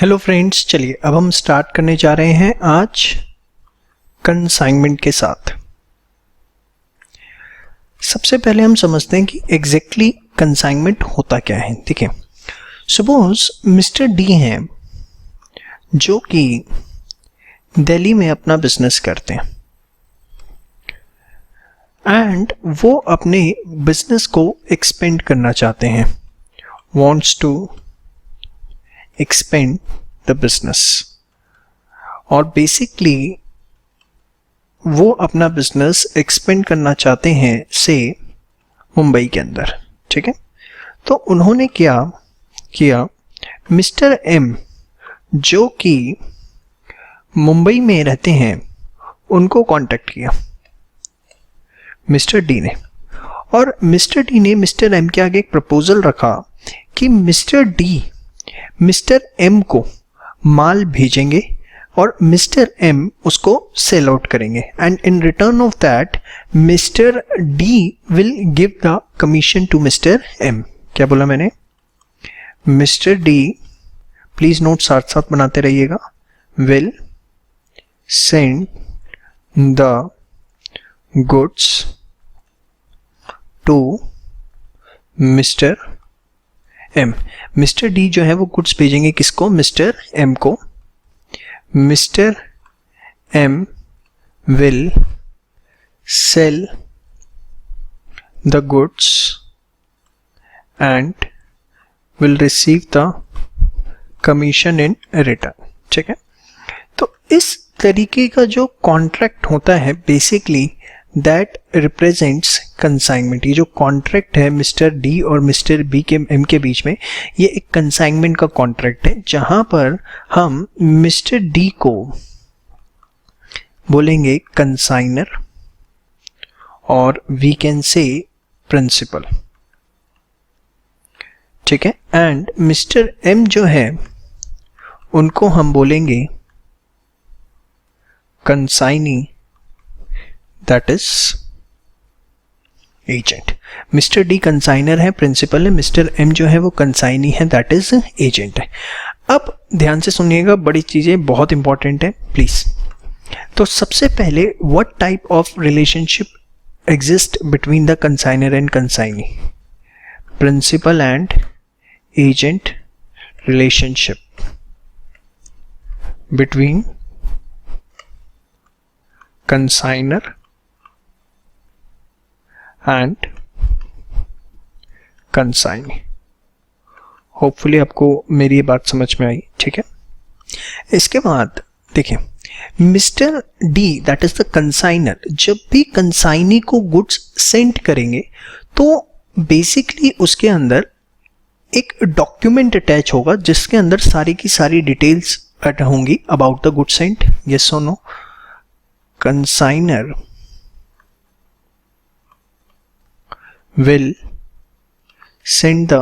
Hello friends, चलिए अब हम स्टार्ट करने जा रहे हैं आज कंसाइनमेंट के साथ। सबसे पहले हम समझते हैं कि एग्जैक्टली कंसाइनमेंट होता क्या है। देखिए, सपोज मिस्टर डी हैं जो कि दिल्ली में अपना बिजनेस करते हैं एंड वो अपने बिजनेस को एक्सपेंड करना चाहते हैं, wants to expand the business, और बेसिकली वो अपना बिजनेस एक्सपेंड करना चाहते हैं से मुंबई के अंदर। ठीक है, तो उन्होंने क्या किया, मिस्टर एम जो कि मुंबई में रहते हैं उनको कांटेक्ट किया मिस्टर डी ने, और मिस्टर डी ने मिस्टर एम के आगे एक प्रपोजल रखा कि मिस्टर डी मिस्टर एम को माल भेजेंगे और मिस्टर एम उसको सेल आउट करेंगे and in return of that mister D will give the commission to mister M. क्या बोला मैंने? मिस्टर डी, प्लीज नोट साथ साथ बनाते रहिएगा, will send the goods to mister M. Mister D जो है वो गुड्स भेजेंगे किसको? मिस्टर एम को। Mister M will sell the goods and will receive the commission in return. ठीक है, तो इस तरीके का जो कॉन्ट्रैक्ट होता है बेसिकली दैट रिप्रेजेंट्स कंसाइनमेंट। ये जो कॉन्ट्रैक्ट है मिस्टर डी और मिस्टर बी के एम के बीच में, ये एक कंसाइनमेंट का कॉन्ट्रैक्ट है जहां पर हम मिस्टर डी को बोलेंगे कंसाइनर और वी कैन से प्रिंसिपल। ठीक है, एंड मिस्टर एम जो है उनको हम बोलेंगे consignee, that is agent. Mister D consignor है, प्रिंसिपल है, मिस्टर एम जो है वो कंसाइनी है, दैट इज एजेंट है। अब ध्यान से सुनिएगा, बड़ी चीजें बहुत इंपॉर्टेंट है प्लीज। तो सबसे पहले what type of relationship exist between the consignor and consignee? Principal and agent relationship between consignor and consignee. Hopefully आपको मेरी ये बात समझ में आई। ठीक है, इसके बाद देखिए, mister D that is the consignor जब भी कंसाइनी को गुड्स सेंड करेंगे तो बेसिकली उसके अंदर एक डॉक्यूमेंट अटैच होगा जिसके अंदर सारी की सारी डिटेल्स होंगी about the good sent. Yes और no? Consignor will send the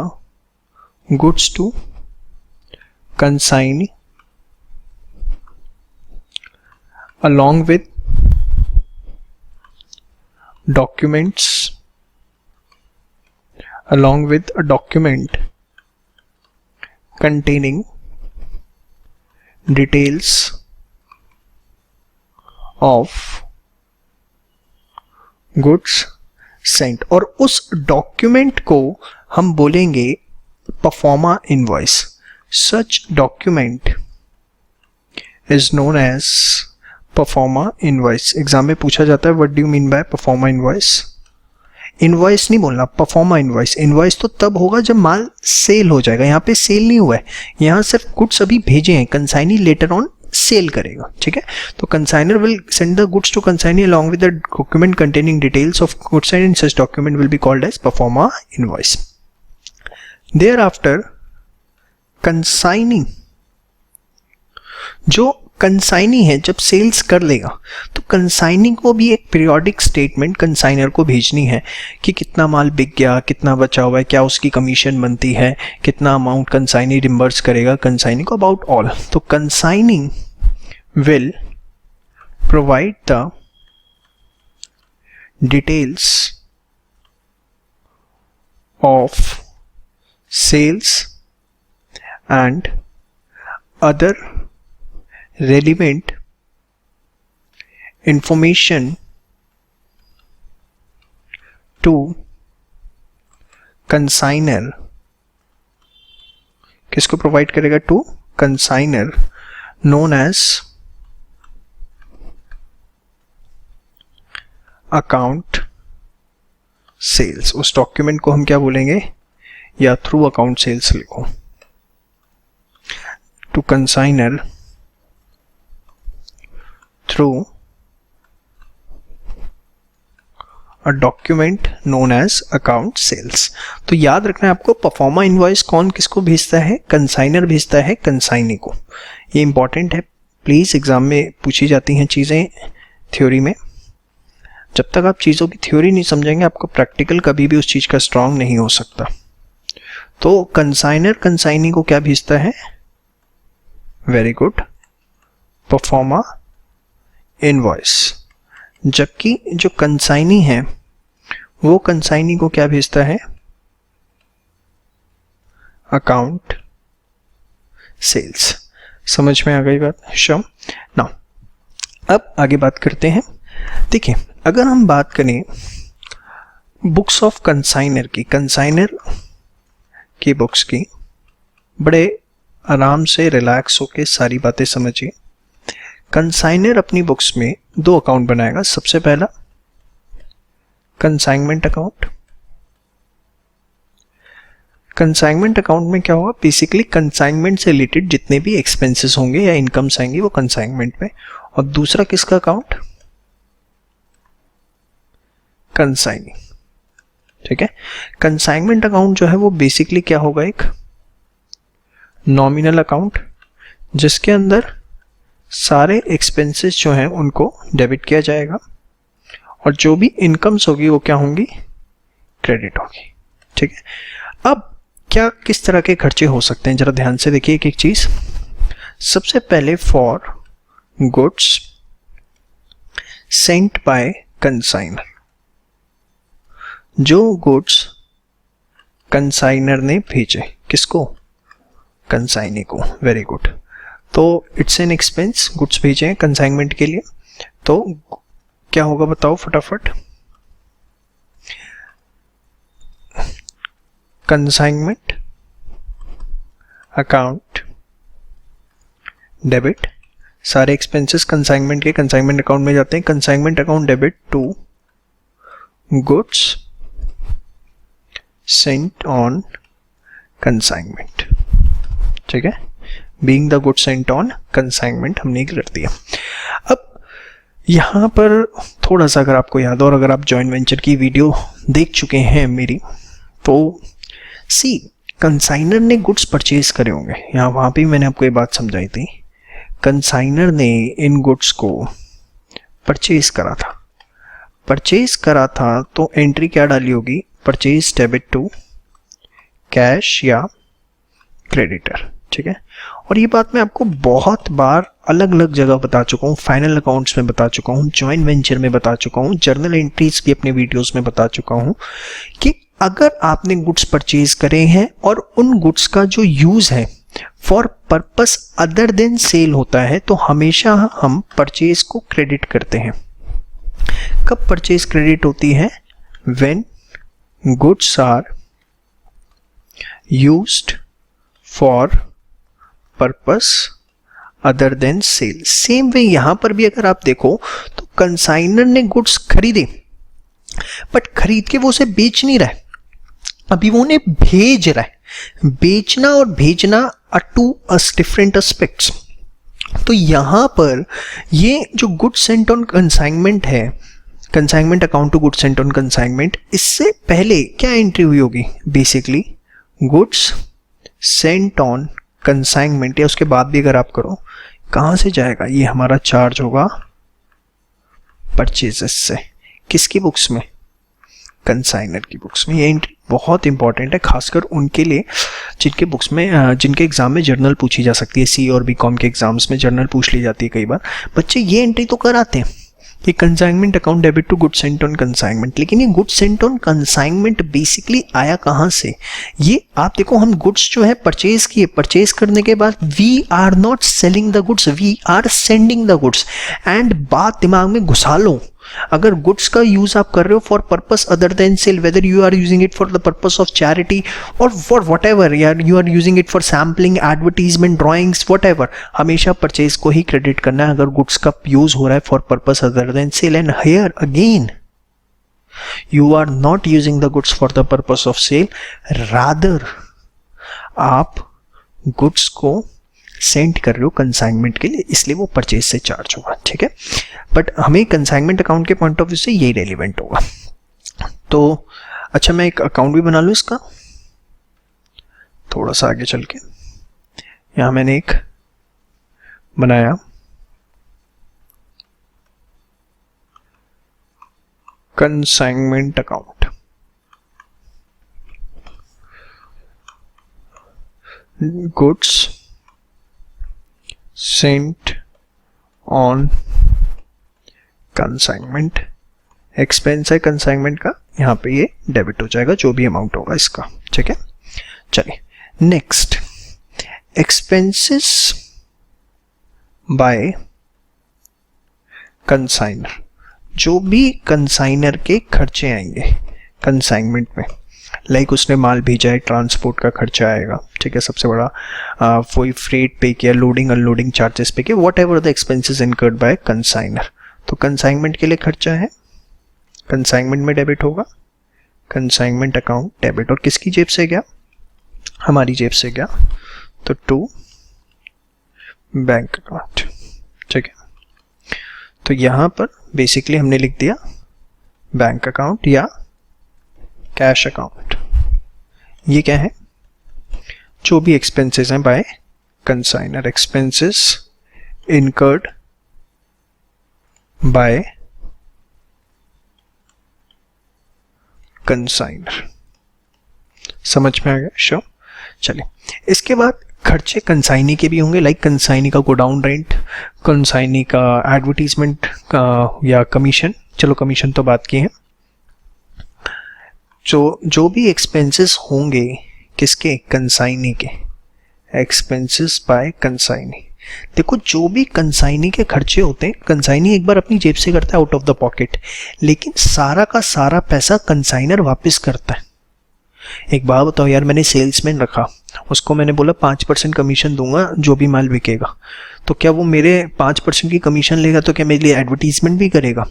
goods to consignee along with documents, along with a document containing details of goods sent, और उस डॉक्यूमेंट को हम बोलेंगे proforma invoice. Such document is known as proforma invoice. Exam में पूछा जाता है what do you mean by proforma invoice? Invoice नहीं बोलना, परफॉर्मा इनवॉइस। इनवॉइस तो तब होगा जब माल सेल हो जाएगा, यहाँ पे सेल नहीं हुआ है, यहाँ सिर्फ गुड्स अभी भेजे हैं, कंसाइनी लेटर ऑन सेल करेगा। ठीक है, तो consignor will send the goods to consignee along with the document containing details of goods and such document will be called as performa invoice. Thereafter consignee, जो consignee है जब sales कर लेगा तो कंसाइनी को भी एक पीरियोडिक स्टेटमेंट कंसाइनर को भेजनी है कि कितना माल बिक गया, कितना बचा हुआ है, क्या उसकी कमीशन बनती है, कितना अमाउंट कंसाइनी रिम्बर्स करेगा कंसाइनी को, अबाउट ऑल। तो consignee will provide the details of sales and other relevant information to consignor, किसको प्रोवाइड करेगा? To consignor, known as account sales. उस डॉक्यूमेंट को हम क्या बोलेंगे? या थ्रू अकाउंट सेल्स लिखो, to consignor through a document known as account sales. तो याद रखना है आपको, परफॉर्मा इनवॉइस कौन किसको भेजता है? कंसाइनर भेजता है कंसाइनी को। ये इंपॉर्टेंट है, प्लीज एग्जाम में पूछी जाती हैं चीजें थ्योरी में। जब तक आप चीजों की थ्योरी नहीं समझेंगे, आपको प्रैक्टिकल कभी भी उस चीज का स्ट्रांग नहीं हो सकता। तो कंसाइनर कंसाइनी को क्या भेजता है? Very good, proforma invoice. जबकि जो कंसाइनी है वो कंसाइनी को क्या भेजता है? Account sales. समझ में आ गई बात? श्योर। नाउ अब आगे बात करते हैं। देखिए, अगर हम बात करें बुक्स ऑफ कंसाइनर की, कंसाइनर की बुक्स की, बड़े आराम से रिलैक्स होके सारी बातें समझिए। कंसाइनर अपनी बुक्स में दो अकाउंट बनाएगा। सबसे पहला कंसाइनमेंट अकाउंट। कंसाइनमेंट अकाउंट में क्या होगा? बेसिकली कंसाइनमेंट से रिलेटेड जितने भी एक्सपेंसेस होंगे या इनकम्स आएंगी वो कंसाइनमेंट में। और दूसरा किसका अकाउंट? कंसाइनी। ठीक है। कंसाइनमेंट अकाउंट जो है वो बेसिकली क्या होगा? एक नॉमिनल अकाउंट जिसके अंदर सारे एक्सपेंसेस जो हैं उनको डेबिट किया जाएगा और जो भी इनकम्स होगी वो क्या होंगी? क्रेडिट होगी। ठीक है। अब क्या किस तरह के खर्चे हो सकते हैं, जरा ध्यान से देखिए एक एक चीज। सबसे पहले for goods sent by consignor, जो गुड्स कंसाइनर ने भेजे, किसको? कंसाइनी को। Very good. तो इट्स एन एक्सपेंस, गुड्स भेजे हैं कंसाइनमेंट के लिए, तो क्या होगा बताओ फटाफट? कंसाइनमेंट अकाउंट डेबिट, सारे एक्सपेंसेस कंसाइनमेंट के कंसाइनमेंट अकाउंट में जाते हैं। Consignment account debit to goods sent on consignment. ठीक है, being the goods sent on consignment हमने कर दिया। अब यहां पर थोड़ा सा अगर आपको याद हो और अगर आप जॉइंट वेंचर की वीडियो देख चुके हैं मेरी, तो सी कंसाइनर ने गुड्स परचेज करे होंगे। यहाँ वहां पे मैंने आपको ये बात समझाई थी, कंसाइनर ने इन गुड्स को परचेज करा था। परचेज करा था तो एंट्री क्या डाली होगी? परचेज डेबिट टू कैश या क्रेडिटर। ठीक है। और ये बात मैं आपको बहुत बार अलग अलग जगह बता चुका हूँ, फाइनल अकाउंट्स में बता चुका हूँ, जॉइंट वेंचर में बता चुका हूँ, जर्नल एंट्रीज भी अपने वीडियोस में बता चुका हूँ कि अगर आपने गुड्स परचेज करे हैं और उन गुड्स का जो यूज है for purpose other than sale होता है, तो हमेशा हम परचेज को क्रेडिट करते हैं। कब परचेज क्रेडिट होती है? When goods are used for purpose other than sale. Same way यहां पर भी अगर आप देखो तो कंसाइनर ने गुड्स खरीदे, बट खरीद के वो उसे बेच नहीं रहा है, अभी वो उन्हें भेज रहा है। बेचना और भेजना आर टू डिफरेंट एस्पेक्ट्स। तो यहां पर ये जो गुड्स सेंट ऑन कंसाइनमेंट है, consignment account to goods sent on consignment, इससे पहले क्या एंट्री हुई होगी? Basically goods sent on consignment, या उसके बाद भी अगर आप करो, कहां से जाएगा? ये हमारा चार्ज होगा परचेजेस से। किसकी बुक्स में? कंसाइनर की बुक्स में। ये एंट्री बहुत इंपॉर्टेंट है, खासकर उनके लिए जिनके बुक्स में जिनके एग्जाम में जर्नल पूछी जा सकती है। सी और बी कॉम के एग्जाम्स में जर्नल पूछ ली जाती है कई बार। बच्चे ये एंट्री तो कर आते हैं, ये consignment account debit to goods sent on consignment. लेकिन ये goods sent on consignment basically आया कहाँ से? ये आप देखो, हम गुड्स जो है परचेज किए, परचेज करने के बाद we are not selling the goods, we are sending the goods. And बात दिमाग में घुसा लो, अगर गुड्स का यूज आप कर रहे हो for purpose other than sale, whether you are using it for the purpose of charity और for whatever, you are using it for sampling, advertisement, drawings, whatever, हमेशा परचेज को ही credit करना है अगर गुड्स का use हो रहा है for purpose other than sale. And here again you are not using the goods for the purpose of sale, rather आप गुड्स को सेंड कर रहे हो कंसाइनमेंट के लिए, इसलिए वो परचेज से चार्ज होगा। ठीक है, बट हमें कंसाइनमेंट अकाउंट के पॉइंट ऑफ व्यू से यही रेलिवेंट होगा। तो अच्छा, मैं एक अकाउंट भी बना लूँ इसका, थोड़ा सा आगे चल के। यहाँ मैंने एक बनाया consignment account, goods sent on consignment, expense है कंसाइनमेंट का, यहाँ पे ये डेबिट हो जाएगा जो भी अमाउंट होगा इसका। ठीक है, चलिए नेक्स्ट, एक्सपेंसेस बाय कंसाइनर, जो भी कंसाइनर के खर्चे आएंगे कंसाइनमेंट में, लाइक उसने माल भेजा है, ट्रांसपोर्ट का खर्चा आएगा। ठीक है, सबसे बड़ा कोई फ्रेट पे किया, लोडिंग अनलोडिंग चार्जेस पे किया, whatever the expenses incurred by consignor, तो कंसाइनमेंट के लिए खर्चा है, कंसाइनमेंट में डेबिट होगा, कंसाइनमेंट अकाउंट डेबिट, और किसकी जेब से गया? हमारी जेब से गया, तो टू बैंक अकाउंट। ठीक है, तो यहाँ पर बेसिकली हमने लिख दिया बैंक अकाउंट या कैश अकाउंट। ये क्या है? जो भी एक्सपेंसेस हैं by consignor, expenses incurred by consignor. समझ में आ गया? श्योर। चलिए, इसके बाद खर्चे कंसाइनी के भी होंगे, लाइक कंसाइनी का गोडाउन रेंट, कंसाइनी का एडवर्टीजमेंट का या कमीशन। चलो कमीशन तो बात की है। जो भी एक्सपेंसेस होंगे किसके? कंसाइनी के, एक्सपेंसेस बाय कंसाइनी। देखो, जो भी कंसाइनी के खर्चे होते हैं, कंसाइनी एक बार अपनी जेब से करता है आउट ऑफ द पॉकेट, लेकिन सारा का सारा पैसा कंसाइनर वापस करता है। एक बात बताओ यार, मैंने सेल्समैन रखा, उसको मैंने बोला 5% कमीशन दूंगा जो भी माल बिकेगा, तो क्या वो मेरे 5% की कमीशन लेगा तो क्या मेरे लिए एडवर्टीजमेंट भी करेगा?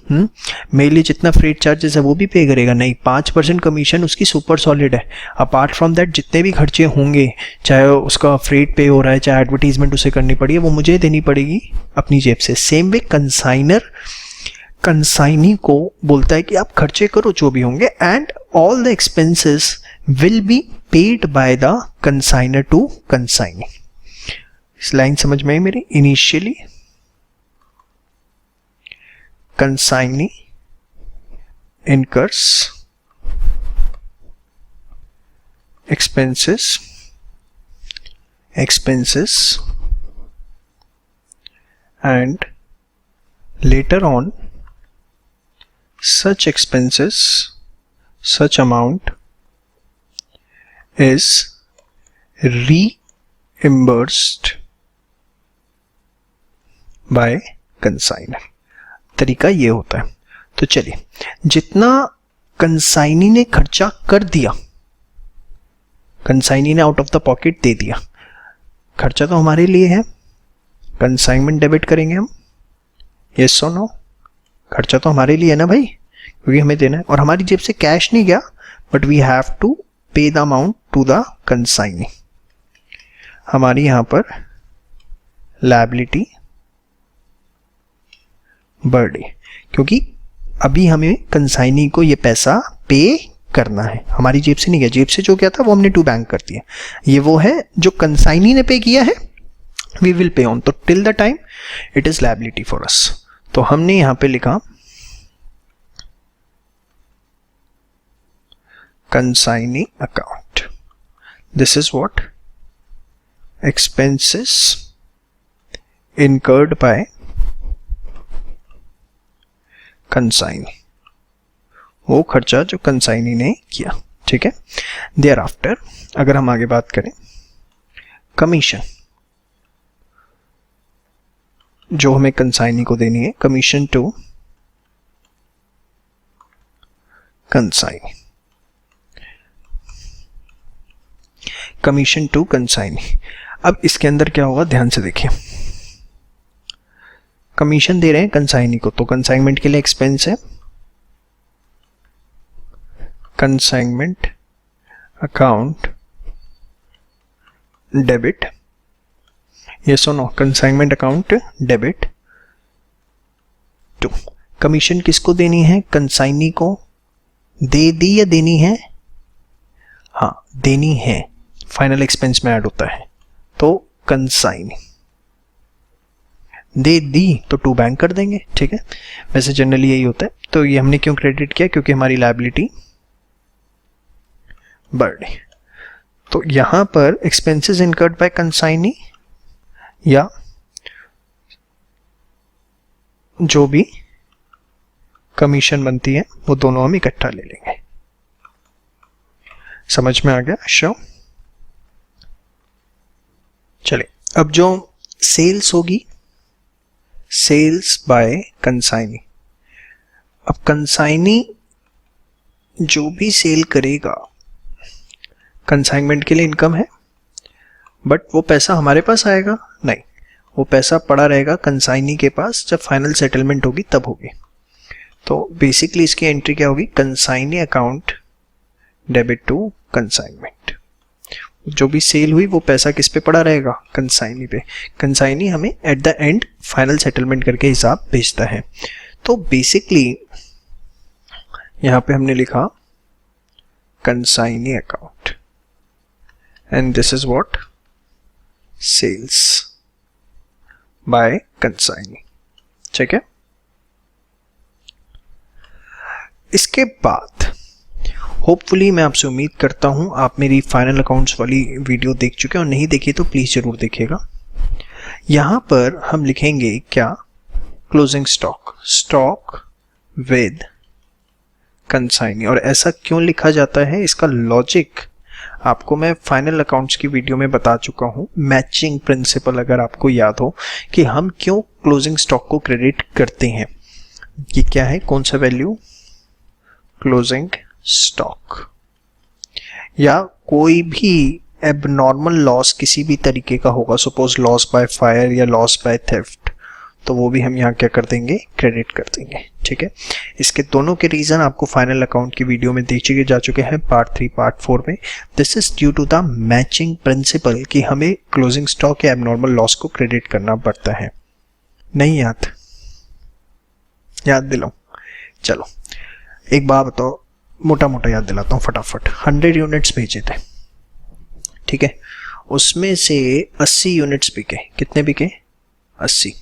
मेरे लिए जितना फ्रेट चार्जेस है वो भी पे करेगा? नहीं, 5% कमीशन उसकी सुपर सॉलिड है। अपार्ट फ्रॉम दैट जितने भी खर्चे होंगे, चाहे उसका फ्रेट पे हो रहा है, चाहे एडवर्टीजमेंट उसे करनी पड़ी है, वो मुझे देनी पड़ेगी अपनी जेब से। सेम वे कंसाइनर कंसाइनी को बोलता है कि आप खर्चे करो जो भी होंगे, and all the expenses will be paid by the consignor to consignee। इस लाइन समझ में आई मेरी? Initially consignee incurs expenses and later on such expenses, such amount is reimbursed by consignor। तरीका ये होता है। तो चलिए, जितना कंसाइनी ने खर्चा कर दिया, कंसाइनी ने आउट ऑफ द पॉकेट दे दिया, खर्चा तो हमारे लिए है, कंसाइनमेंट डेबिट करेंगे हम, यस और नो? खर्चा तो हमारे लिए है ना भाई, क्योंकि हमें देना है, और हमारी जेब से कैश नहीं गया, but we have to pay the amount to the consignee. हमारी यहां पर लायबिलिटी बढ़ रही, क्योंकि अभी हमें कंसाइनी को ये पैसा पे करना है, हमारी जेब से नहीं गया। जेब से जो क्या था वो हमने टू बैंक कर दिया, ये वो है जो कंसाइनी ने पे किया है, वी विल पे ऑन। तो till the time it is liability for us. तो हमने यहां पे लिखा consignee account. This is what? Expenses incurred by consignee, वो खर्चा जो कंसाइनी ने किया, ठीक है। देयर आफ्टर अगर हम आगे बात करें, कमीशन जो हमें कंसाइनी को देनी है, commission to consignee, commission to consignee. अब इसके अंदर क्या होगा, ध्यान से देखिए, कमीशन दे रहे हैं कंसाइनी को, तो कंसाइनमेंट के लिए एक्सपेंस है, कंसाइनमेंट अकाउंट डेबिट, ये सुनो, consignment account debit to, commission किसको देनी है, कंसाइनी को, दे दी या देनी है, हाँ देनी है, फाइनल एक्सपेंस में ऐड होता है, तो कंसाइनी, दे दी तो टू बैंक कर देंगे, ठीक है, वैसे जनरली यही होता है। तो ये हमने क्यों क्रेडिट किया, क्योंकि हमारी लायबिलिटी बढ़ गई। तो यहां पर एक्सपेंसेस इनकर्ड बाय कंसाइनी या जो भी कमीशन बनती है वो दोनों हम इकट्ठा ले लेंगे। समझ में आ गया शो? चलिए, अब जो सेल्स होगी, सेल्स बाय कंसाइनी, अब कंसाइनी जो भी सेल करेगा, कंसाइनमेंट के लिए इनकम है, बट वो पैसा हमारे पास आएगा नहीं, वो पैसा पड़ा रहेगा कंसाइनी के पास, जब फाइनल सेटलमेंट होगी तब होगी। तो बेसिकली इसकी एंट्री क्या होगी, consignee account debit to consignment, जो भी सेल हुई वो पैसा किस पे पड़ा रहेगा, कंसाइनी पे, कंसाइनी हमें at the end final settlement करके हिसाब भेजता है। तो बेसिकली यहां पे हमने लिखा consignee account and this is what, sales by consignee, ठीक है। इसके बाद होपफुली मैं आपसे उम्मीद करता हूं आप मेरी फाइनल अकाउंट्स वाली वीडियो देख चुके हैं, और नहीं देखी तो प्लीज जरूर देखिएगा। यहां पर हम लिखेंगे क्या, closing stock, stock with consignee. और ऐसा क्यों लिखा जाता है, इसका लॉजिक आपको मैं फाइनल अकाउंट्स की वीडियो में बता चुका हूं, मैचिंग प्रिंसिपल अगर आपको याद हो कि हम क्यों क्लोजिंग स्टॉक को क्रेडिट करते हैं। ये क्या है, कौन सा वैल्यू, क्लोजिंग स्टॉक, या कोई भी एबनॉर्मल लॉस किसी भी तरीके का होगा, सपोज लॉस बाय फायर या लॉस बाय थेफ्ट, तो वो भी हम यहाँ क्या कर देंगे, क्रेडिट कर देंगे, ठीक है। इसके दोनों के रीजन आपको फाइनल अकाउंट की वीडियो में देखे जा चुके हैं, पार्ट 3 पार्ट 4 में। This is due to the matching principle कि हमें क्लोजिंग स्टॉक या एबनॉर्मल लॉस को क्रेडिट करना पड़ता है। नहीं याद दिलाऊं, चलो एक बात बताओ, मोटा मोटा याद दिलाता हूँ फटाफट। 100 यूनिट्स भेजे थे, ठीक है, उसमें से 80 यूनिट्स बिके, कितने बिके, 80।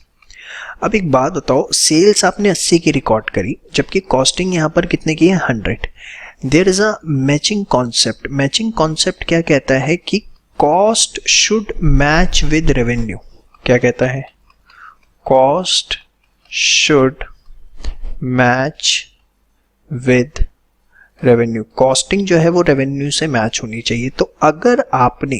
अब एक बात बताओ, सेल्स आपने 80 की रिकॉर्ड करी, जबकि कॉस्टिंग यहाँ पर कितने की है, 100। There is a matching concept. Matching concept क्या कहता है कि cost should match with revenue. क्या कहता है, cost should match with revenue, costing जो है वो रेवेन्यू से मैच होनी चाहिए। तो अगर आपने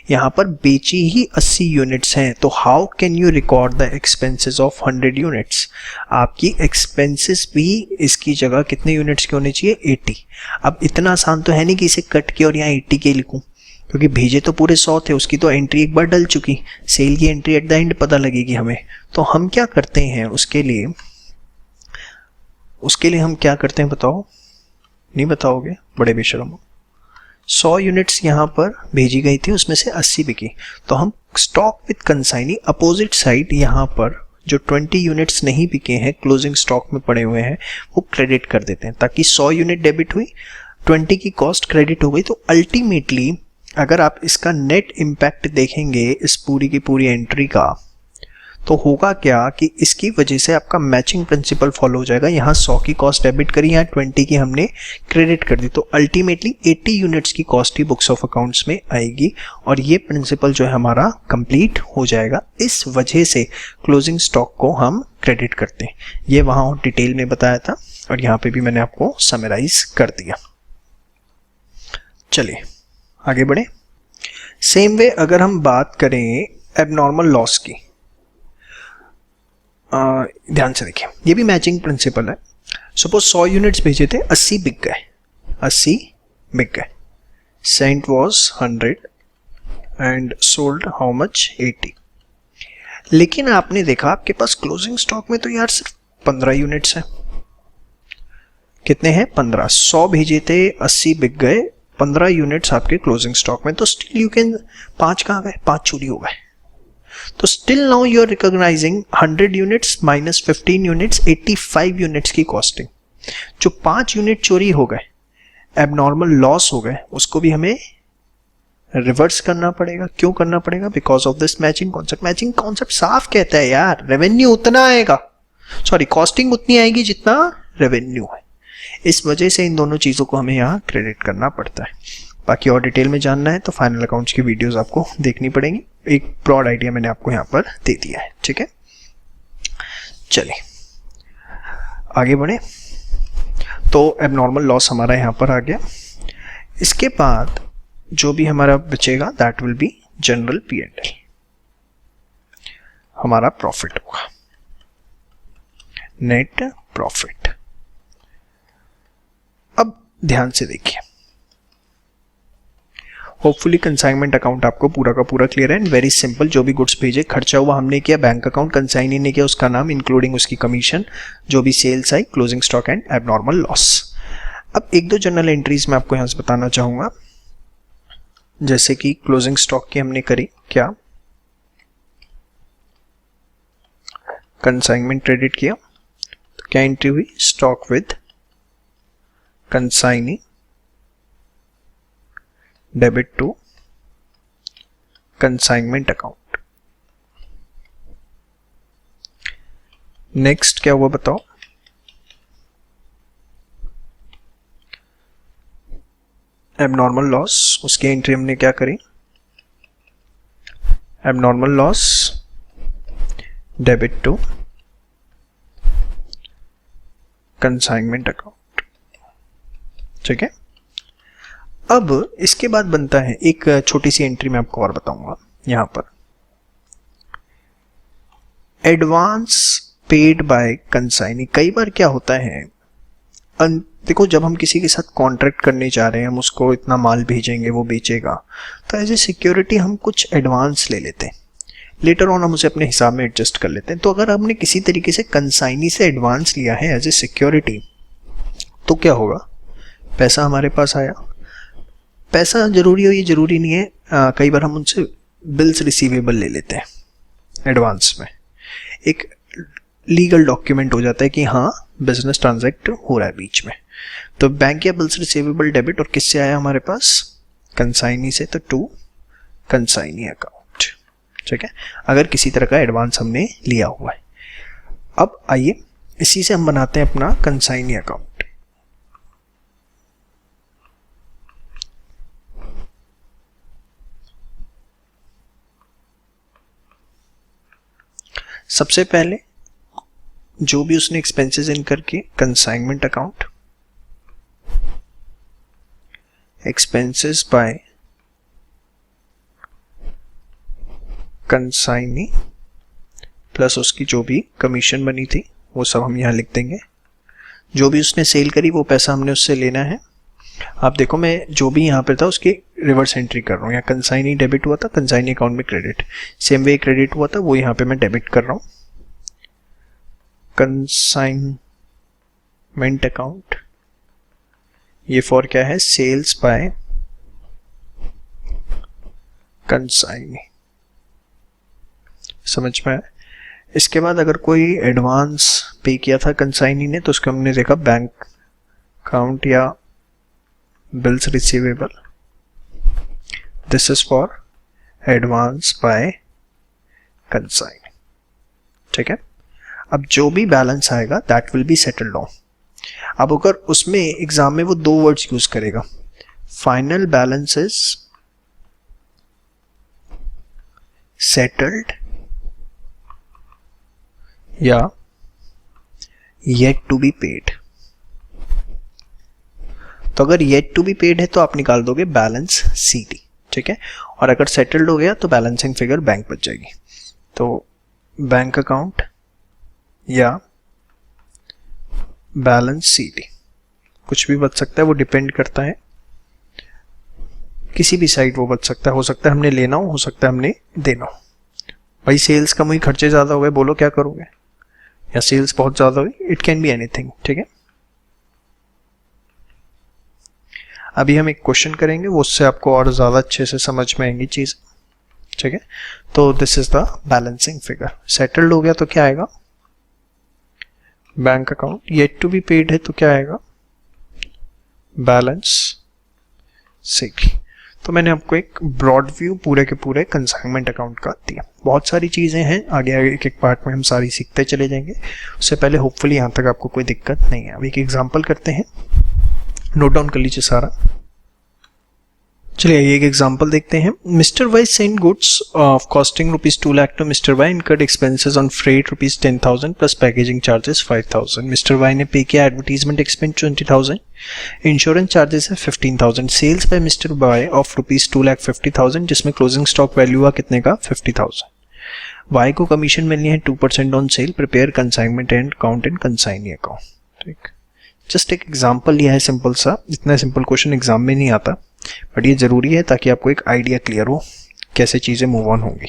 यहाँ पर बेची ही 80 यूनिट्स हैं, तो how can you record the expenses of 100 units. आपकी एक्सपेंसेस भी इसकी जगह कितने यूनिट्स के होने चाहिए, 80। अब इतना आसान तो है नहीं कि इसे कट के और यहाँ 80 के लिखूं, क्योंकि भेजे तो पूरे 100 थे, उसकी तो एंट्री एक बार डल चुकी, सेल की एंट्री एट द एंड पता लगेगी हमें। तो हम क्या करते हैं उसके लिए हम क्या करते हैं बताओ, नहीं बताओगे, बड़े बेशरम हो। 100 यूनिट्स यहाँ पर भेजी गई थी, उसमें से 80 बिकी, तो हम stock with consignee opposite side यहाँ पर जो 20 यूनिट्स नहीं बिके हैं, क्लोजिंग स्टॉक में पड़े हुए हैं, वो क्रेडिट कर देते हैं, ताकि 100 यूनिट डेबिट हुई, 20 की कॉस्ट क्रेडिट हो गई। तो अल्टीमेटली अगर आप इसका नेट इम्पैक्ट देखेंगे इस पूरी की पूरी एंट्री का, तो होगा क्या कि इसकी वजह से आपका मैचिंग प्रिंसिपल फॉलो हो जाएगा। यहाँ 100 की कॉस्ट डेबिट करी, यहाँ 20 की हमने क्रेडिट कर दी, तो अल्टीमेटली 80 यूनिट्स की cost he books of accounts में आएगी और ये प्रिंसिपल जो है हमारा कंप्लीट हो जाएगा। इस वजह से क्लोजिंग स्टॉक को हम क्रेडिट करते हैं। ये वहाँ डिटेल में बताया था और यहाँ पे भी मैंने आपको समराइज कर दिया। चलिए आगे बढ़े। सेम वे अगर हम बात करें एबनॉर्मल लॉस की, ध्यान से देखिए, ये भी मैचिंग प्रिंसिपल है। सपोज 100 यूनिट्स भेजे थे, 80 बिक गए, 80 बिक गए, sent was 100 and sold how much 80। लेकिन आपने देखा आपके पास क्लोजिंग स्टॉक में तो यार सिर्फ 15 यूनिट्स हैं। कितने हैं? 15। 100 भेजे थे, 80 बिक गए, 15 यूनिट्स आपके क्लोजिंग स्टॉक में, तो स्टिल यू कैन 5 कहाँ गए? 5 चोरी हो गए। तो still now you are recognizing 100 units minus 15 units, 85 units की कॉस्टिंग। जो 5 यूनिट चोरी हो गए, एबनॉर्मल लॉस हो गए, उसको भी हमें रिवर्स करना पड़ेगा। क्यों करना पड़ेगा? Because of this matching concept. Matching concept साफ कहता है यार, रेवेन्यू उतना आएगा, सॉरी कॉस्टिंग उतनी आएगी जितना रेवेन्यू है। इस वजह से इन दोनों चीज़ों को हमें यहाँ क्रेडिट करना पड़ता है। बाकी और डिटेल में जानना है तो फाइनल अकाउंट्स की वीडियोस आपको देखनी पड़ेंगी। एक ब्रॉड आइडिया मैंने आपको यहाँ पर दे दिया है, ठीक है। चलिए आगे बढ़े। तो एबनॉर्मल लॉस हमारा यहाँ पर आ गया। इसके बाद जो भी हमारा बचेगा that will be general P&L, हमारा प्रॉफिट होगा, नेट प्रॉफिट। अब ध्यान से देखिए, होपफुली कंसाइनमेंट अकाउंट आपको पूरा का पूरा क्लियर है एंड वेरी सिंपल। जो भी गुड्स भेजे, खर्चा हुआ हमने किया, बैंक अकाउंट, कंसाइनी ने किया उसका नाम इंक्लूडिंग उसकी कमीशन, जो भी सेल्स आई, closing stock and abnormal loss. अब एक दो जनरल एंट्रीज मैं आपको यहाँ से बताना चाहूँगा। जैसे कि क्लोजिंग स्टॉक की हमने करी, क्या कंसाइनमेंट क्रेडिट किया, तो क्या एंट्री हुई? Stock with consignee debit to consignment account. Next क्या हुआ बताओ? एबनॉर्मल लॉस, उसकी एंट्री हमने क्या करी? Abnormal loss debit to consignment account, ठीक है। अब इसके बाद बनता है एक छोटी सी एंट्री मैं आपको और बताऊंगा यहां पर, एडवांस पेड बाय कंसाइनी। कई बार क्या होता है, देखो जब हम किसी के साथ कॉन्ट्रैक्ट करने जा रहे हैं, हम उसको इतना माल भेजेंगे, वो बेचेगा, तो एज ए सिक्योरिटी हम कुछ एडवांस ले लेते हैं, लेटर ऑन हम उसे अपने हिसाब में एडजस्ट कर लेते हैं। तो अगर हमने किसी तरीके से कंसाइनी से एडवांस लिया है एज ए सिक्योरिटी, तो क्या होगा? पैसा हमारे पास आया, पैसा जरूरी हो ये जरूरी नहीं है, कई बार हम उनसे बिल्स रिसीवेबल ले लेते हैं एडवांस में, एक लीगल डॉक्यूमेंट हो जाता है कि हाँ बिजनेस ट्रांजैक्ट हो रहा है बीच में। तो बैंक या बिल्स रिसीवेबल डेबिट, और किससे आया हमारे पास? कंसाइनी से, तो टू कंसाइनी अकाउंट, ठीक है, अगर किसी तरह का एडवांस हमने लिया हुआ है। अब आइए इसी से हम बनाते हैं अपना कंसाइनी अकाउंट। सबसे पहले जो भी उसने एक्सपेंसेस इनकर किए, consignment account, expenses bye consignee plus उसकी जो भी कमीशन बनी थी वो सब हम यहाँ लिख देंगे। जो भी उसने सेल करी वो पैसा हमने उससे लेना है। आप देखो मैं जो भी यहाँ पे था उसकी रिवर्स एंट्री कर रहा हूँ। यहाँ कंसाइनी डेबिट हुआ था, कंसाइनी अकाउंट में क्रेडिट, सेम वे क्रेडिट हुआ था वो यहाँ पे मैं डेबिट कर रहा हूँ। कंसाइनमेंट अकाउंट, ये फॉर क्या है? सेल्स बाय कंसाइनी, समझ में आया? इसके बाद अगर कोई एडवांस पे किया था कंसाइनी ने तो उसको हमने देखा बैंक अकाउंट या bills receivable, this is for advance bye consignee, ठीक है। अब जो भी बैलेंस आएगा that will be settled on. अब अगर उसमें एग्जाम में वो दो वर्ड्स यूज करेगा, फाइनल बैलेंस इज सेटल्ड या येट टू बी पेड, तो अगर येट टू बी पेड है तो आप निकाल दोगे बैलेंस CD, ठीक है। और अगर सेटल्ड हो गया तो बैलेंसिंग फिगर बैंक बच जाएगी। तो बैंक अकाउंट या बैलेंस CD कुछ भी बच सकता है, वो डिपेंड करता है किसी भी साइड वो बच सकता है। हो सकता है हमने लेना हो सकता है हमने देना हो। भाई सेल्स कम हुई, खर्चे ज़्यादा हो गए, बोलो क्या करोगे, या सेल्स बहुत ज़्यादा हुई, इट कैन बी एनीथिंग, ठीक है। अभी हम एक क्वेश्चन करेंगे, वो उससे आपको और ज़्यादा अच्छे से समझ में आएंगी चीज़, ठीक है। तो this is the balancing figure. Settled हो गया तो क्या आएगा, bank account, yet to be paid है तो क्या आएगा, बैलेंस CD। तो मैंने आपको एक ब्रॉड व्यू पूरे के पूरे कंसाइनमेंट अकाउंट का दिया। बहुत सारी चीज़ें हैं, आगे आगे एक एक पार्ट में हम सारी सीखते चले जाएंगे। उससे पहले होपफुली यहाँ तक आपको कोई दिक्कत नहीं है। अब एक एग्जांपल करते हैं, नोट डाउन कर लीजिए सारा। चलिए एक एग्जांपल देखते हैं। Mister Y send goods of costing ₹2 lakh to mister Y, incurred expenses on freight ₹10,000 plus packaging charges 5,000। Mister Y ने पे किया एडवर्टीजमेंट एक्सपेंस 20,000, इंश्योरेंस चार्जेस है 15,000। Sales by mister Y of ₹2,50,000 जिसमें क्लोजिंग स्टॉक वैल्यू हुआ कितने का, 50,000। Y को commission मिलनी है 2% on cell, prepare consignment and count in consignee account. ठीक, जस्ट एक एग्जांपल लिया है सिंपल सा, इतना सिंपल क्वेश्चन एग्जाम में नहीं आता, बट ये जरूरी है ताकि आपको एक आइडिया क्लियर हो कैसे चीजें मूव ऑन होंगी।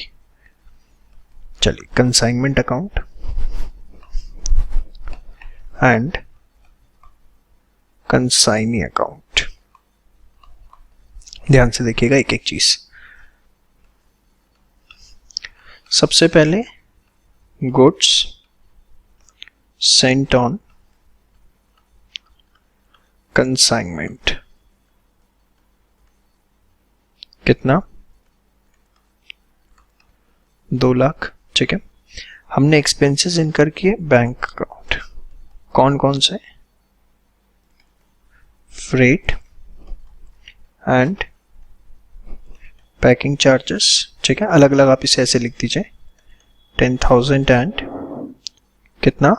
चलिए, consignment account and consignee account, ध्यान से देखिएगा एक एक चीज। सबसे पहले गुड्स सेंट ऑन कंसाइनमेंट, कितना, 2 लाख। ठीक है, हमने एक्सपेंसेस इनकर किए बैंक अकाउंट, कौन कौन से, फ्रेट एंड पैकिंग चार्जेस। ठीक है, अलग अलग आप इसे ऐसे लिख दीजिए, 10,000 एंड कितना,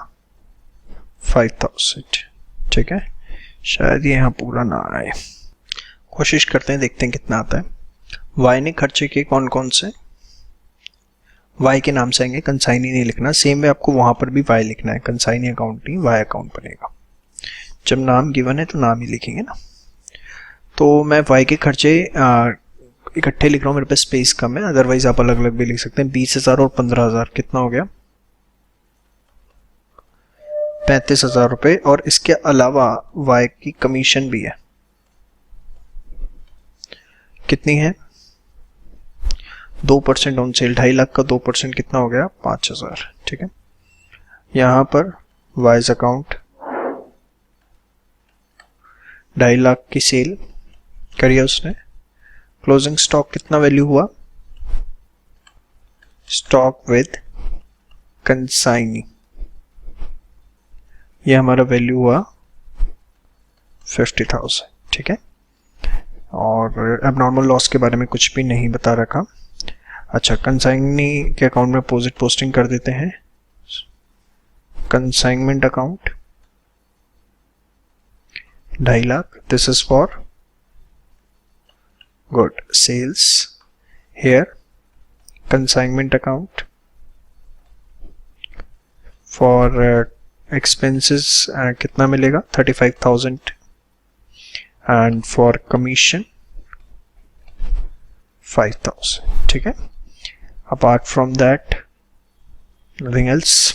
5,000। ठीक है, शायद ये यहाँ पूरा ना आए, कोशिश करते हैं, देखते हैं कितना आता है। वाई ने खर्चे किए कौन कौन से, वाई के नाम से आएंगे, कंसाइनी नहीं लिखना। सेम वे आपको वहां पर भी वाई लिखना है, कंसाइनी अकाउंट नहीं, वाई अकाउंट बनेगा। जब नाम गिवन है तो नाम ही लिखेंगे ना। तो मैं वाई के खर्चे इकट्ठे लिख रहा हूँ, मेरे पास स्पेस कम है, अदरवाइज आप अलग अलग भी लिख सकते हैं। 20,000 और 15,000 कितना हो गया, 35,000 रुपए। और इसके अलावा वाई की कमीशन भी है, कितनी है, 2% ऑन सेल, 2.5 लाख का 2% कितना हो गया, 5,000। ठीक है, यहां पर वाइज अकाउंट 2.5 लाख की सेल करिए उसने, क्लोजिंग स्टॉक कितना वैल्यू हुआ, स्टॉक विद कंसाइनी, ये हमारा वैल्यू हुआ 50,000। ठीक है, और अब नॉर्मल लॉस के बारे में कुछ भी नहीं बता रखा। अच्छा, कंसाइनी के अकाउंट में अपोजिट पोस्टिंग कर देते हैं, consignment account 2.5 lakh, this is for good sales. Here consignment account for expenses कितना मिलेगा, 35,000 एंड फॉर कमीशन 5,000। ठीक है, apart from that nothing else.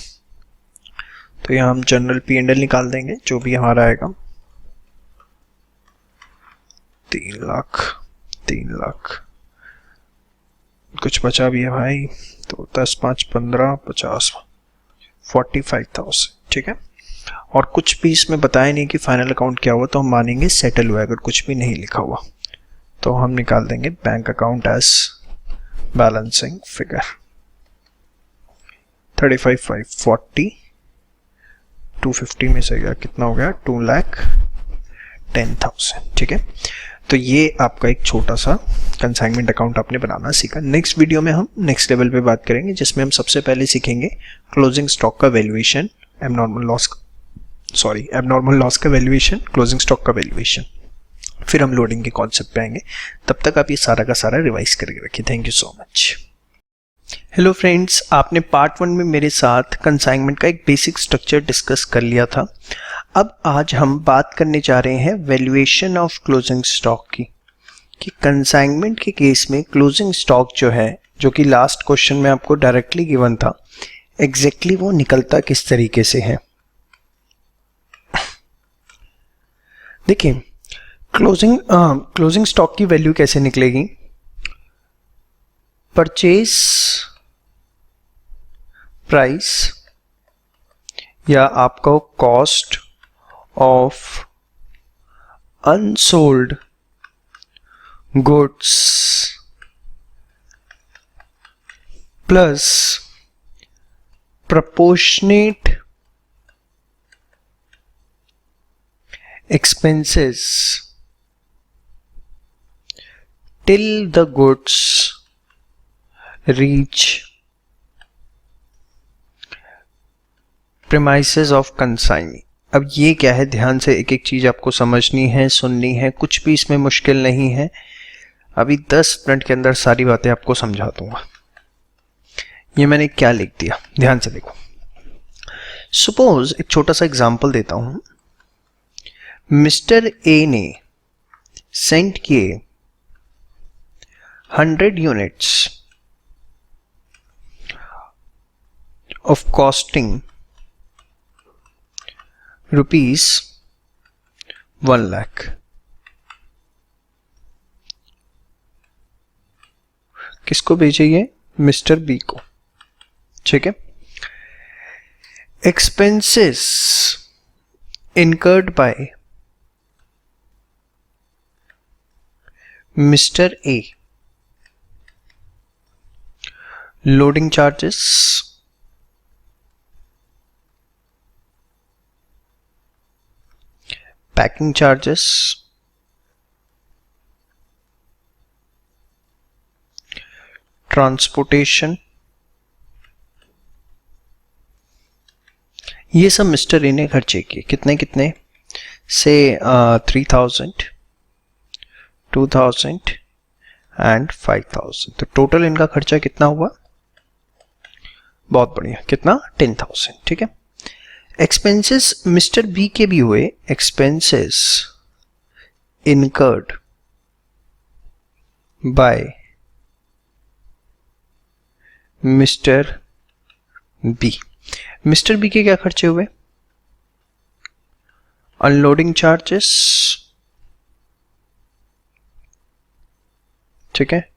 तो यहां हम जनरल P&L निकाल देंगे, जो भी हमारा आएगा, 3 लाख, 3 लाख, कुछ बचा भी है भाई, तो 10, 5, 15, 50, 45,000। ठीक है, और कुछ भी इसमें बताया नहीं कि फाइनल अकाउंट क्या हुआ, तो हम मानेंगे सेटल हुआ। अगर कुछ भी नहीं लिखा हुआ तो हम निकाल देंगे bank account as balancing figure. 35,540 250 में से गया कितना हो गया 2,10,000। ठीक है, तो ये आपका एक छोटा सा कंसाइनमेंट अकाउंट आपने बनाना सीखा। नेक्स्ट वीडियो में हम नेक्स्ट लेवल पे बात करेंगे, जिसमें हम सबसे पहले सीखेंगे क्लोजिंग स्टॉक का वैल्यूएशन, एबनॉर्मल लॉस का वैल्यूएशन, क्लोजिंग स्टॉक का वैल्यूएशन, फिर हम लोडिंग के कॉन्सेप्ट पे आएंगे। तब तक आप ये सारा का सारा रिवाइज करके रखिए। Thank you so much. Hello friends, आपने पार्ट 1 में मेरे साथ कंसाइनमेंट का एक बेसिक स्ट्रक्चर डिस्कस कर लिया था। अब आज हम बात करने जा रहे हैं वैल्यूएशन ऑफ क्लोजिंग स्टॉक की, कि कंसाइनमेंट के केस में क्लोजिंग स्टॉक जो है, जो कि लास्ट क्वेश्चन में आपको डायरेक्टली गिवन था, एग्जैक्टली वो निकलता किस तरीके से है। देखिए, क्लोजिंग स्टॉक की वैल्यू कैसे निकलेगी। परचेज प्राइस या आपका cost of unsold goods plus proportionate expenses till the goods reach premises of consignee। अब ये क्या है, ध्यान से एक एक चीज आपको समझनी है, सुननी है, कुछ भी इसमें मुश्किल नहीं है। अभी 10 मिनट के अंदर सारी बातें आपको समझा दूंगा। ये मैंने क्या लिख दिया, ध्यान से देखो। सपोज एक छोटा सा एग्जांपल देता हूं। मिस्टर ए ने सेंड किए 100 units of costing rupees 1 lakh. किसको भेजे ये? मिस्टर बी को। ठीक है, expenses incurred by mister A, loading charges, packing charges, transportation, ये सब मिस्टर ए ने खर्चे किए। कितने कितने से 3,000, 2,000 एंड 5,000। तो टोटल इनका खर्चा कितना हुआ? बहुत बढ़िया, कितना? 10,000। ठीक है, एक्सपेंसेस मिस्टर बी के भी हुए, expenses incurred by mister B. Mister B के क्या खर्चे हुए? अनलोडिंग चार्जेस, ठीक है,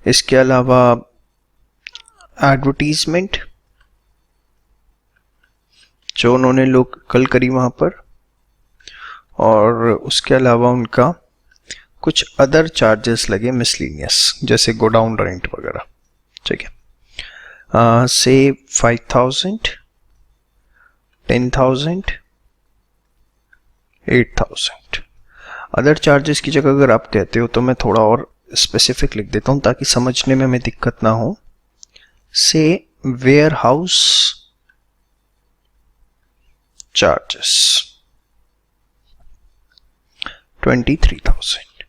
इसके अलावा एडवर्टीजमेंट जो उन्होंने लोकल करी वहां पर, और उसके अलावा उनका कुछ अदर चार्जेस लगे मिसलिनियस, जैसे गोडाउन रेंट वगैरह। ठीक है, से 5,000, 10,000, 8,000। अदर चार्जेस की जगह अगर आप कहते हो तो मैं थोड़ा और स्पेसिफिक लिख देता हूं ताकि समझने में हमें दिक्कत ना हो। से वेयर हाउस चार्जेस 23,000।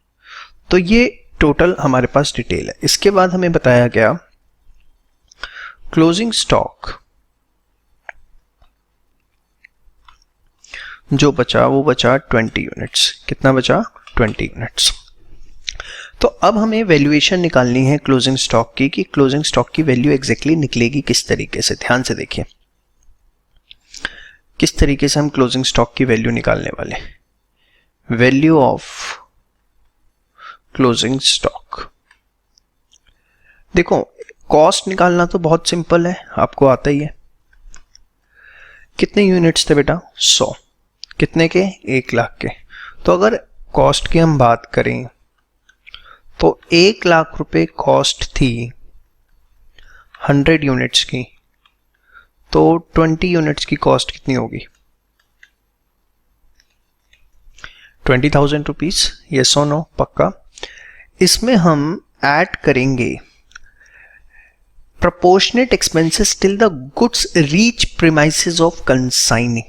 तो ये टोटल हमारे पास डिटेल है। इसके बाद हमें बताया गया क्लोजिंग स्टॉक जो बचा वो बचा 20 यूनिट्स। कितना बचा? 20 यूनिट्स। तो अब हमें वैल्यूएशन निकालनी है क्लोजिंग स्टॉक की, कि क्लोजिंग स्टॉक की वैल्यू एग्जैक्टली निकलेगी किस तरीके से। ध्यान से देखिए किस तरीके से हम क्लोजिंग स्टॉक की वैल्यू निकालने वाले। Value of closing stock. देखो, कॉस्ट निकालना तो बहुत सिंपल है, आपको आता ही है। कितने यूनिट्स थे बेटा? 100। कितने के? 1 लाख के। तो अगर कॉस्ट की हम बात करें तो 1 लाख रुपए कॉस्ट थी 100 यूनिट्स की, तो 20 यूनिट्स की कॉस्ट कितनी होगी? 20,000 रुपीज। यस और नो? पक्का। इसमें हम ऐड करेंगे proportionate expenses till the goods reach premises of consignee।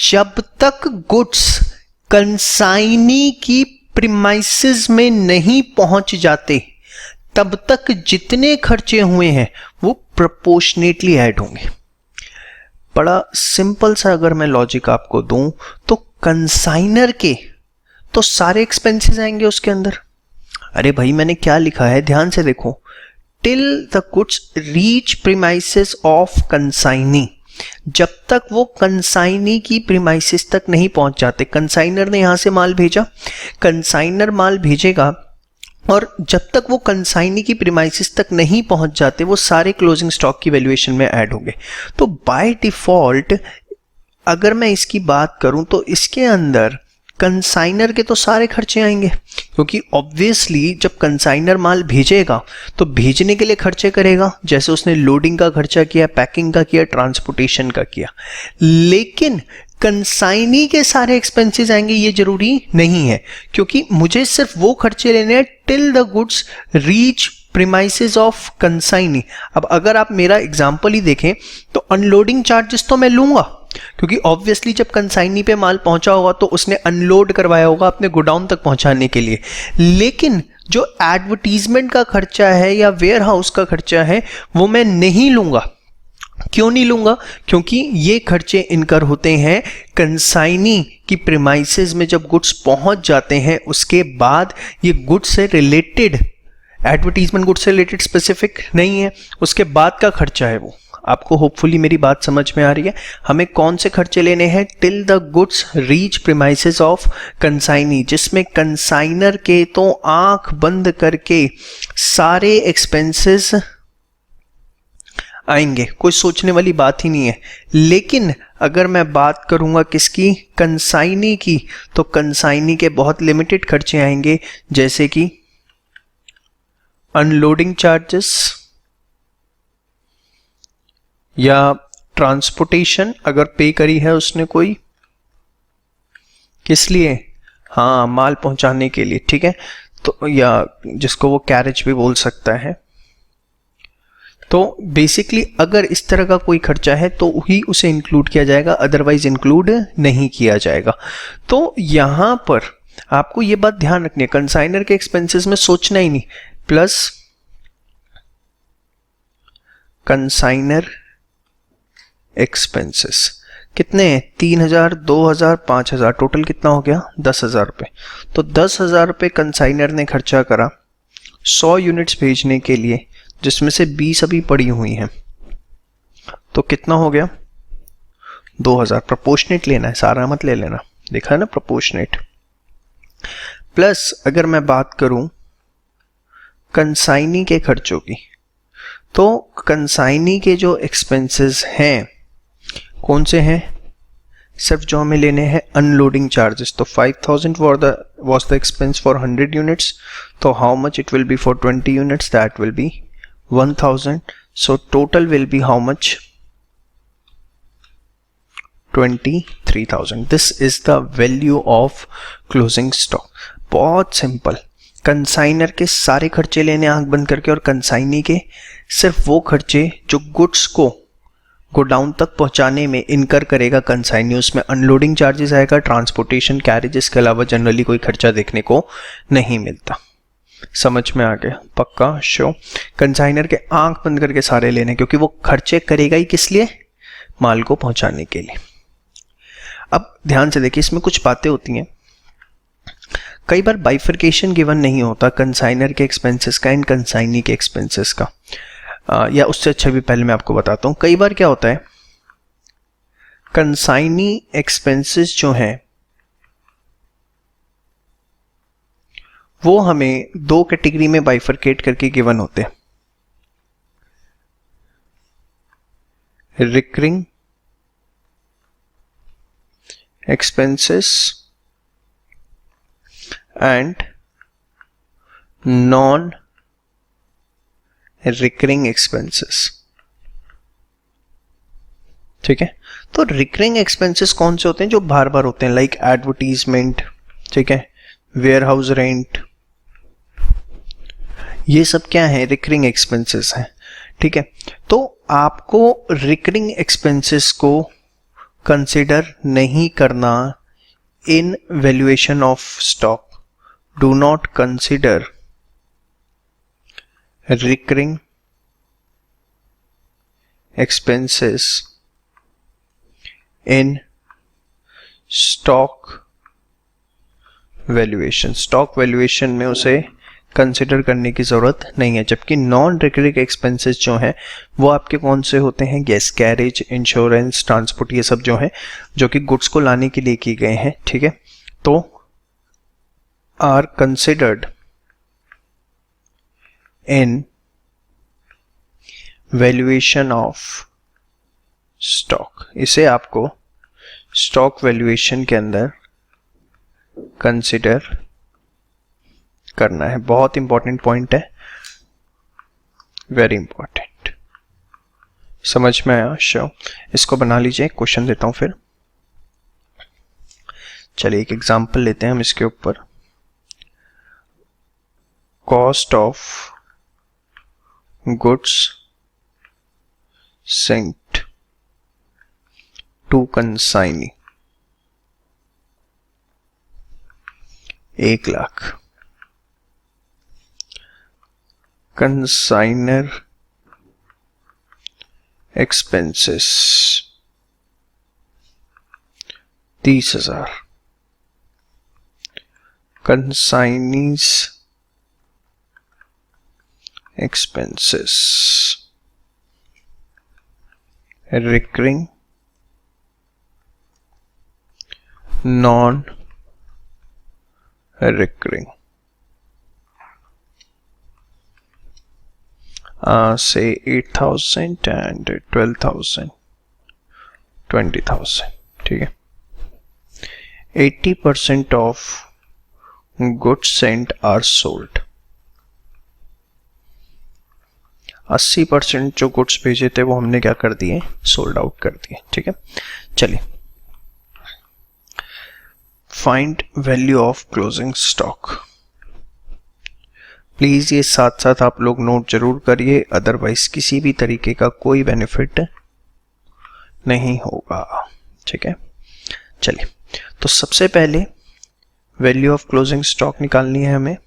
जब तक गुड्स कंसाइनी की प्रीमाइसेस में नहीं पहुंच जाते तब तक जितने खर्चे हुए हैं वो प्रोपोर्शनेटली ऐड होंगे। बड़ा सिंपल सा अगर मैं लॉजिक आपको दूं तो कंसाइनर के तो सारे एक्सपेंसेस आएंगे उसके अंदर। अरे भाई मैंने क्या लिखा है, ध्यान से देखो, till the goods reach premises of consignee. जब तक वो कंसाइनी की प्रीमाइसेस तक नहीं पहुंच जाते, कंसाइनर ने यहां से माल भेजा, कंसाइनर माल भेजेगा और जब तक वो कंसाइनी की प्रीमाइसेस तक नहीं पहुंच जाते वो सारे क्लोजिंग स्टॉक की वैल्यूएशन में ऐड होंगे। तो बाय डिफॉल्ट अगर मैं इसकी बात करूं तो इसके अंदर कंसाइनर के तो सारे खर्चे आएंगे, क्योंकि ऑब्वियसली जब कंसाइनर माल भेजेगा तो भेजने के लिए खर्चे करेगा, जैसे उसने लोडिंग का खर्चा किया, पैकिंग का किया, ट्रांसपोर्टेशन का किया। लेकिन कंसाइनी के सारे एक्सपेंसेस आएंगे ये जरूरी नहीं है, क्योंकि मुझे सिर्फ वो खर्चे लेने हैं till the goods reach premises of consignee. अब अगर आप मेरा एग्जांपल ही देखें तो अनलोडिंग चार्जेस तो मैं लूंगा, क्योंकि ऑब्वियसली जब कंसाइनी पे माल पहुंचा होगा तो उसने अनलोड करवाया होगा अपने गोडाउन तक पहुंचाने के लिए। लेकिन जो एडवर्टीजमेंट का खर्चा है या वेयर हाउस का खर्चा है वो मैं नहीं लूंगा। क्यों नहीं लूंगा? क्योंकि ये खर्चे इनकर होते हैं कंसाइनी की प्रीमाइसेस में जब गुड्स पहुंच जाते हैं उसके बाद। ये गुड्स से रिलेटेड, एडवर्टीजमेंट गुड्स से रिलेटेड स्पेसिफिक नहीं है, उसके बाद का खर्चा है वो। आपको होपफुली मेरी बात समझ में आ रही है। हमें कौन से खर्चे लेने हैं? Till the goods reach premises of consignee, जिसमें कंसाइनर के तो आंख बंद करके सारे एक्सपेंसेस आएंगे, कोई सोचने वाली बात ही नहीं है। लेकिन अगर मैं बात करूंगा किसकी? कंसाइनी की, तो कंसाइनी के बहुत लिमिटेड खर्चे आएंगे, जैसे कि अनलोडिंग चार्जेस या ट्रांसपोर्टेशन अगर पे करी है उसने कोई, किस लिए? हाँ, माल पहुंचाने के लिए, ठीक है। तो या जिसको वो कैरेज भी बोल सकता है। तो बेसिकली अगर इस तरह का कोई खर्चा है तो ही उसे इंक्लूड किया जाएगा, अदरवाइज इंक्लूड नहीं किया जाएगा। तो यहां पर आपको ये बात ध्यान रखनी है, कंसाइनर के एक्सपेंसेस में सोचना ही नहीं, प्लस कंसाइनर एक्सपेंसेस कितने हैं? 3,000, 2,000, 5,000, टोटल कितना हो गया? 10,000 रुपये। तो 10,000 रुपये कंसाइनर ने खर्चा करा 100 यूनिट्स भेजने के लिए, जिसमें से 20 अभी पड़ी हुई हैं, तो कितना हो गया? 2,000। प्रोपोर्शनेट लेना है, सारा मत ले लेना, देखा है ना, प्रोपोर्शनेट। प्लस अगर मैं बात करूं कंसाइनी के खर्चों की, तो कंसाइनी के जो एक्सपेंसेस हैं कौन से हैं? सिर्फ जो हमें लेने हैं अनलोडिंग चार्जेस। तो 5,000 was the expense for 100 units. तो how much it will be for 20 units? That will be 1,000. So total will be how much? 23,000. This is the value of closing stock. बहुत सिंपल। कंसाइनर के सारे खर्चे लेने आंख बंद करके, और कंसाइनी के सिर्फ वो खर्चे जो गुड्स को गोडाउन तक पहुंचाने में इनकर करेगा कंसाइनी। उसमें अनलोडिंग चार्जेस आएगा, ट्रांसपोर्टेशन, कैरेज, इसके अलावा जनरली कोई खर्चा देखने को नहीं मिलता। समझ में आ गया? पक्का? श्योर? कंसाइनर के आंख बंद करके सारे लेने, क्योंकि वो खर्चे करेगा ही किस लिए? माल को पहुंचाने के लिए। अब ध्यान से देखिए, इसमें कुछ बातें होती हैं। कई बार बाइफर्केशन गिवन नहीं होता कंसाइनर के एक्सपेंसेस का एंड कंसाइनी के एक्सपेंसेस का। या उससे अच्छा भी पहले मैं आपको बताता हूं, कई बार क्या होता है, कंसाइनी एक्सपेंसेस जो हैं वो हमें दो कैटेगरी में बाइफर्केट करके गिवन होते हैं। Recurring expenses and non recurring expenses. ठीक है। तो रिकरिंग एक्सपेंसेस कौन से होते हैं? जो बार बार होते हैं, लाइक एडवर्टीजमेंट, ठीक है, वेयर हाउस रेंट, ये सब क्या है? रिकरिंग एक्सपेंसेस हैं, ठीक है। तो आपको रिकरिंग एक्सपेंसेस को कंसिडर नहीं करना in valuation of stock. Do not consider recurring expenses in stock valuation। Stock valuation में उसे कंसिडर करने की जरूरत नहीं है। जबकि नॉन रिकरिंग एक्सपेंसेस जो हैं वो आपके कौन से होते हैं? गैस कैरेज, इंश्योरेंस, ट्रांसपोर्ट, ये सब जो है जो कि गुड्स को लाने के लिए किए गए हैं, ठीक है। तो are considered in valuation of stock. इसे आपको स्टॉक वैल्यूएशन के अंदर कंसिडर करना है। बहुत इंपॉर्टेंट पॉइंट है, वेरी इंपॉर्टेंट। समझ में आया? श्योर। इसको बना लीजिए, क्वेश्चन देता हूं फिर। चलिए एक एग्जांपल लेते हैं हम इसके ऊपर। Cost of goods sent to consignee 1,00,000। consigner expenses 30,000। consignees expenses recurring non recurring say 8,000 and 12,000 20,000, ठीक है। 80% of goods sent are sold। 80% जो गुड्स भेजे थे वो हमने क्या कर दिए? सोल्ड आउट कर दिए, ठीक है। चलिए, find value of closing stock. Please ये साथ साथ आप लोग नोट जरूर करिए, अदरवाइज किसी भी तरीके का कोई बेनिफिट नहीं होगा, ठीक है। चलिए, तो सबसे पहले वैल्यू ऑफ क्लोजिंग स्टॉक निकालनी है हमें।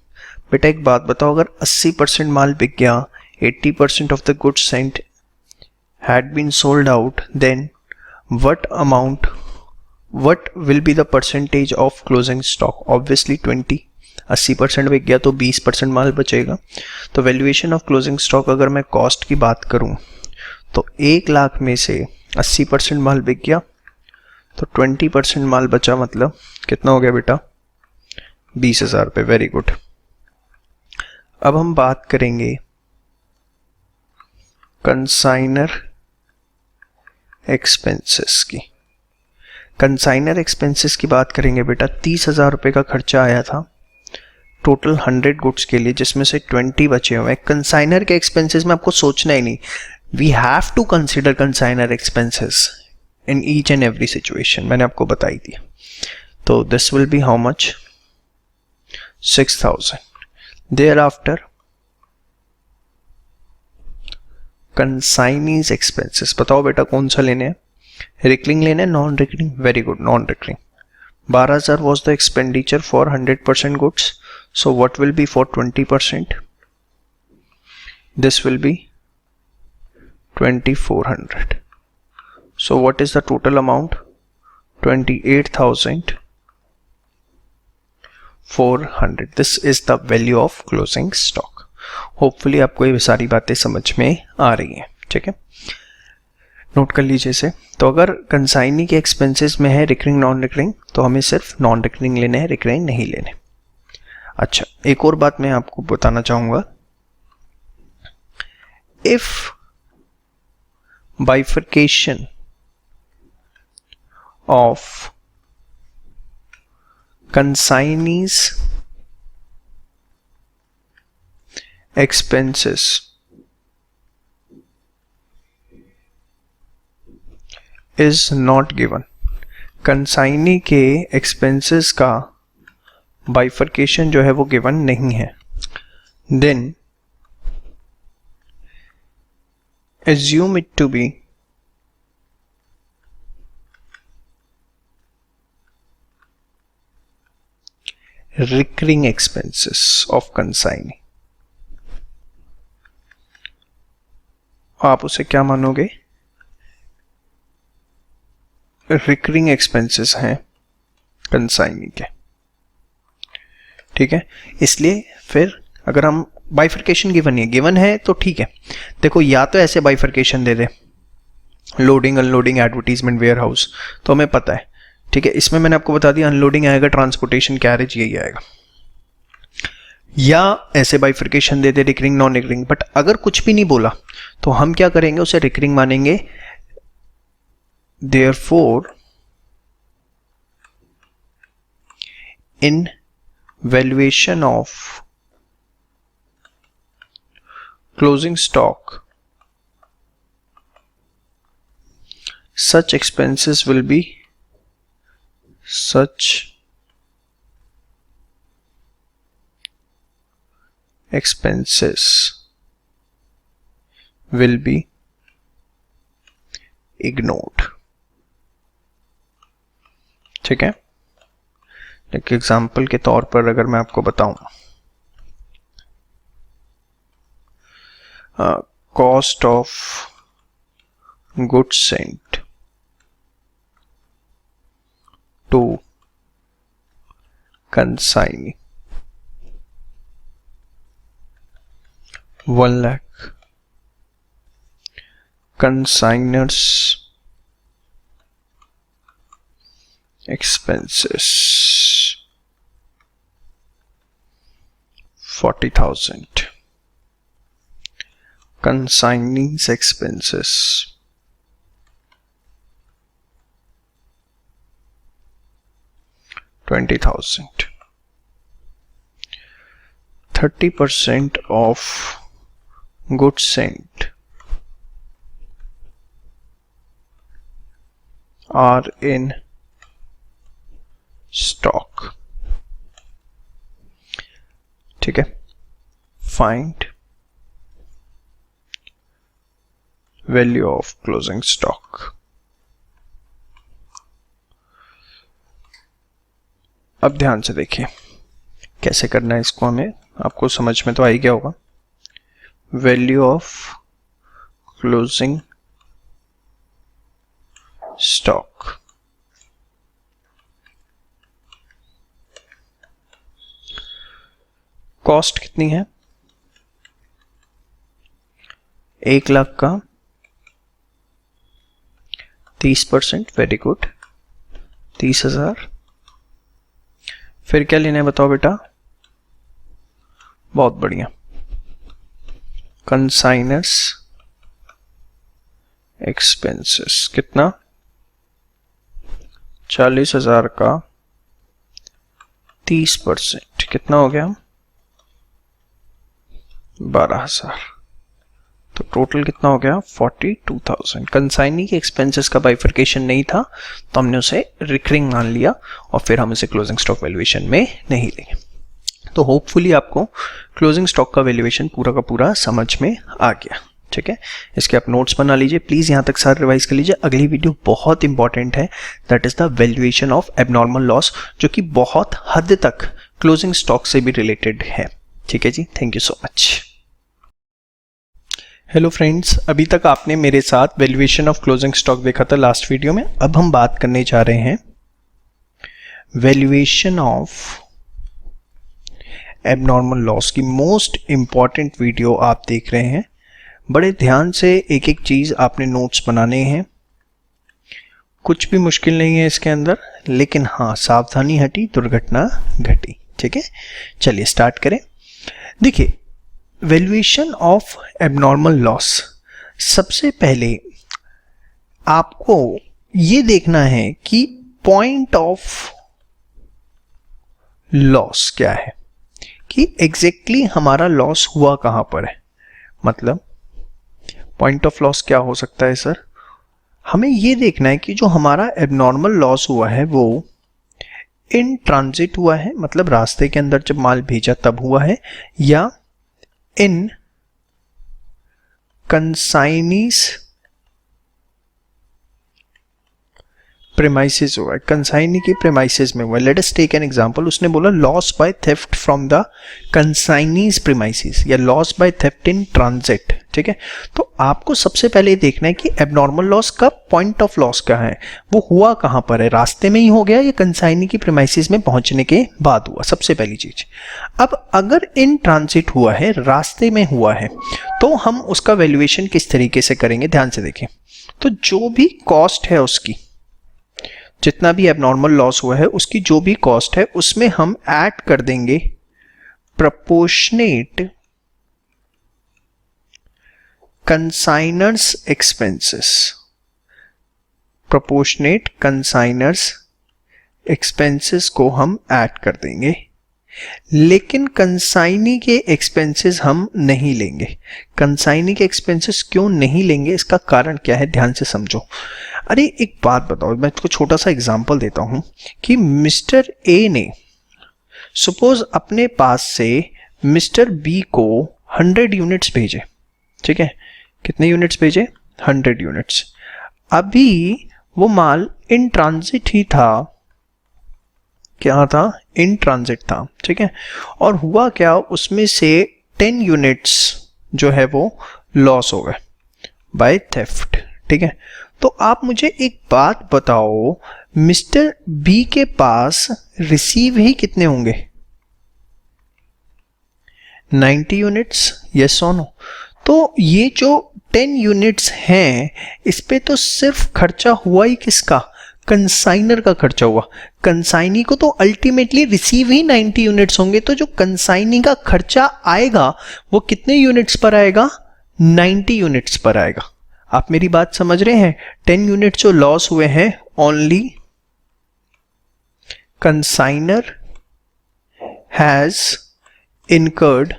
बेटा एक बात बताओ, अगर 80% माल बिक गया, 80% of the goods sent had been sold out, then what will be the percentage of closing stock? Obviously 20। 80% बिक गया तो 20% माल बचेगा। तो वैल्यूएशन ऑफ क्लोजिंग स्टॉक अगर मैं कॉस्ट की बात करूं तो 1,00,000 में से 80% माल बिक गया तो 20% माल बचा, मतलब कितना हो गया बेटा? 20,000 रुपये। Very good. अब हम बात करेंगे कंसाइनर एक्सपेंसेस की। कंसाइनर एक्सपेंसेस की बात करेंगे बेटा। 30,000 रुपये का खर्चा आया था टोटल 100 गुड्स के लिए, जिसमें से 20 बचे हुए हैं। कंसाइनर के एक्सपेंसेस में आपको सोचना ही नहीं, we have to consider consignor expenses in each and every situation, मैंने आपको बताई थी। तो this will be how much? 6,000। Thereafter consignee's expenses. बताओ बेटा कौन सा लेने हैं? रिकरिंग लेना है, non recurring? Very good, non recurring. 12,000 was the expenditure for 100% goods, so what will be for 20%? This will be 2,400. So what is the total amount? 28,400. This is the value of closing stock. Hopefully आपको ये सारी बातें समझ में आ रही हैं, ठीक है। नोट कर लीजिए इसे। तो अगर कंसाइनी के एक्सपेंसेस में है रिकरिंग नॉन रिकरिंग, तो हमें सिर्फ नॉन रिकरिंग लेने हैं, रिकरिंग नहीं लेने। अच्छा, एक और बात मैं आपको बताना चाहूंगा। If bifurcation of consignee's expenses is not given, consignee के एक्सपेंसेस का बाइफर्केशन जो है वो गिवन नहीं है, then assume it to be recurring expenses of consignee. आप उसे क्या मानोगे? रिकरिंग एक्सपेंसेस हैं कंसाइनी के, ठीक है। इसलिए फिर अगर हम बाइफर्केशन गिवन है तो ठीक है। देखो या तो ऐसे बाइफर्केशन दे दे, loading unloading advertisement warehouse, तो हमें पता है, ठीक है। इसमें मैंने आपको बता दिया अनलोडिंग आएगा, ट्रांसपोर्टेशन कैरेज यही आएगा। या ऐसे बाइफर्केशन दे दे रिकरिंग नॉन रिकरिंग, बट अगर कुछ भी नहीं बोला तो हम क्या करेंगे, उसे रिकरिंग मानेंगे। Therefore in valuation of closing stock, such expenses will be ignored, ठीक है। एक एग्जाम्पल के तौर पर अगर मैं आपको बताऊं, cost of goods sent to consignee 1 lakh, consignors expenses 40,000, consignee's expenses 20,000, 30% of goods sent are in stock, ठीक है। Find value of closing stock. अब ध्यान से देखिए कैसे करना है इसको, हमें आपको समझ में तो आ ही गया होगा। Value of closing stock, cost कितनी है? 1 लाख का 30%, वेरी गुड, 30,000। फिर क्या लेना है बताओ बेटा? बहुत बढ़िया, कंसाइनर्स एक्सपेंसेस कितना? 40,000 का 30%, कितना हो गया? 12,000। तो टोटल कितना हो गया? 42,000। कंसाइनी के एक्सपेंसेस का बाइफर्केशन नहीं था तो हमने उसे रिकरिंग मान लिया और फिर हम उसे क्लोजिंग स्टॉक वैल्यूएशन में नहीं लेंगे। तो होपफुली आपको क्लोजिंग स्टॉक का वैल्यूएशन पूरा का पूरा समझ में आ गया, ठीक है। इसके आप नोट्स बना लीजिए, प्लीज़ यहाँ तक सारे रिवाइज कर लीजिए। अगली वीडियो बहुत इंपॉर्टेंट है, that is the valuation of abnormal loss, जो कि बहुत हद तक क्लोजिंग स्टॉक से भी रिलेटेड है, ठीक है जी। Thank you so much. Hello friends, अभी तक आपने मेरे साथ वैल्यूएशन ऑफ क्लोजिंग स्टॉक देखा था लास्ट वीडियो में। अब हम बात करने जा रहे हैं वैल्यूएशन ऑफ एबनॉर्मल लॉस की। मोस्ट इंपॉर्टेंट वीडियो आप देख रहे हैं, बड़े ध्यान से एक एक चीज आपने नोट्स बनाने हैं। कुछ भी मुश्किल नहीं है इसके अंदर, लेकिन हाँ, सावधानी हटी दुर्घटना घटी, ठीक है। चलिए स्टार्ट करें। देखिए, वैल्यूएशन ऑफ एबनॉर्मल लॉस, सबसे पहले आपको ये देखना है कि पॉइंट ऑफ लॉस क्या है, कि एग्जैक्टली हमारा लॉस हुआ कहां पर है। मतलब पॉइंट ऑफ लॉस क्या हो सकता है सर? हमें ये देखना है कि जो हमारा एबनॉर्मल लॉस हुआ है वो इन ट्रांजिट हुआ है, मतलब रास्ते के अंदर जब माल भेजा तब हुआ है, या इन कंसाइनीज प्रेमाइसिस हुआ है, कंसाइनी की प्रेमाइसिस में हुआ है। Let us take an example, उसने बोला loss by theft from the consignee's premises या loss by theft in transit. ठीक है, तो आपको सबसे पहले देखना है कि एबनॉर्मल लॉस का पॉइंट ऑफ लॉस कहाँ है, वो हुआ कहाँ पर है, रास्ते में ही हो गया या कंसाइनी की प्रेमाइसिस में पहुंचने के बाद हुआ, सबसे पहली चीज। अब अगर इन ट्रांजिट हुआ है, रास्ते में हुआ है, तो हम उसका वैल्यूएशन किस तरीके से करेंगे, ध्यान से देखें। तो जो भी कॉस्ट है उसकी, जितना भी एबनॉर्मल लॉस हुआ है उसकी जो भी कॉस्ट है उसमें हम ऐड कर देंगे proportionate consignors expenses. Proportionate consignors expenses को हम ऐड कर देंगे, लेकिन कंसाइनी के एक्सपेंसेस हम नहीं लेंगे। कंसाइनी के एक्सपेंसेस क्यों नहीं लेंगे, इसका कारण क्या है, ध्यान से समझो। अरे एक बात बताओ, मैं इसको छोटा सा एग्जांपल देता हूं कि मिस्टर ए ने सपोज अपने पास से मिस्टर बी को 100 यूनिट्स भेजे। ठीक है, कितने यूनिट्स भेजे, 100 यूनिट्स। अभी वो माल इन ट्रांजिट ही था, क्या था, इन ट्रांजिट था। ठीक है, और हुआ क्या, उसमें से 10 यूनिट्स जो है वो लॉस हो गए बाय थेफ्ट। ठीक है, तो आप मुझे एक बात बताओ, मिस्टर बी के पास रिसीव ही कितने होंगे, 90 यूनिट्स, यस और नो। तो ये जो 10 यूनिट्स हैं इस पे तो सिर्फ खर्चा हुआ ही किसका, कंसाइनर का खर्चा हुआ। कंसाइनी को तो अल्टीमेटली रिसीव ही 90 यूनिट्स होंगे, तो जो कंसाइनी का खर्चा आएगा वो कितने यूनिट्स पर आएगा, 90 यूनिट्स पर आएगा। आप मेरी बात समझ रहे हैं, 10 यूनिट्स जो लॉस हुए हैं, only consignor has incurred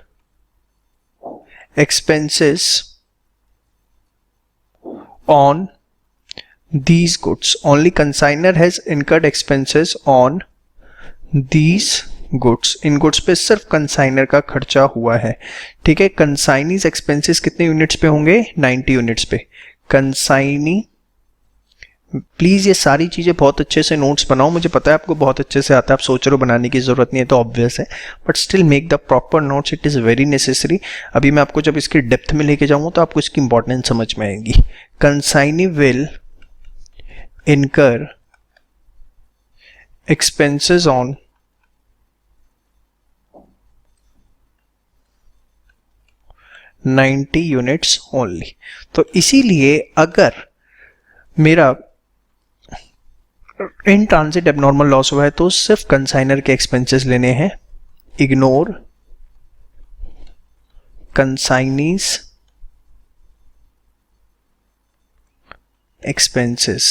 expenses on these goods. Only consignor has incurred expenses on these goods. In goods पे सिर्फ कंसाइनर का खर्चा हुआ है। ठीक है, कंसाइनीज एक्सपेंसेस कितने यूनिट्स पे होंगे, 90 यूनिट्स पे। कंसाइनी, प्लीज ये सारी चीजें बहुत अच्छे से नोट्स बनाओ, मुझे पता है आपको बहुत अच्छे से आता है, आप सोच रहे हो बनाने की जरूरत नहीं है तो ऑब्वियस है, but still make the proper notes, it is very necessary. अभी मैं आपको जब इसकी डेप्थ में लेके जाऊंगा तो आपको इसकी इंपॉर्टेंस समझ में आएगी। कंसाइनी विल इनकर एक्सपेंसेस ऑन $90 यूनिट्स ओनली। तो इसीलिए अगर मेरा इन ट्रांजिट एबनॉर्मल लॉस हुआ है तो सिर्फ कंसाइनर के एक्सपेंसेस लेने हैं, ignore consignee's expenses.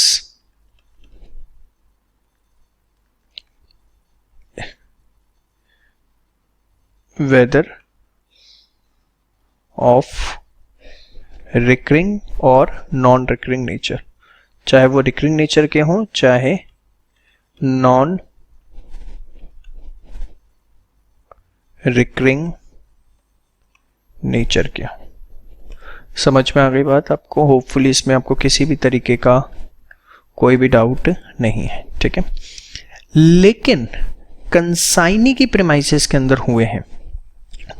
Whether of recurring और नॉन रिकरिंग नेचर, चाहे वो रिकरिंग नेचर के हों चाहे नॉन रिकरिंग नेचर के। समझ में आ गई बात आपको, होपफुली इसमें आपको किसी भी तरीके का कोई भी डाउट नहीं है। ठीक है, लेकिन कंसाइनी की प्रेमाइसिस के अंदर हुए हैं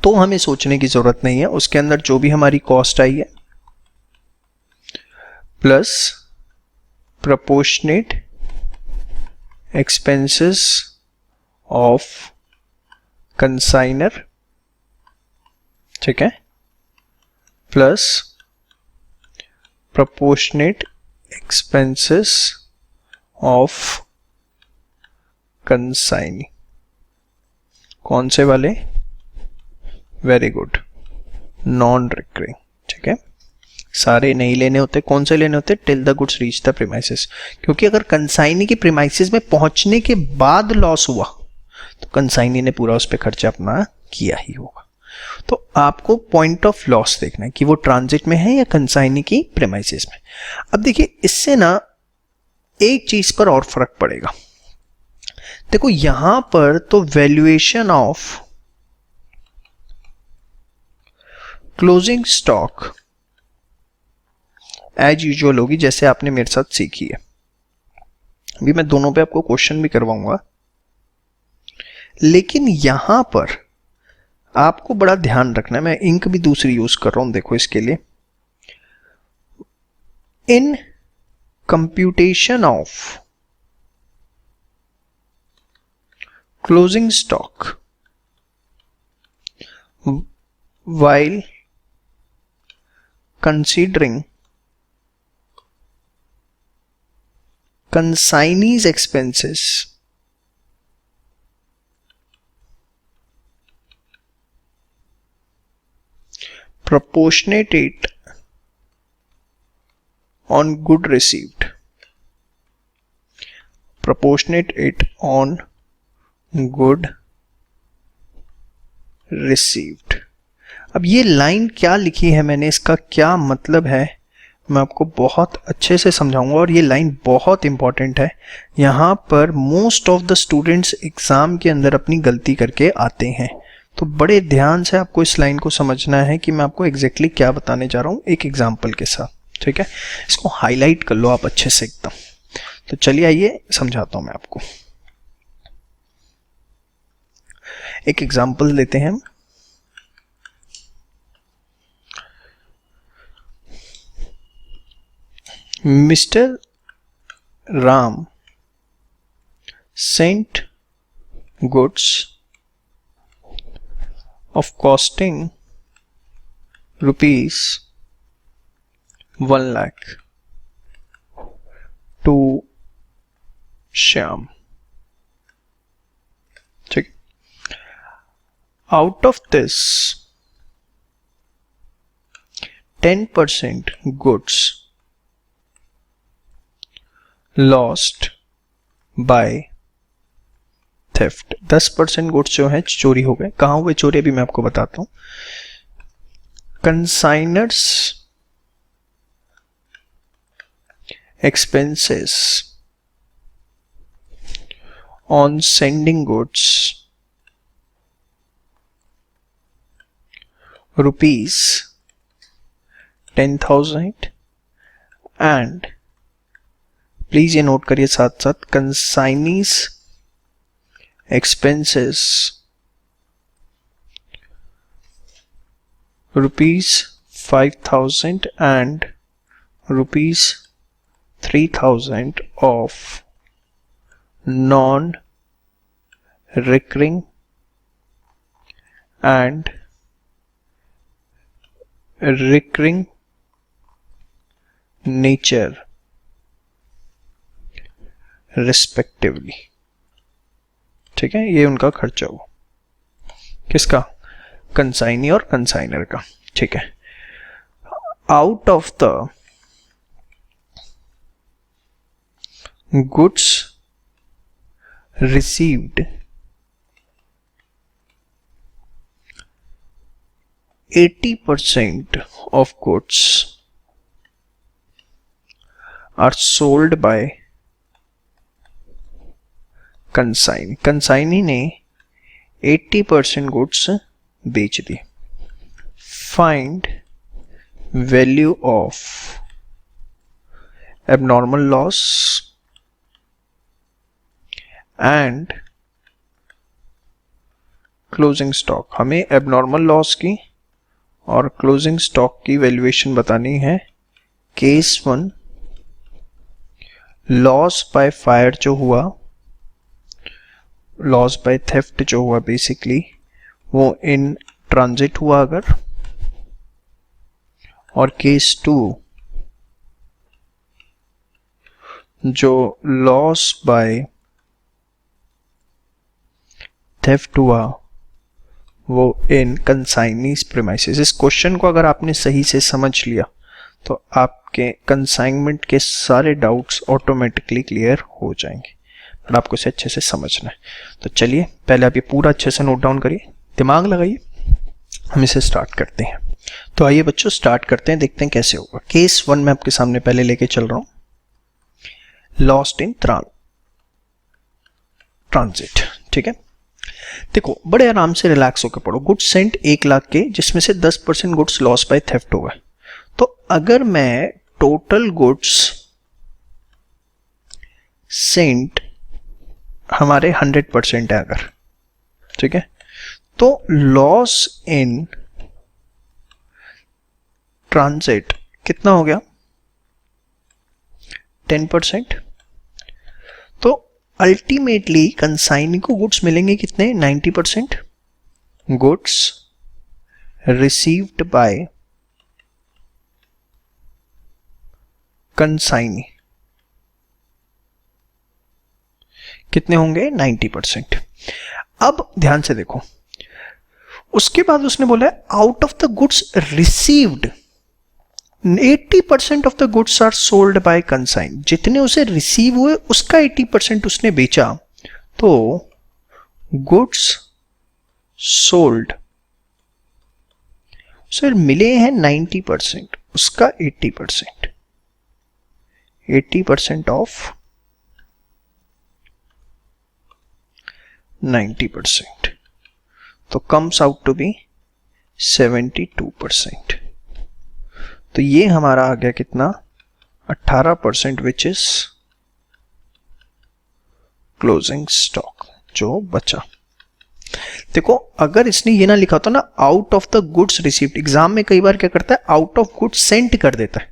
तो हमें सोचने की जरूरत नहीं है, उसके अंदर जो भी हमारी कॉस्ट आई है plus proportionate expenses of consignor, ठीक है, plus proportionate expenses of consignee। कौन से वाले, वेरी गुड, नॉन रिकरिंग। ठीक है, सारे नहीं लेने होते, कौन से लेने होते, till the goods reach the premises, क्योंकि अगर कंसाइनी की प्रीमाइसेस में पहुंचने के बाद लॉस हुआ तो कंसाइनी ने पूरा उस पर खर्चा अपना किया ही होगा। तो आपको पॉइंट ऑफ लॉस देखना है कि वो ट्रांजिट में है या कंसाइनी की प्रेमाइसिस में। अब देखिए इससे ना एक चीज पर और फर्क पड़ेगा। देखो यहां पर तो valuation of closing stock as usual होगी, जैसे आपने मेरे साथ सीखी है। अभी मैं दोनों पे आपको क्वेश्चन भी करवाऊंगा, लेकिन यहां पर आपको बड़ा ध्यान रखना है। मैं इंक भी दूसरी यूज कर रहा हूं, देखो इसके लिए। In computation of closing stock while considering consignee's expenses, proportionate it on good received, proportionate it on good received। अब ये लाइन क्या लिखी है मैंने, इसका क्या मतलब है, मैं आपको बहुत अच्छे से समझाऊंगा और ये लाइन बहुत इंपॉर्टेंट है। यहाँ पर most of the students exam के अंदर अपनी गलती करके आते हैं, तो बड़े ध्यान से आपको इस लाइन को समझना है कि मैं आपको एग्जैक्टली क्या बताने जा रहा हूँ एक एग्जाम्पल के साथ। ठीक है, इसको हाईलाइट कर लो आप अच्छे से एकदम। तो चलिए आइए समझाता हूँ मैं आपको। एक एग्जाम्पल लेते हैं हम। Mr. Ram sent goods of costing rupees 1 lakh to Shyam. ठीक, out of this 10% goods lost by theft, 10% goods जो है चोरी हो गए। कहाँ हुए चोरी अभी मैं आपको बताता हूं। Consignor's expenses on sending goods rupees 10,000 and please ये नोट करिए साथ साथ consignee's expenses ₹5,000 and ₹3,000 of non-recurring and recurring nature respectively. ठीक है, ये उनका खर्चा हुआ, किसका, कंसाइनी और कंसाइनर का। ठीक है, out of the goods received 80% of goods are sold by consignee. Consignee ने 80% गुड्स बेच दी। Find value of abnormal loss and closing stock. हमें एबनॉर्मल लॉस की और क्लोजिंग स्टॉक की वैल्यूएशन बतानी है। केस 1, लॉस बाय फायर जो हुआ, लॉस बाय थेफ्ट जो हुआ बेसिकली, वो इन ट्रांजिट हुआ अगर, और केस 2 जो लॉस बाय थेफ्ट हुआ वो इन कंसाइनीज प्रीमाइसेस। इस क्वेश्चन को अगर आपने सही से समझ लिया तो आपके कंसाइनमेंट के सारे डाउट्स ऑटोमेटिकली क्लियर हो जाएंगे, पर आपको इसे अच्छे से समझना है। तो चलिए पहले आप ये पूरा अच्छे से नोट डाउन करिए, दिमाग लगाइए। हम इसे स्टार्ट करते हैं। तो आइए बच्चों स्टार्ट करते हैं, देखते हैं कैसे होगा। केस 1 मैं आपके सामने पहले लेके चल रहा हूं, लॉस्ट इन ट्रांजिट। ठीक है, देखो बड़े आराम से रिलैक्स होकर पढ़ो। गुड्स सेंट 1 लाख के, जिसमें से 10% गुड्स लॉस बाय थेफ्ट हो गए। तो अगर मैं टोटल गुड्स सेंट हमारे 100% है अगर, ठीक है, तो लॉस इन ट्रांजिट कितना हो गया? 10%। तो अल्टीमेटली कंसाइनी को गुड्स मिलेंगे कितने? 90%। गुड्स रिसीव्ड बाय कंसाइनी कितने होंगे? 90%। अब ध्यान से देखो, उसके बाद उसने बोला out of the goods received 80% of the goods are sold by consign. जितने उसे रिसीव हुए उसका 80% उसने बेचा, तो गुड्स सोल्ड सर मिले हैं 90%, उसका 80%, 80% ऑफ 90%, तो कम्स आउट टू बी 72%। तो ये हमारा आ गया कितना? 18%, विच इज क्लोजिंग स्टॉक जो बचा। देखो अगर इसने ये ना लिखा होता ना out of the goods received, exam में कई बार क्या करता है आउट ऑफ गुड्स सेंट कर देता है,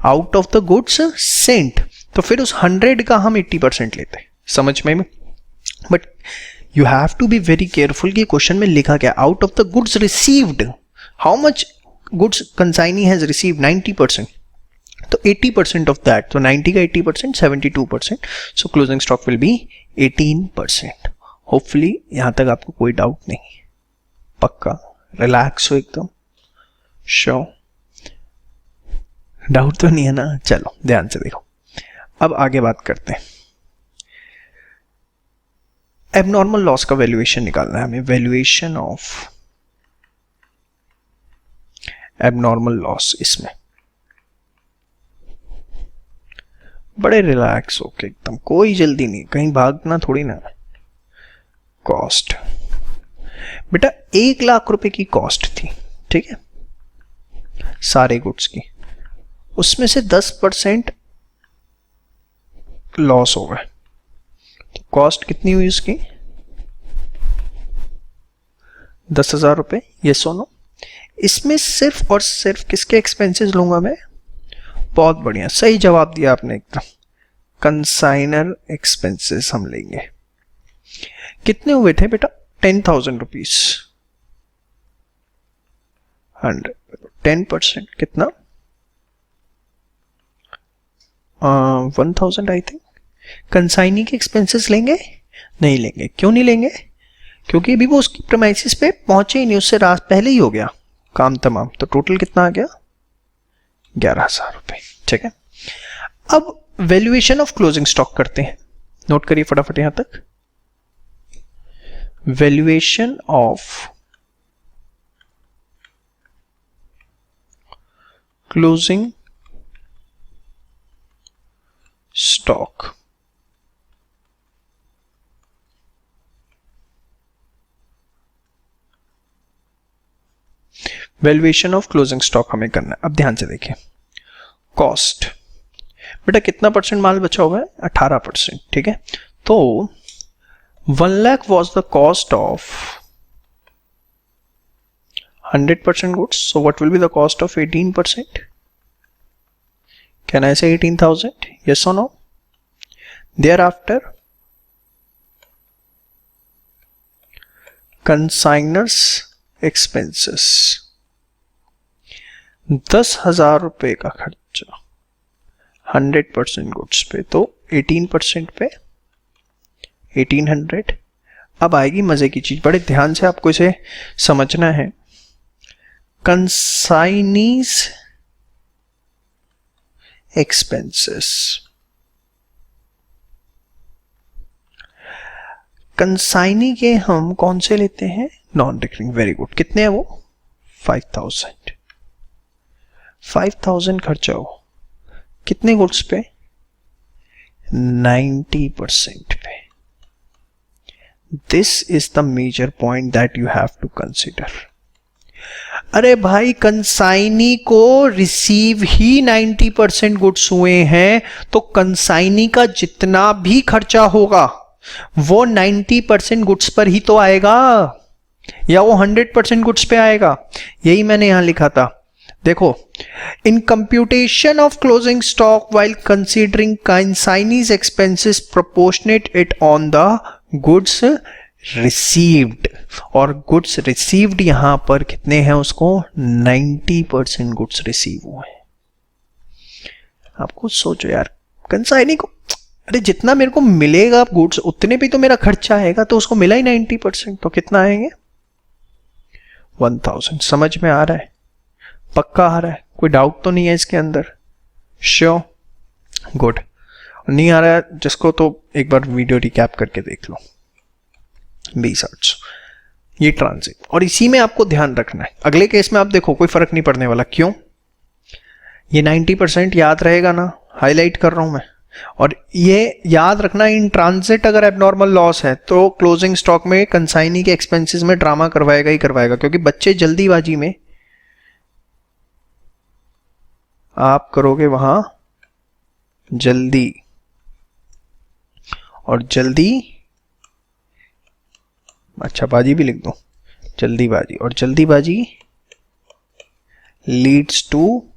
out of the goods Saint, तो फिर उस 100 का हम 80% लेते हैं। समझ में? But you have to be very careful कि क्वेश्चन में लिखा क्या, out of the goods received, how much goods consignee has received? 90%, तो 80% ऑफ दैट, तो 90 का 80% 72%, सो closing stock will be 18%। Hopefully यहां तक आपको कोई डाउट नहीं, पक्का रिलैक्स हो एकदम, श्योर, डाउट तो नहीं है ना? चलो ध्यान से देखो, अब आगे बात करते हैं। एबनॉर्मल लॉस का वैल्यूएशन निकालना है हमें, वैल्यूएशन ऑफ एबनॉर्मल लॉस। इसमें बड़े रिलैक्स होके एकदम, कोई जल्दी नहीं, कहीं भागना थोड़ी ना। कॉस्ट बेटा 1 लाख रुपए की कॉस्ट थी, ठीक है, सारे गुड्स की, उसमें से 10% लॉस हो गए, तो कॉस्ट कितनी हुई उसकी? 10,000 रुपए। ये सोनो, इसमें सिर्फ और सिर्फ किसके एक्सपेंसेस लूंगा मैं? बहुत बढ़िया, सही जवाब दिया आपने एकदम, कंसाइनर एक्सपेंसेस हम लेंगे। कितने हुए थे बेटा? 10,000 रुपीज, 100, 10% कितना? 1,000 आई थिंक। कंसाइनी के एक्सपेंसेस लेंगे? नहीं लेंगे। क्यों नहीं लेंगे? क्योंकि अभी वो उसकी प्रीमाइसिस पे पहुंचे ही नहीं, उससे रात पहले ही हो गया काम तमाम। तो टोटल कितना आ गया? 11,000 रुपए। ठीक है, अब वैल्यूएशन ऑफ क्लोजिंग स्टॉक करते हैं, नोट करिए फटाफट यहां तक। Valuation of closing stock, valuation of closing stock हमें करना है। अब ध्यान से देखिए, कॉस्ट बेटा कितना परसेंट माल बचा हुआ है? 18%। ठीक है, तो 1 lakh was the cost of 100% goods, so what will be the cost of 18%? Can I से 18,000? yes or no? Thereafter consignors expenses, 10,000 रुपए का खर्चा 100% गुड्स पे, तो 18% पे 1800। अब आएगी मजे की चीज, बड़े ध्यान से आपको इसे समझना है। कंसाइनीज एक्सपेंसेस, कंसाइनी के हम कौन से लेते हैं? Non recurring. वेरी गुड, कितने हैं वो? 5,000 खर्चा हो कितने गुड्स पे? 90% पे। This is the major point that you have to consider. अरे भाई कंसाइनी को रिसीव ही 90% गुड्स हुए हैं, तो कंसाइनी का जितना भी खर्चा होगा वो 90% गुड्स पर ही तो आएगा, या वो 100% गुड्स पे आएगा। यही मैंने यहां लिखा था, देखो, in computation of closing stock while considering consignee's expenses proportionate it on the goods received, और गुड्स रिसीव्ड यहां पर कितने हैं उसको 90% गुड्स रिसीव हुए हैं। आप खुद सोचो यार, कंसाइनी को अरे जितना मेरे को मिलेगा गुड्स उतने भी तो मेरा खर्चा आएगा, तो उसको मिला ही 90%, तो कितना आएंगे 1000। समझ में आ रहा है? पक्का आ रहा है? कोई डाउट तो नहीं है इसके अंदर? Sure, good. नहीं आ रहा है जिसको, तो एक बार वीडियो रिकैप करके देख लो। 20 ये ट्रांजिट, और इसी में आपको ध्यान रखना है। अगले केस में आप देखो कोई फर्क नहीं पड़ने वाला। क्यों? ये 90% याद रहेगा ना, हाईलाइट कर रहा हूं मैं। और ये याद रखना, इन ट्रांजिट अगर एबनॉर्मल लॉस है तो क्लोजिंग स्टॉक में कंसाइनी के एक्सपेंसेस में ड्रामा करवाएगा ही करवाएगा, क्योंकि बच्चे जल्दीबाजी में आप करोगे वहां जल्दी, और जल्दी, अच्छा बाजी भी लिख दो, जल्दीबाजी, और जल्दीबाजी लीड्स टू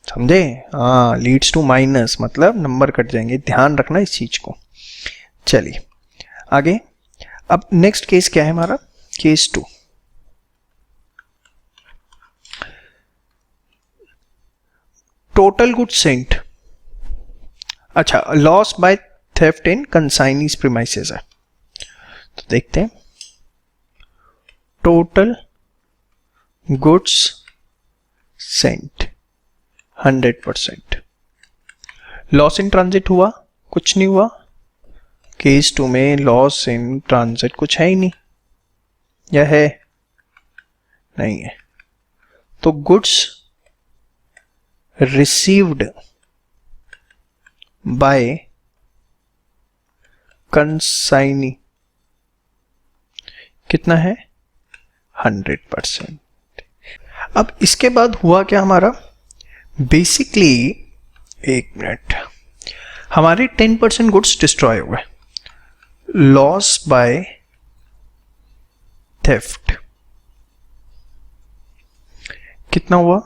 समझे? हाँ, लीड्स टू माइनस, मतलब नंबर कट जाएंगे। ध्यान रखना इस चीज को। चलिए आगे। अब नेक्स्ट केस क्या है हमारा? केस 2। टोटल गुड्स सेंट, अच्छा, loss by theft in consignee's premises है। तो देखते हैं, total goods sent 100%। Loss in transit हुआ? कुछ नहीं हुआ। केस 2 में लॉस इन ट्रांजिट कुछ है ही नहीं, या है? नहीं है। तो गुड्स रिसीव्ड बाय कंसाइनी कितना है? 100%। अब इसके बाद हुआ क्या हमारा? बेसिकली, एक मिनट, हमारे 10% गुड्स डिस्ट्रॉय हुए। लॉस बाय थेफ्ट कितना हुआ?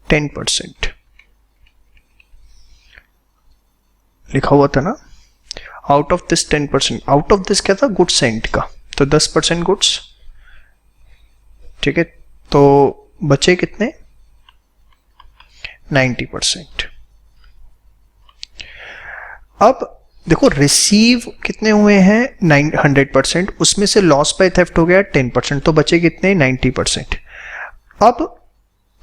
10%। लिखा हुआ था ना, out of this 10%, out of this क्या था? गुड्स सेंट का, तो 10% गुड्स, ठीक है। तो बचे कितने? 90%। अब देखो, रिसीव कितने हुए हैं? 100%, उसमें से लॉस बाय थेफ्ट हो गया 10%, तो बचे कितने? 90%। अब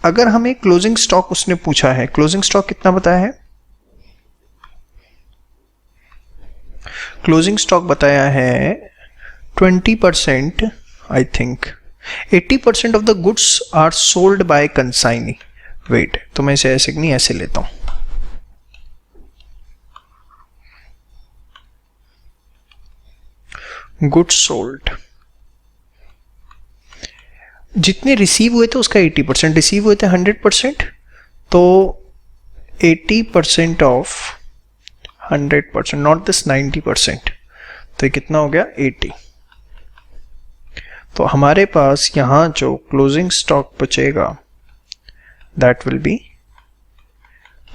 अगर हमें क्लोजिंग स्टॉक उसने पूछा है, क्लोजिंग स्टॉक कितना बताया है? क्लोजिंग स्टॉक बताया है 20%, I think 80% of the goods are sold by consignee. Wait, तो मैं इसे ऐसे नहीं, ऐसे लेता हूं। गुड्स सोल्ड, जितने रिसीव हुए थे उसका 80%, रिसीव हुए थे 100%, तो 80% ऑफ 100%, नॉट दिस 90%, तो ये कितना हो गया? 80। तो हमारे पास यहां जो क्लोजिंग स्टॉक बचेगा दैट विल बी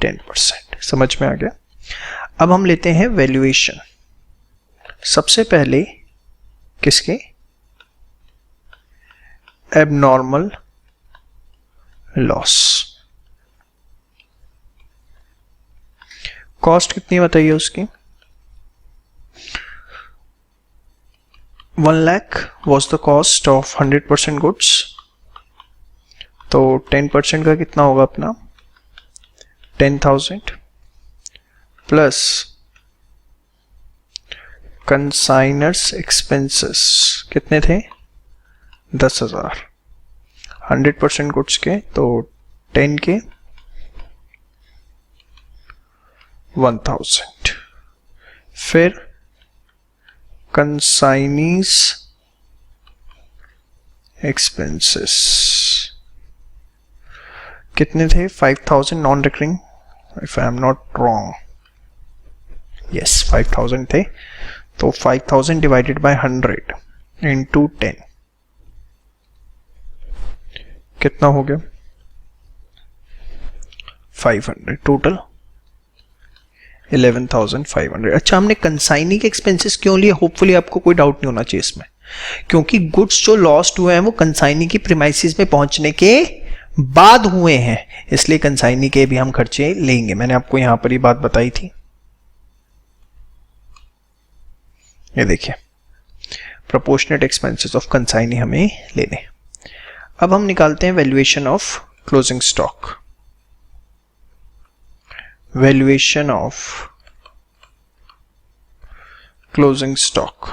10%। समझ में आ गया? अब हम लेते हैं वैल्यूएशन। सबसे पहले किसके? Abnormal loss. कॉस्ट कितनी बताइए उसकी? 1 lakh was the cost of 100% goods. तो 10% का कितना होगा अपना? 10,000 प्लस कंसाइनर्स एक्सपेंसेस कितने थे? 10,000। 100% गुड्स के तो 10 के 1000। फिर कंसाइनीज एक्सपेंसेस कितने थे? 5,000 non recurring, if I am not wrong, yes 5,000 थे। तो 5,000 डिवाइडेड बाय 100 इंटू 10 कितना हो गया? 500। टोटल 11,500। अच्छा, हमने कंसाइनी के एक्सपेंसेस क्यों लिए? होपफुली आपको कोई डाउट नहीं होना चाहिए इसमें, क्योंकि गुड्स जो लॉस्ट हुए हैं वो कंसाइनी की प्रीमाइसिस में पहुंचने के बाद हुए हैं, इसलिए कंसाइनी के भी हम खर्चे लेंगे। मैंने आपको यहां पर ये बात बताई थी। ये देखिए, प्रोपोर्शनेट एक्सपेंसेस ऑफ कंसाइनी हमें लेने। अब हम निकालते हैं valuation of closing stock. Valuation of closing stock.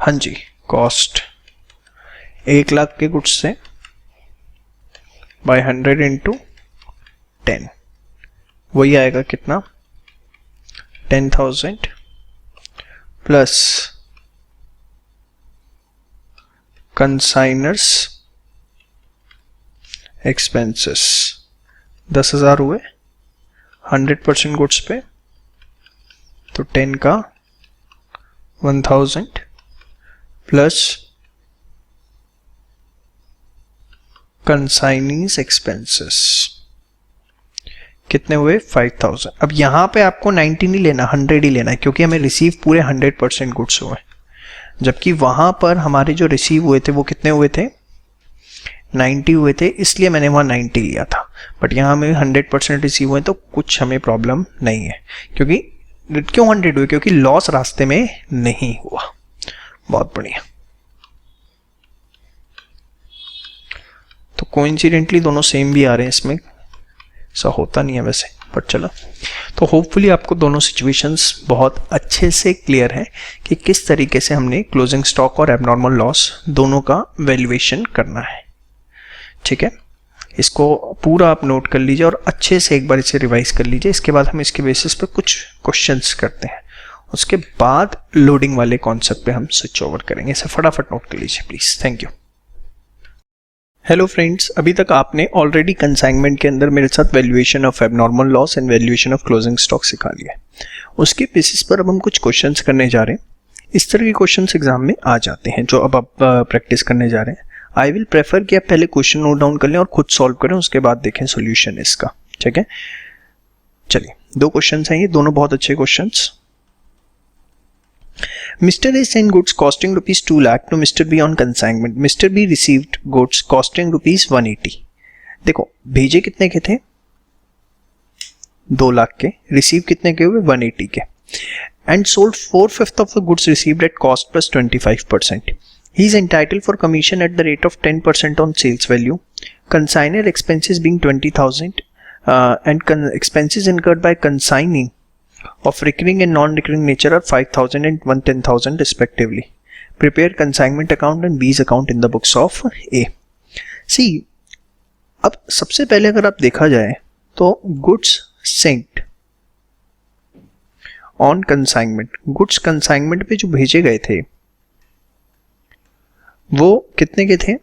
हाँ जी, कॉस्ट 1 लाख के गुड्स से बाय 100 इंटू 10 वही आएगा कितना? 10,000 प्लस कंसाइनर्स एक्सपेंसेस 10,000 हुए 100% गुड्स पे, तो 10 का 1,000 प्लस कंसाइनीज एक्सपेंसेस कितने हुए? 5,000। अब यहां पे आपको 90 नहीं लेना, 100 ही लेना है, क्योंकि हमें रिसीव पूरे 100% गुड्स हुए, जबकि वहां पर हमारे जो रिसीव हुए थे वो कितने हुए थे? 90 हुए थे, इसलिए मैंने वहां 90 लिया था। बट यहां हमें 100% रिसीव हुए तो कुछ हमें प्रॉब्लम नहीं है। क्योंकि क्यों 100 हुए? क्योंकि लॉस रास्ते में नहीं हुआ। बहुत बढ़िया। तो कोइंसिडेंटली दोनों सेम भी आ रहे हैं इसमें, ऐसा होता नहीं है वैसे, पर चलो। तो होपफुली आपको दोनों सिचुएशंस बहुत अच्छे से क्लियर है कि किस तरीके से हमने क्लोजिंग स्टॉक और एबनॉर्मल लॉस दोनों का वैल्यूएशन करना है। ठीक है, इसको पूरा आप नोट कर लीजिए और अच्छे से एक बार इसे रिवाइज कर लीजिए। इसके बाद हम इसके बेसिस पे कुछ क्वेश्चंस करते हैं, उसके बाद लोडिंग वाले कॉन्सेप्ट पे हम स्विच ओवर करेंगे। इसे फटाफट नोट कर लीजिए please. Thank you. Hello friends, अभी तक आपने ऑलरेडी कंसाइनमेंट के अंदर मेरे साथ valuation of abnormal loss and valuation of closing stock सिखा लिया है। उसके बेसिस पर अब हम कुछ क्वेश्चंस करने जा रहे हैं। इस तरह के क्वेश्चंस एग्जाम में आ जाते हैं जो अब आप प्रैक्टिस करने जा रहे हैं। आई विल प्रेफर कि आप पहले क्वेश्चन नोट डाउन कर लें और खुद सॉल्व करें, उसके बाद देखें सोल्यूशन इसका। ठीक है, चलिए 2 क्वेश्चन हैं, ये दोनों बहुत अच्छे question. Mr. A sent goods costing rupees 2 lakh to Mr. B on consignment. Mr. B received goods costing rupees 180. देखो भेजे कितने के थे? 2 लाख के। रिसीव कितने के हुए? 180 के। And sold 4/5 of the goods received at cost plus 25%. He is entitled for commission at the rate of 10% on sales value. Consignor expenses being 20,000 and expenses incurred by consigning of recurring and non-recurring nature are 5,000 and 110,000 respectively. Prepare consignment account and B's account in the books of A. See, अब सबसे पहले अगर आप देखा जाए तो goods sent on consignment, goods consignment पे जो भेजे गए थे वो कितने के थे?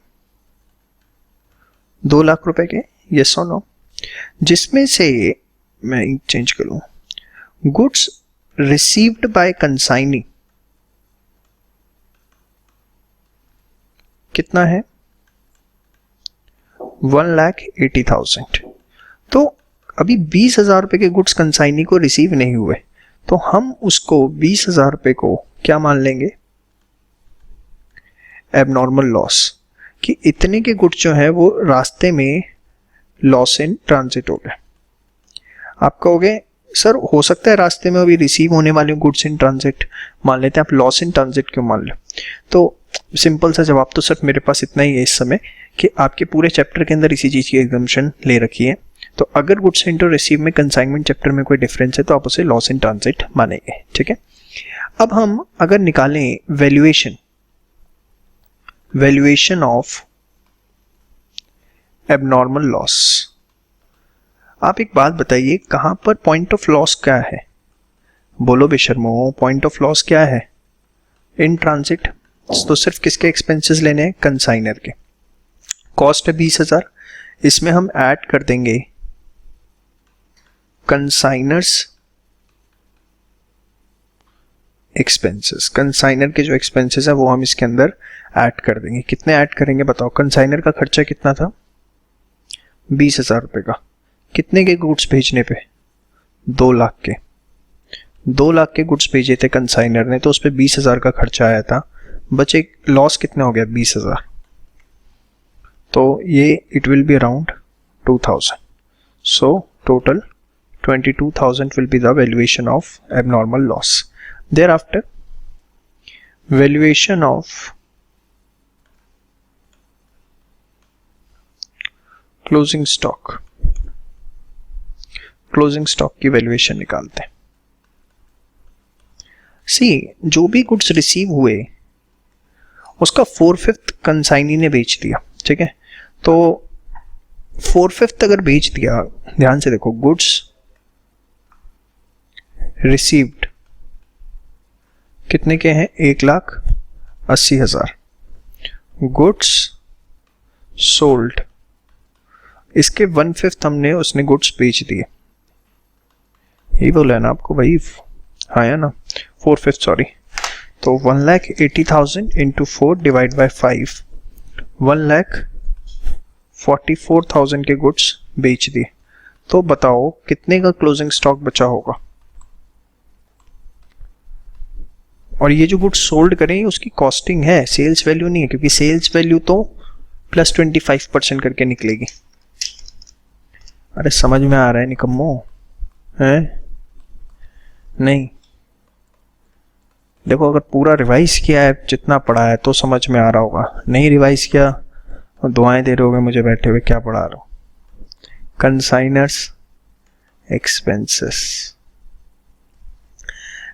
2 लाख रुपए के, yes or no? जिसमें से मैं चेंज करूं, goods received by consignee कितना है? 1,80,000। तो अभी 20,000 रुपए के गुड्स कंसाइनी को रिसीव नहीं हुए, तो हम उसको 20,000 रुपए को क्या मान लेंगे? एबनॉर्मल लॉस, कि इतने के गुड्स जो है वो रास्ते में लॉस इन ट्रांजिट हो गए। आप कहोगे सर हो सकता है रास्ते में अभी रिसीव होने वाले गुड्स इन ट्रांजिट, मान लेते हैं, आप लॉस इन ट्रांजिट क्यों मान लो? तो सिंपल सा जवाब तो सिर्फ मेरे पास इतना ही है इस समय कि आपके पूरे चैप्टर के अंदर इसी चीज़ की एग्जम्पशन ले रखी है। तो अगर गुड्स सेंट और रिसीव में कंसाइनमेंट चैप्टर में कोई डिफरेंस है तो आप उसे लॉस इन ट्रांजिट मानेंगे, ठीक है। अब हम अगर निकालें वैल्यूएशन ऑफ एबनॉर्मल लॉस, आप एक बात बताइए, कहां पर पॉइंट ऑफ लॉस क्या है? बोलो बेशर्मो, पॉइंट ऑफ लॉस क्या है? In transit. तो सिर्फ किसके एक्सपेंसेस लेने हैं? कंसाइनर के। कॉस्ट है 20,000, इसमें हम ऐड कर देंगे कंसाइनर्स एक्सपेंसेस। कंसाइनर के जो एक्सपेंसेस है वो हम इसके अंदर ऐड कर देंगे। कितने ऐड करेंगे बताओ? कंसाइनर का खर्चा कितना था? 20,000 रुपए का। कितने के गुड्स भेजने पे? 2 लाख के। 2 लाख के गुड्स भेजे थे कंसाइनर ने, तो उस पर 20,000 का खर्चा आया था। बचे लॉस कितना हो गया? 20,000। तो ये it will be around 2,000। So total 22,000 will be the valuation of abnormal loss. Thereafter, valuation of closing stock. Closing stock की वैल्यूएशन निकालते हैं। सी, जो भी गुड्स रिसीव हुए उसका 4/5 कंसाइनी ने बेच दिया, ठीक है। तो 4/5 अगर बेच दिया, ध्यान से देखो, गुड्स रिसीव्ड कितने के हैं? 1,80,000। गुड्स सोल्ड, इसके 1/5 हमने उसने गुड्स बेच दिए। यही बोला है ना आपको भाई? हाँ है ना, 4/5 सॉरी। तो 1,80,000 इंटू 4 डिवाइड बाई 5, 1,44,000 के गुड्स बेच दिए। तो बताओ कितने का क्लोजिंग स्टॉक बचा होगा? और ये जो गुड्स सोल्ड करें उसकी कॉस्टिंग है, सेल्स वैल्यू नहीं है, क्योंकि सेल्स वैल्यू तो +25% करके निकलेगी। अरे समझ में आ रहा है निकम्मो? है नहीं? देखो, अगर पूरा रिवाइज किया है, जितना पढ़ा है, तो समझ में आ रहा होगा। नहीं रिवाइज किया तो दुआएं दे रहे होगे मुझे बैठे हुए, क्या पढ़ा रहा हूं। कंसाइनर्स एक्सपेंसेस,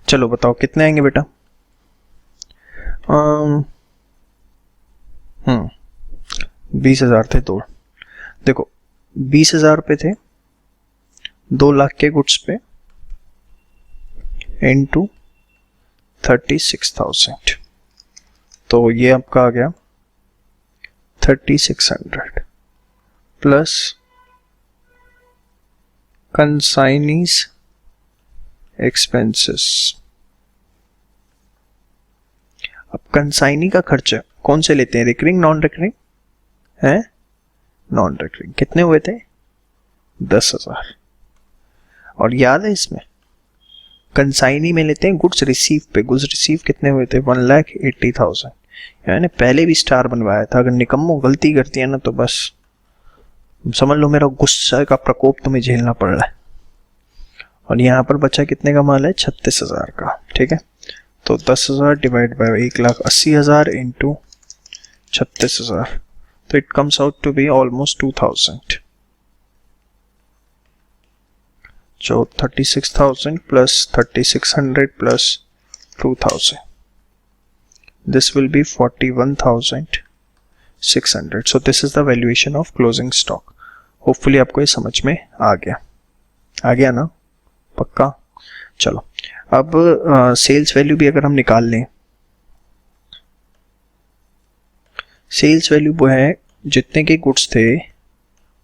चलो बताओ कितने आएंगे बेटा? 20,000 थे तो देखो 20,000 रुपये थे 2 लाख के गुड्स पे, इनटू 36,000, तो ये आपका आ गया 3,600 प्लस कंसाइनीज एक्सपेंसेस। अब कंसाइनी का खर्चा कौन से लेते हैं? Recurring, non recurring? है नॉन रिकरिंग। कितने हुए थे? 10,000। और याद है इसमें कंसाइनी में लेते हैं गुड्स रिसीव पे। गुड्स रिसीव कितने हुए थे? 1,80,000। यानी पहले भी स्टार बनवाया था। अगर निकम्मो गलती करती है ना तो बस समझ लो मेरा गुस्सा का प्रकोप तुम्हें झेलना पड़ रहा है। और यहाँ पर बचा कितने का माल है? 36,000 का, ठीक है। तो 10,000 डिवाइड बाय 1,80,000 इंटू 36,000, तो it comes out to be almost 2,000। So 36,000 plus 3,600 plus 2,000. This will be 41,600. So this is the valuation of closing stock. Hopefully आपको ये समझ में आ गया ना? पक्का? चलो अब सेल्स वैल्यू भी अगर हम निकाल लें, सेल्स वैल्यू वो है जितने के गुड्स थे,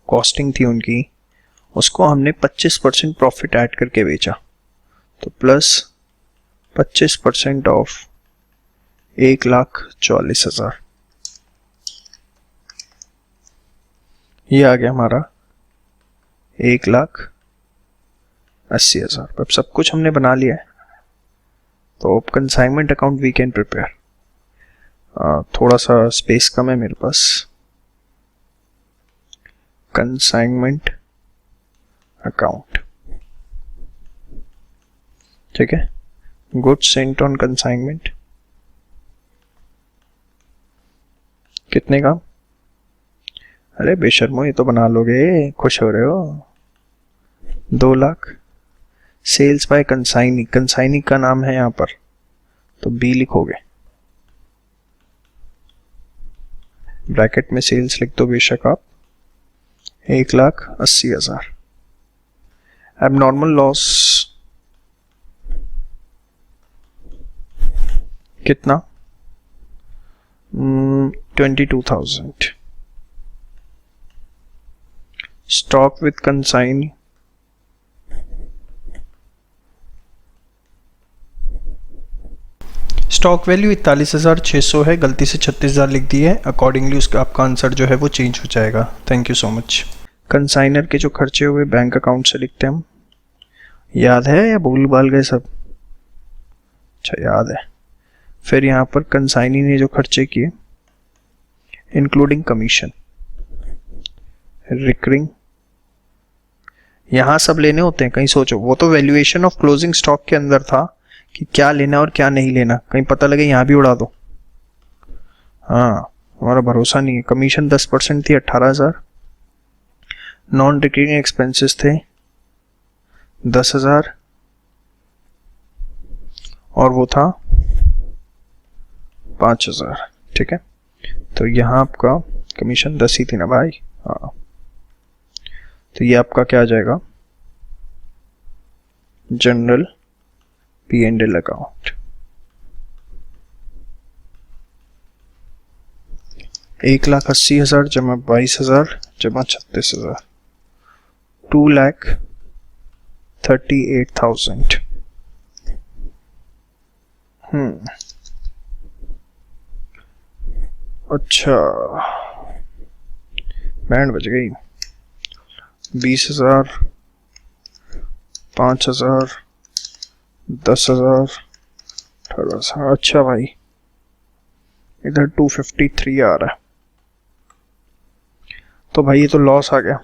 कॉस्टिंग थी उनकी, उसको हमने 25% प्रॉफिट ऐड करके बेचा, तो प्लस 25% ऑफ 1,40,000, ये आ गया हमारा 1,80,000। अब सब कुछ हमने बना लिया है, तो consignment account we can prepare. थोड़ा सा स्पेस कम है मेरे पास। कंसाइनमेंट अकाउंट, ठीक है। गुड्स सेंट ऑन कंसाइनमेंट कितने का? अरे बेशर्मो, ये तो बना लोगे, खुश हो रहे हो? 2 lakh. Sales by consignee, consignee का नाम है यहाँ पर तो बी लिखोगे, ब्रैकेट में सेल्स लिख दो बेशक आप, 1,80,000। एबनॉर्मल लॉस कितना? 22,000। Stock with consignee stock value 41,600 है, गलती से 36,000 लिख दी है। अकॉर्डिंगली उसका आपका आंसर जो है वो चेंज हो जाएगा। Thank you so much. Consignor के जो खर्चे हुए बैंक अकाउंट से लिखते हैं हम, याद है या भूल भाल गए सब? अच्छा याद है। फिर यहाँ पर कंसाइनी ने जो खर्चे किए इंक्लूडिंग कमीशन, रिकरिंग, यहाँ सब लेने होते हैं। कहीं सोचो, वो तो वैल्यूएशन ऑफ क्लोजिंग स्टॉक के अंदर था कि क्या लेना और क्या नहीं लेना, कहीं पता लगे यहाँ भी उड़ा दो। हाँ, हमारा भरोसा नहीं है। कमीशन 10% थी, 18,000। नॉन रिकरिंग एक्सपेंसेस थे 10,000 और वो था 5,000। ठीक है, तो यहाँ आपका कमीशन 10 ही थी ना भाई। हाँ, तो ये आपका क्या आ जाएगा? General P&L account. 1,80,000 जमा 22,000 जमा 36,000, 2,38,000। अच्छा, बैंड बज गई। 20,000, 5,000, 10,000, 18,000। अच्छा भाई, इधर 253 आ रहा है, तो भाई ये तो लॉस आ गया।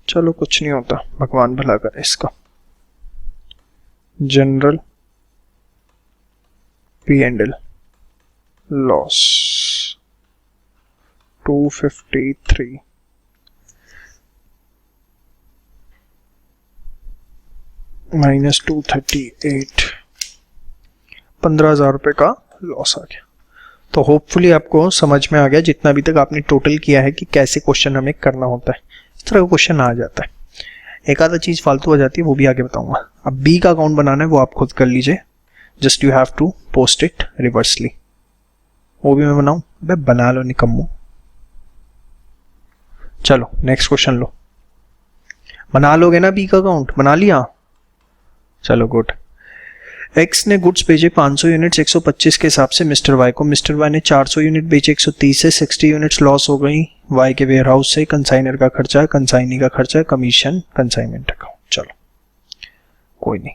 चलो कुछ नहीं होता, भगवान भला करे इसका। जनरल P&L लॉस 253 माइनस 238, 15,000 रुपये का लॉस आ गया। तो होपफुली आपको समझ में आ गया, जितना अभी तक आपने टोटल किया है, कि कैसे क्वेश्चन हमें करना होता है। इस तरह का क्वेश्चन आ जाता है, एक आधा चीज़ फालतू आ जाती है, वो भी आगे बताऊंगा। अब बी का अकाउंट बनाना है वो आप खुद कर लीजिए, just you have to post it reversely. वो भी मैं बनाऊं? अबे बना लो निकम्मो। चलो नेक्स्ट क्वेश्चन लो। बना लोगे ना बी का अकाउंट? बना लिया? चलो गुड। एक्स ने गुड्स भेजे 500 यूनिट्स 125 के हिसाब से मिस्टर वाई को। मिस्टर वाई ने 400 यूनिट बेचे 130 से, 60 यूनिट्स लॉस हो गई वाई के वेयर हाउस से। कंसाइनर का खर्चा है, कंसाइनी का खर्चा है, कमीशन, कंसाइनमेंट अकाउंट। चलो कोई नहीं,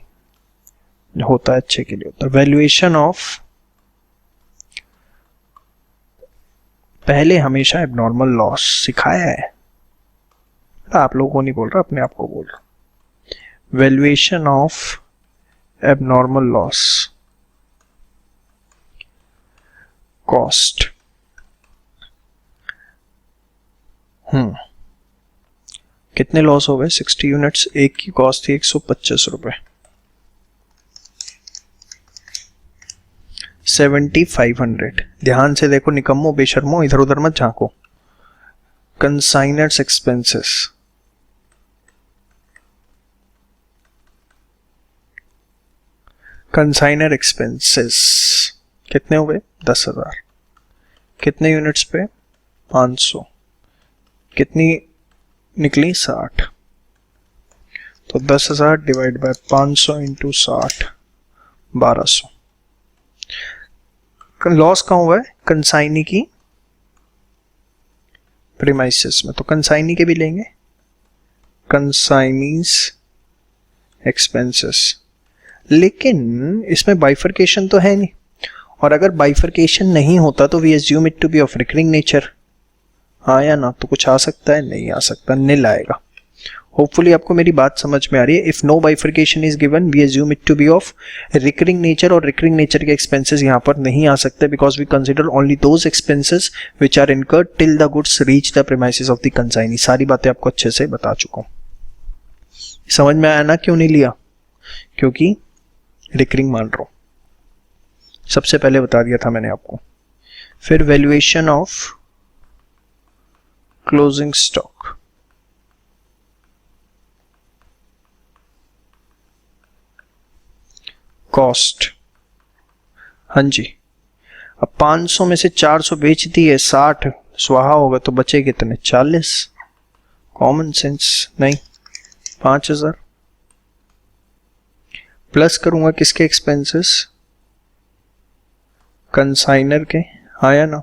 होता है अच्छे के लिए होता है। वैल्यूएशन ऑफ, पहले हमेशा एबनॉर्मल लॉस सिखाया है, आप लोगों को नहीं बोल रहा, अपने आप को बोल रहा। Valuation of abnormal loss, cost. कितने लॉस हो गए? 60 यूनिट्स, एक की कॉस्ट थी 125 रुपए, 7,500। ध्यान से देखो निकम्मो, बेशर्मो, इधर उधर मत झांको। कंसाइनर्स एक्सपेंसेस, कंसाइनर एक्सपेंसेस कितने हो गए? 10,000। कितने यूनिट्स पे? 500। कितनी निकली? 60। तो 10,000 डिवाइड बाय 500 इंटू 60, 1200। लॉस कहाँ हुआ है? कंसाइनी की प्रीमाइसेस में, तो कंसाइनी के भी लेंगे। कंसाइनीज एक्सपेंसेस, लेकिन इसमें बाइफर्केशन तो है नहीं, और अगर बाइफर्केशन नहीं होता तो we assume it to be of recurring nature. हाँ या ना? तो कुछ आ सकता है? नहीं आ सकता, नील आएगा। होपफुली आपको मेरी बात समझ में आ रही है। If no bifurcation is given, we assume it to be of recurring nature, और रिकरिंग नेचर के एक्सपेंसेस यहाँ पर नहीं आ सकते, because we consider only those expenses which are incurred till the goods reach the premises of the consignee. सारी बातें आपको अच्छे से बता चुका हूँ। समझ में आया ना क्यों नहीं लिया? क्योंकि रिकरिंग मान रहा हूं, सबसे पहले बता दिया था मैंने आपको। फिर valuation of closing stock, cost, हाँ जी। अब 500 में से 400 बेच दी है, 60 स्वाहा होगा तो बचे कितने? 40। कॉमन सेंस नहीं, 5000 प्लस करूंगा किसके एक्सपेंसेस? कंसाइनर के, आया ना?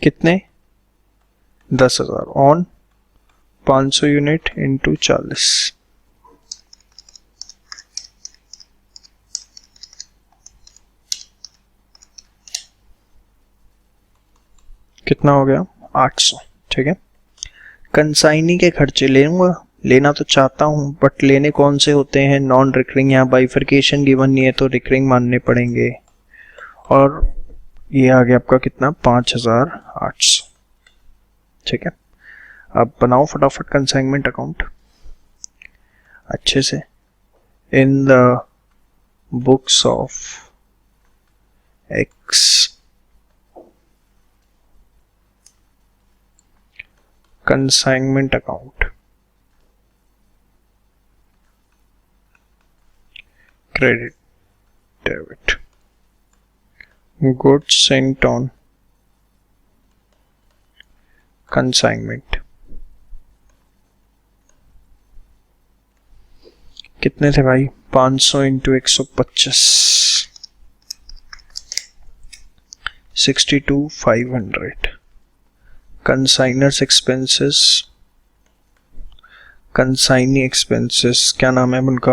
कितने? 10,000 ऑन 500 यूनिट इंटू 40, कितना हो गया? 800। ठीक है, कंसाइनी के खर्चे लेऊंगा, लेना तो चाहता हूं बट लेने कौन से होते हैं? Non recurring. यहाँ बाइफर्केशन गिवन नहीं है तो रिकरिंग मानने पड़ेंगे। और ये आ गया आपका कितना? 5800। ठीक है, अब बनाओ फटाफट कंसाइनमेंट अकाउंट अच्छे से। In the books of x consignment account, credit, debit, goods sent on consignment, कितने थे भाई? 500 into 125, 62,500। Consignors expenses, consignee expenses, क्या नाम है उनका?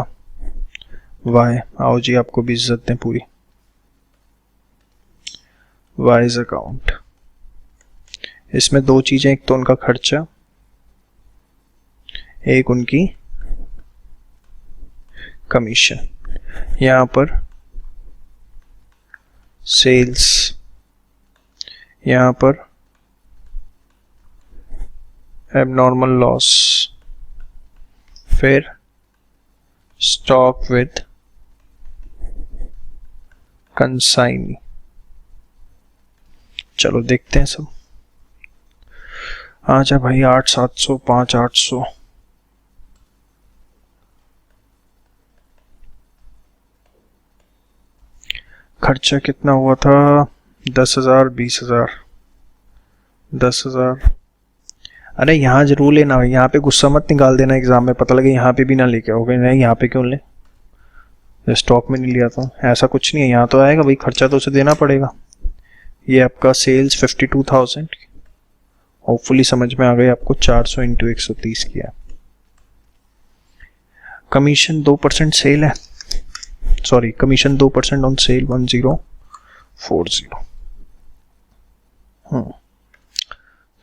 वाई। आओ जी, आपको भी इज्जत दें पूरी। वाइज अकाउंट, इसमें दो चीजें, एक तो उनका खर्चा, एक उनकी कमीशन। यहां पर सेल्स, यहां पर एबनॉर्मल लॉस, फिर स्टॉक विद कंसाइनी। चलो देखते हैं सब। आजा भाई, 8,700, 5,800, खर्चा कितना हुआ था? 10,000, 20,000, 10,000। अरे यहाँ जरूर लेना भाई, यहाँ पे गुस्सा मत निकाल देना एग्जाम में, पता लगे यहाँ पे भी ना लेके आओगे। नहीं, यहाँ पे क्यों ले, स्टॉक में नहीं लिया तो ऐसा कुछ नहीं है। यहाँ तो आएगा भाई, खर्चा तो उसे देना पड़ेगा। ये आपका सेल्स 52,000, होपफुली समझ में आ गई आपको। 400 इंटू 130 किया। कमीशन 2% सेल है, सॉरी कमीशन 2% ऑन सेल 1040।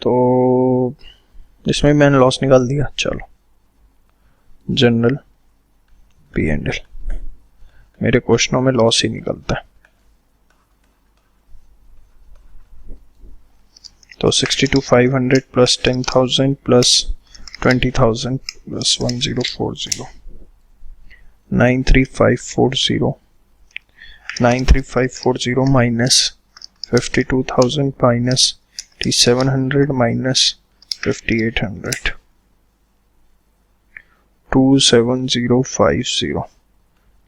तो इसमें मैंने लॉस निकाल दिया। चलो, जनरल P&L, मेरे क्वेश्चनों में लॉस ही निकलता है। तो 62,500 plus 10,000 plus 20,000 plus 1040, 93540, 93540 minus 52,000 minus 700 minus 5,800, 27050,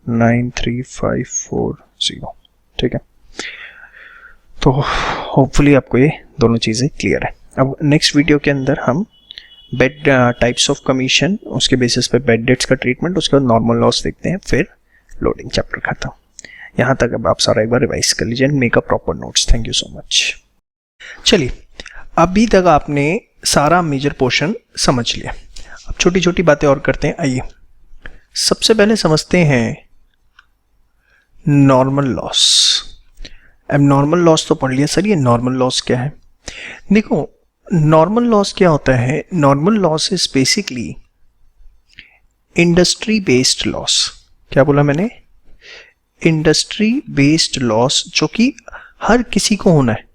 93540। ठीक है, तो होपफुली आपको ये दोनों चीज़ें क्लियर है। अब नेक्स्ट वीडियो के अंदर हम बेड टाइप्स ऑफ कमीशन, उसके बेसिस पे बेड डेट्स का ट्रीटमेंट, उसके बाद नॉर्मल लॉस देखते हैं, फिर लोडिंग चैप्टर खत्म। यहाँ तक अब आप सारा एक बार रिवाइज कर लीजिए and make a proper notes. Thank you so much. चलिए, अभी तक आपने सारा मेजर पोर्शन समझ लिया, अब छोटी छोटी बातें और करते हैं। आइए सबसे पहले समझते हैं नॉर्मल लॉस। अब नॉर्मल लॉस तो पढ़ लिया सर, ये नॉर्मल लॉस क्या है? देखो, नॉर्मल लॉस क्या होता है? Normal loss is basically industry based loss. क्या बोला मैंने? इंडस्ट्री बेस्ड लॉस, जो कि हर किसी को होना है,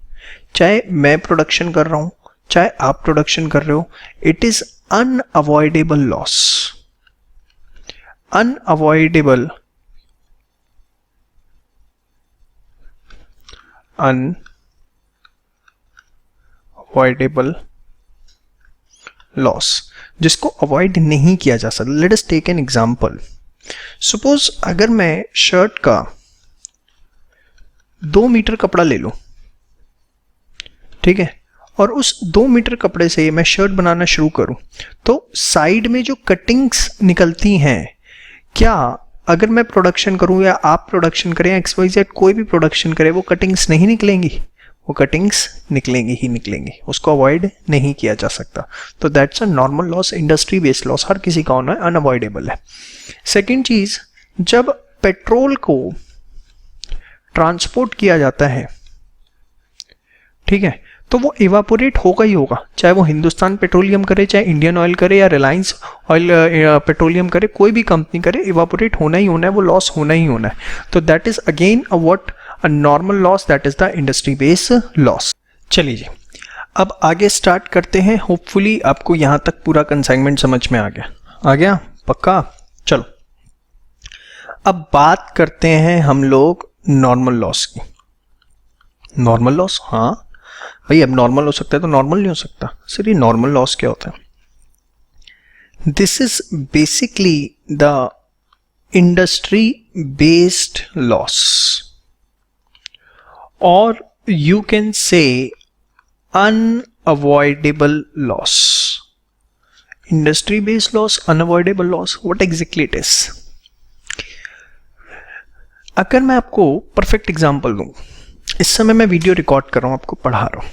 चाहे मैं प्रोडक्शन कर रहा हूं, चाहे आप प्रोडक्शन कर रहे हो, it is unavoidable loss, unavoidable loss, जिसको अवॉइड नहीं किया जा सकता। Let us take an example. Suppose अगर मैं शर्ट का 2 मीटर कपड़ा ले लूं, ठीक है, और उस 2 मीटर कपड़े से मैं शर्ट बनाना शुरू करूं, तो साइड में जो कटिंग्स निकलती हैं, क्या अगर मैं प्रोडक्शन करूं या आप प्रोडक्शन करें, XYZ कोई भी प्रोडक्शन करे, वो कटिंग्स नहीं निकलेंगी? वो कटिंग्स निकलेंगी ही निकलेंगी, उसको अवॉइड नहीं किया जा सकता। तो that's a normal loss, industry based loss, हर किसी का होना है, अनअवॉइडेबल है। सेकेंड चीज, जब पेट्रोल को ट्रांसपोर्ट किया जाता है, ठीक है, तो वो इवापोरेट होगा ही होगा, चाहे वो हिंदुस्तान पेट्रोलियम करे, चाहे इंडियन ऑयल करे, या रिलायंस ऑयल पेट्रोलियम करे, कोई भी कंपनी करे, इवापोरेट होना ही होना है, वो लॉस होना ही होना है। तो that is again a normal loss, that is the industry based loss. चलिए जी, अब आगे स्टार्ट करते हैं। होपफुली आपको यहां तक पूरा कंसाइनमेंट समझ में आ गया पक्का? चलो अब बात करते हैं हम लोग नॉर्मल लॉस की। नॉर्मल लॉस, हाँ भाई, अब नॉर्मल हो सकता है तो नॉर्मल नहीं हो सकता। सर ये नॉर्मल लॉस क्या होता है? This is basically the industry based loss, और you can say unavoidable loss. Industry based loss, unavoidable loss, what exactly it is? अगर मैं आपको परफेक्ट एग्जांपल दूं, इस समय मैं वीडियो रिकॉर्ड कर रहा हूं, आपको पढ़ा रहा हूं,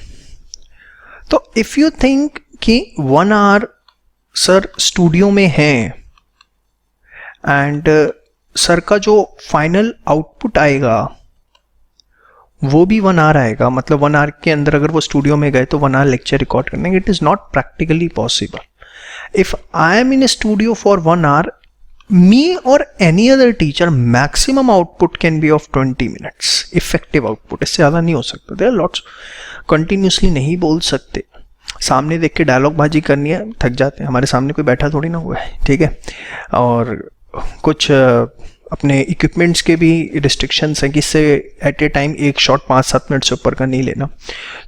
तो इफ यू थिंक कि 1 आवर सर स्टूडियो में है एंड सर का जो फाइनल आउटपुट आएगा वो भी 1 आवर आएगा, मतलब 1 आवर के अंदर अगर वो स्टूडियो में गए तो 1 आवर लेक्चर रिकॉर्ड करने, it is not practically possible. If I am in a studio for 1 hour, me और any other teacher, maximum output can be of 20 minutes, effective output, इससे ज़्यादा नहीं हो सकता। देयर आर लॉट्स, कंटिन्यूसली नहीं बोल सकते, सामने देख के डायलॉग बाजी करनी है, थक जाते हैं, हमारे सामने कोई बैठा थोड़ी ना हुआ है, ठीक है, और कुछ अपने इक्विपमेंट्स के भी रिस्ट्रिक्शंस हैं कि इससे एट ए टाइम एक शॉट 5-7 मिनट से ऊपर का नहीं लेना।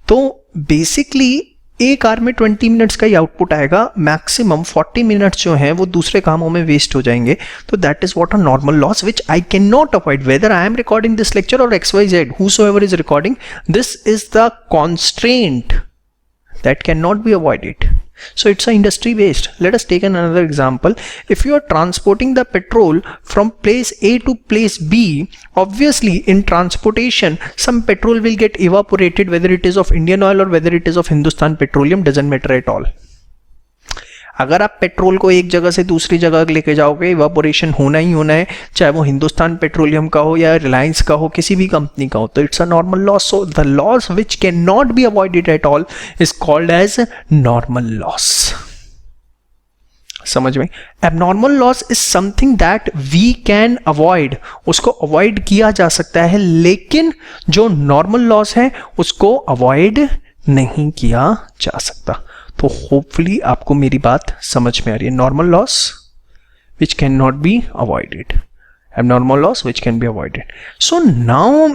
तो बेसिकली एक आवर में 20 मिनट्स का ही आउटपुट आएगा, मैक्सिमम 40 मिनट्स जो हैं वो दूसरे कामों में वेस्ट हो जाएंगे। तो that is what a normal loss which I can not avoid, whether I am recording this lecture और XYZ, whosoever is recording, this is the constraint that cannot be avoided. So it's a industry based. Let us take another example. If you are transporting the petrol from place A to place B, obviously in transportation some petrol will get evaporated, whether it is of Indian oil or whether it is of Hindustan Petroleum, doesn't matter at all. अगर आप petrol को एक जगह से दूसरी जगह लेके जाओगे, इवापोरेशन होना ही होना है, चाहे वो हिंदुस्तान पेट्रोलियम का हो या रिलायंस का हो, किसी भी कंपनी का हो, तो it's a normal loss. So the loss which can not be avoided at all is called as normal loss. समझ में? Abnormal loss is something that we can avoid, उसको अवॉइड किया जा सकता है, लेकिन जो नॉर्मल लॉस है उसको अवॉइड नहीं किया जा सकता। तो होपफुली आपको मेरी बात समझ में आ रही है। Normal loss which can not be avoided, abnormal loss which can be avoided. So now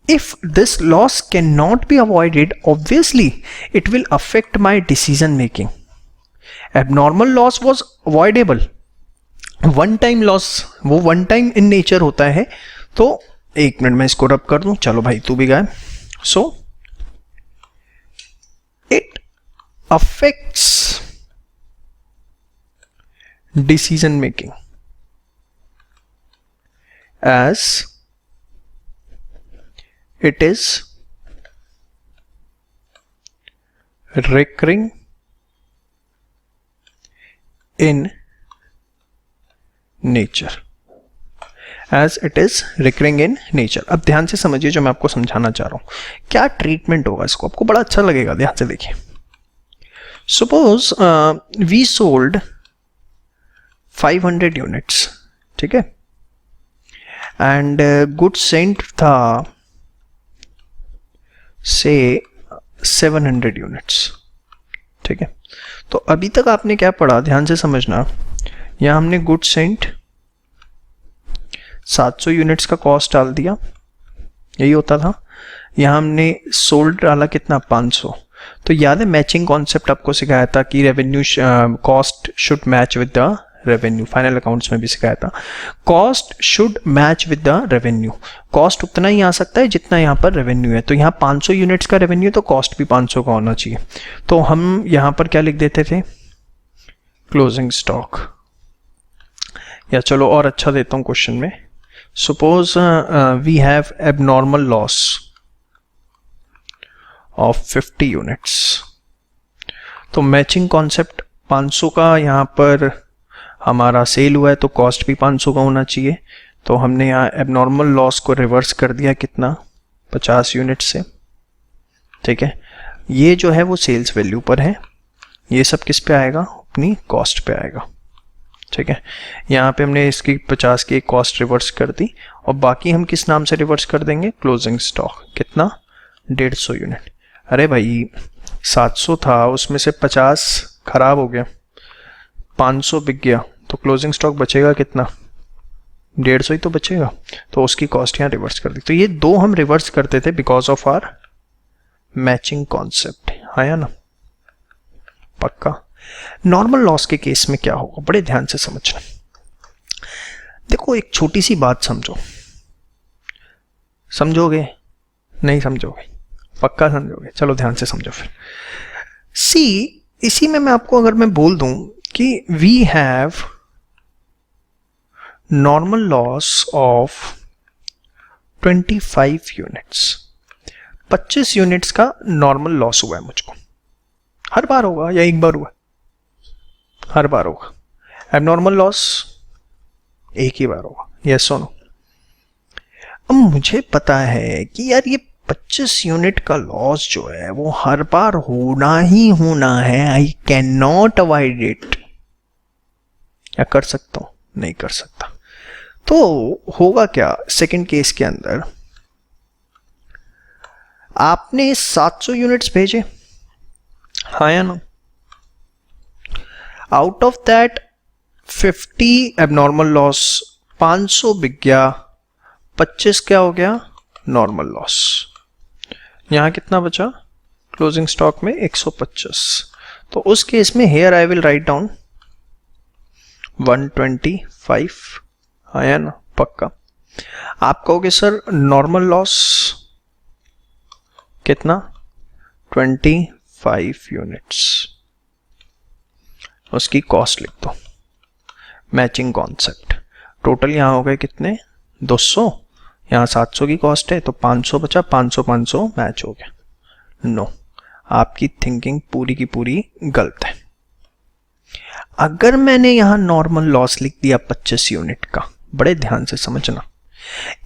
if this loss cannot be avoided, obviously it will affect my decision making. Abnormal loss was avoidable, one time loss वो one time in nature होता है। तो एक minute मैं इसको रब कर दूं, चलो भाई तू भी गाय। So it affects decision making as it is recurring in nature, as it is recurring in nature। अब ध्यान से समझिए जो मैं आपको समझाना चाह रहा हूं, क्या ट्रीटमेंट होगा इसको, आपको बड़ा अच्छा लगेगा, ध्यान से देखिए। सपोज वी सोल्ड 500 यूनिट्स, ठीक है, एंड गुड सेंट था से 700 यूनिट्स, ठीक है, तो अभी तक आपने क्या पढ़ा, ध्यान से समझना। यहाँ हमने गुड सेंट 700 यूनिट्स का कॉस्ट डाल दिया, यही होता था। यहाँ हमने सोल्ड डाला कितना, 500। तो याद है मैचिंग कॉन्सेप्ट आपको सिखाया था कि revenue cost should match with the revenue, final accounts में भी सिखाया था। Cost should match with the revenue, cost उतना ही आ सकता है जितना यहाँ पर रेवेन्यू है। तो यहाँ 500 यूनिट्स का रेवेन्यू, तो कॉस्ट भी 500 का होना चाहिए। तो हम यहाँ पर क्या लिख देते थे, क्लोजिंग स्टॉक। या चलो और अच्छा देता हूँ क्वेश्चन में, suppose we have abnormal loss of 50 units. तो मैचिंग कॉन्सेप्ट 500 का यहाँ पर हमारा सेल हुआ है, तो कॉस्ट भी 500 का होना चाहिए। तो हमने यहाँ एबनॉर्मल लॉस को रिवर्स कर दिया कितना, 50 यूनिट से। ठीक है, ये जो है वो सेल्स वैल्यू पर है, ये सब किस पे आएगा, अपनी कॉस्ट पे आएगा। ठीक है, यहाँ पे हमने इसकी 50 की कॉस्ट रिवर्स कर दी, और बाकी हम किस नाम से रिवर्स कर देंगे, क्लोजिंग स्टॉक। कितना, 150 यूनिट। अरे भाई 700 था, उसमें से 50 खराब हो गया, 500 बिक गया, तो क्लोजिंग स्टॉक बचेगा कितना, 150 ही तो बचेगा। तो उसकी कॉस्ट यहाँ रिवर्स कर दी। तो ये दो हम रिवर्स करते थे because of our matching concept, आया ना, पक्का। नॉर्मल लॉस के केस में क्या होगा, बड़े ध्यान से समझना। देखो एक छोटी सी बात समझो, समझोगे, नहीं समझोगे, पक्का समझोगे, चलो ध्यान से समझो फिर। सी, इसी में मैं आपको अगर मैं बोल दूं कि we have normal loss of 25 units, 25 units का नॉर्मल लॉस हुआ है मुझको। हर बार होगा या एक बार हुआ, हर बार होगा। एबनॉर्मल लॉस एक ही बार होगा, यस और नो। अब मुझे पता है कि यार ये 25 यूनिट का लॉस जो है वो हर बार होना ही होना है, I can not avoid it. या कर सकता हूं, नहीं कर सकता। तो होगा क्या, सेकंड केस के अंदर आपने 700 यूनिट्स भेजे, हाँ या ना, out of that 50 abnormal loss, 500 बिक गया, 25 क्या हो गया, नॉर्मल लॉस। यहां कितना बचा, क्लोजिंग स्टॉक में 125। तो उस केस में here I will write down 125, आया ना, पक्का। आप कहोगे सर नॉर्मल लॉस कितना, 25 यूनिट्स, उसकी कॉस्ट लिख दो, मैचिंग कॉन्सेप्ट। टोटल यहां हो गए कितने, 200, यहाँ 700 की कॉस्ट है, तो 500 बचा, 500 मैच हो गया। नो, आपकी थिंकिंग पूरी की पूरी गलत है। अगर मैंने यहां नॉर्मल लॉस लिख दिया 25 यूनिट का, बड़े ध्यान से समझना,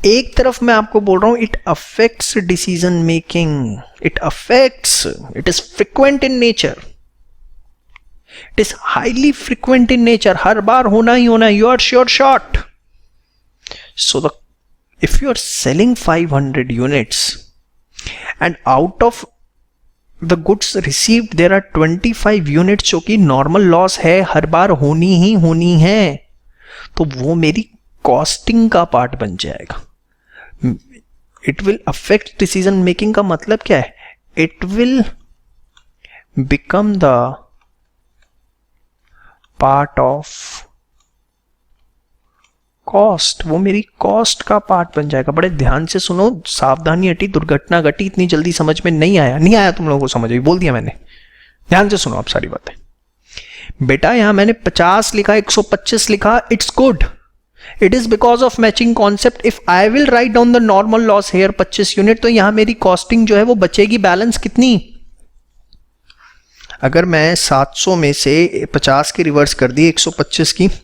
एक तरफ मैं आपको बोल रहा हूं it affects decision making, it affects, it is frequent in nature, it is highly frequent in nature, हर बार होना ही होना है, you are sure shot. So the if you are selling 500 units and out of the goods received there are 25 units जो कि normal loss है, हर बार होनी ही होनी है, तो वो मेरी कॉस्टिंग का पार्ट बन जाएगा। It will affect decision making का मतलब क्या है, it will become the part of cost, वो मेरी कॉस्ट का पार्ट बन जाएगा। बड़े ध्यान से सुनो, सावधानी हटी, दुर्घटना घटी, इतनी जल्दी समझ में नहीं आया तुम लोगों को, समझ बोल दिया मैंने। ध्यान से सुनो आप सारी बातें। बेटा यहां मैंने 50 लिखा, 125 लिखा, it's good, it is because of matching concept. If I will write down the normal loss here 25 unit, तो यहां मेरी कॉस्टिंग जो है वो बचेगी बैलेंस कितनी, अगर मैं 700 में से 50 की रिवर्स कर दी 125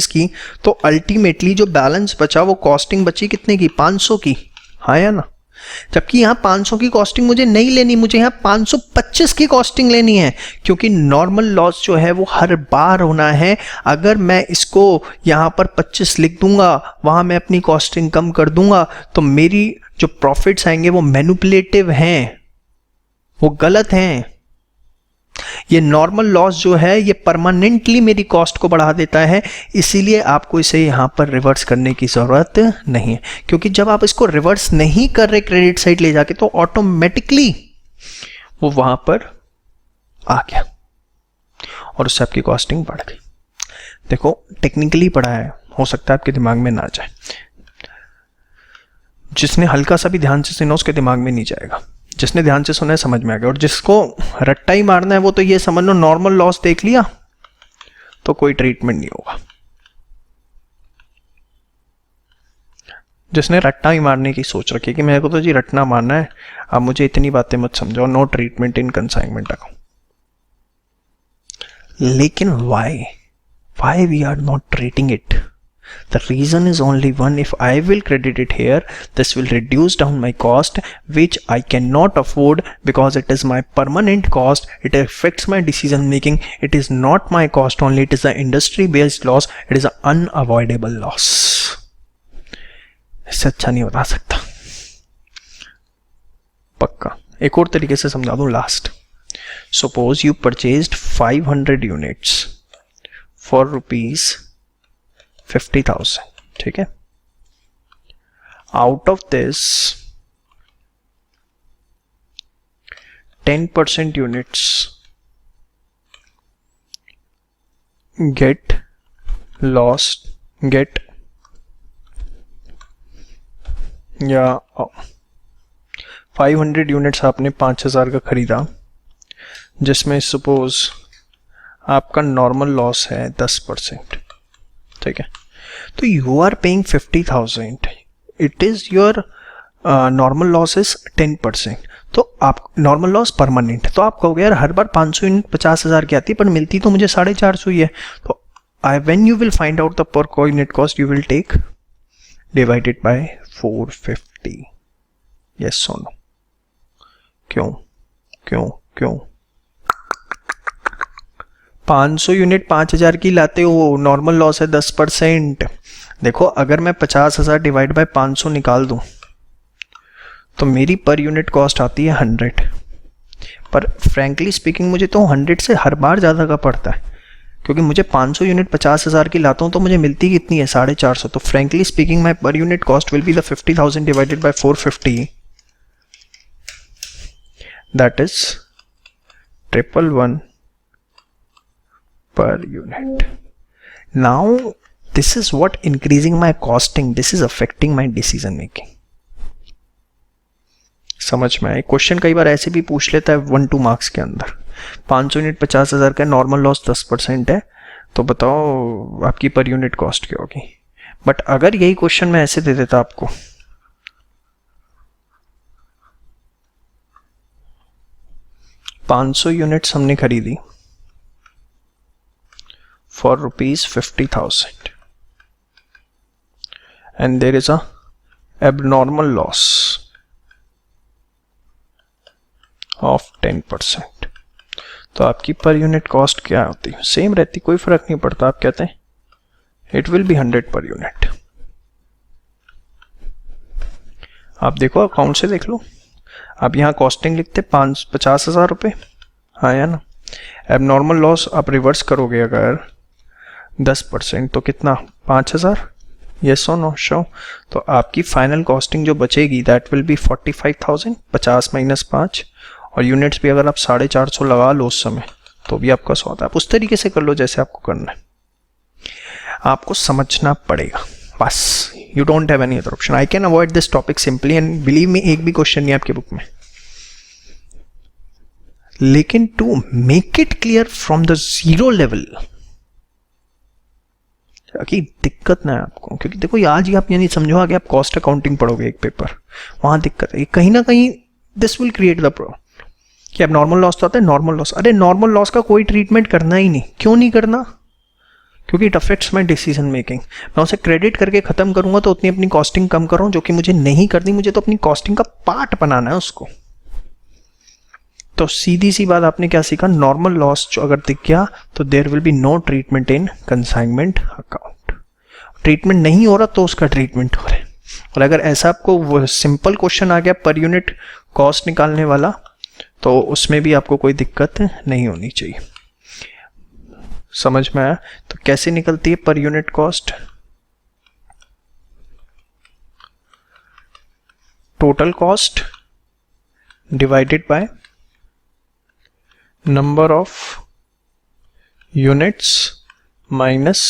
की, तो अल्टीमेटली जो बैलेंस बचा वो कॉस्टिंग बची कितने की, 500 की, हाँ या ना। जबकि यहां 500 की कॉस्टिंग मुझे नहीं लेनी, मुझे यहां 525 की कॉस्टिंग लेनी है, क्योंकि नॉर्मल लॉस जो है वो हर बार होना है। अगर मैं इसको यहां पर 25 लिख दूंगा, वहां मैं अपनी कॉस्टिंग कम कर दूंगा, तो मेरी जो प्रॉफिट्स आएंगे वो मैनिपुलेटिव हैं, वो गलत हैं। ये नॉर्मल लॉस जो है ये परमानेंटली मेरी कॉस्ट को बढ़ा देता है, इसीलिए आपको इसे यहाँ पर रिवर्स करने की ज़रूरत नहीं है, क्योंकि जब आप इसको रिवर्स नहीं कर रहे क्रेडिट साइड ले जाके तो ऑटोमेटिकली वो वहां पर आ गया और उससे आपकी कॉस्टिंग बढ़ गई। देखो टेक्निकली पढ़ा है, हो सकता है आपके दिमाग में ना जाए, जिसने हल्का सा भी ध्यान से सुना उसके दिमाग में नहीं जाएगा, जिसने ध्यान से सुना है समझ में आ गया, और जिसको रट्टा ही मारना है वो तो ये समझ लो नॉर्मल लॉस देख लिया तो कोई ट्रीटमेंट नहीं होगा। जिसने रट्टा ही मारने की सोच रखी कि मेरे को तो जी रटना मारना है, अब मुझे इतनी बातें मत समझाओ, no treatment in consignment account. लेकिन why we are not treating it? The reason is only one. If I will credit it here, this will reduce down my cost, which I cannot afford because it is my permanent cost. It affects my decision making. It is not my cost only. It is an industry based loss. It is an unavoidable loss. इससे अच्छा नहीं बता सकता पक्का। एक और तरीके से समझा दूं last. Suppose you purchased 500 units for rupees 50,000, ठीक है। Out of this 10% units get lost, get या 500 यूनिट्स आपने 5,000 का खरीदा, जिसमें सपोज आपका नॉर्मल लॉस है 10%, ठीक है। तो you are paying 50,000, it is your normal loss is 10%, तो आप नॉर्मल लॉस परमानेंट, तो आप कहोगे यार हर बार 500 यूनिट 50,000 की आती है पर मिलती तो मुझे 450 ही है, तो when you will find out the per unit cost you will take divided by 450। Yes और नो? क्यों क्यों क्यों? 500 यूनिट 5,000 की लाते हो, नॉर्मल लॉस है 10%। देखो अगर मैं 50,000 डिवाइड बाय 500 निकाल दूं तो मेरी पर यूनिट कॉस्ट आती है 100, पर फ्रैंकली स्पीकिंग मुझे तो 100 से हर बार ज़्यादा का पड़ता है, क्योंकि मुझे 500 यूनिट 50,000 की लाता हूँ तो मुझे मिलती कितनी है 450। तो फ्रैंकली स्पीकिंग माई पर unit cost will be the 50,000 divided by 450, that is 111 per unit. Now this is what increasing my costing, this is affecting my decision making. समझ में आए? क्वेश्चन कई बार ऐसे भी पूछ लेता है 1-2 मार्क्स के अंदर, 500 यूनिट 50,000 का नॉर्मल लॉस 10% है, तो बताओ आपकी पर यूनिट कॉस्ट क्या होगी। बट अगर यही क्वेश्चन मैं ऐसे दे देता आपको, $500 यूनिट्स हमने खरीदी for rupees 50,000 and there is a abnormal loss of 10%, तो आपकी पर यूनिट कॉस्ट क्या होती है? सेम रहती, कोई फर्क नहीं पड़ता। आप कहते हैं it will be 100 per unit. आप देखो अकाउंट से देख लो, आप यहाँ कॉस्टिंग लिखते 50,000 रुपये, हाँ या ना। एबनॉर्मल लॉस आप रिवर्स करोगे अगर 10%, तो कितना 5,000, यस और नो शो। तो आपकी फाइनल कॉस्टिंग जो बचेगी दैट विल बी 45,000, 50 माइनस 5, और यूनिट्स भी अगर आप 450 लगा लो उस समय तो भी आपका 100 आता है। आप उस तरीके से कर लो जैसे आपको करना है, आपको समझना पड़ेगा बस। You don't have any other option. I can avoid this topic simply and believe me, एक भी क्वेश्चन नहीं है आपके बुक में, लेकिन to make it clear from the zero level कि दिक्कत ना है आपको, क्योंकि देखो आज ही आप ये नहीं समझो आगे आप कॉस्ट अकाउंटिंग पढ़ोगे एक पेपर, वहां दिक्कत है कहीं ना कहीं। This will create the problem कि अब नॉर्मल लॉस तो आता है, नॉर्मल लॉस, अरे नॉर्मल लॉस का कोई ट्रीटमेंट करना ही नहीं। क्यों नहीं करना? क्योंकि it affects my decision making. मैं उसे क्रेडिट करके खत्म करूंगा तो उतनी अपनी कॉस्टिंग कम कर रहा हूं, जो कि मुझे नहीं करनी। मुझे तो अपनी कॉस्टिंग का पार्ट बनाना है उसको। तो सीधी सी बात आपने क्या सीखा, नॉर्मल लॉस जो अगर दिख गया तो there will be no treatment in consignment account. Treatment नहीं हो रहा तो उसका ट्रीटमेंट हो रहा है। और अगर ऐसा आपको वो सिंपल क्वेश्चन आ गया पर यूनिट कॉस्ट निकालने वाला, तो उसमें भी आपको कोई दिक्कत नहीं होनी चाहिए। समझ में आया? तो कैसे निकलती है पर unit cost? Total cost divided by number of units minus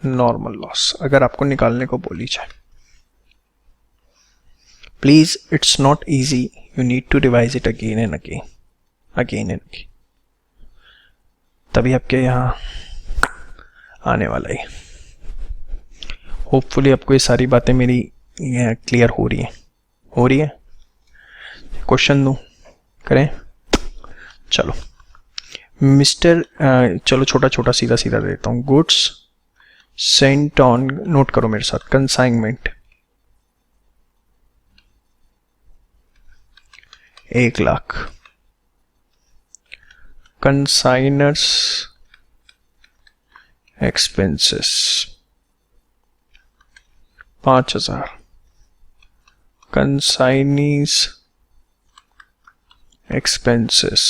normal loss, अगर आपको निकालने को बोली जाए। Please, it's not easy, you need to revise it again and again, तभी आपके यहाँ आने वाला है। होपफुली आपको ये सारी बातें मेरी क्लियर हो रही है। क्वेश्चन दूं, करें? चलो मिस्टर, चलो छोटा छोटा सीधा सीधा देता हूँ। गुड्स सेंट ऑन, नोट करो मेरे साथ, consignment 1,00,000, consignors expenses 5,000, consignee's expenses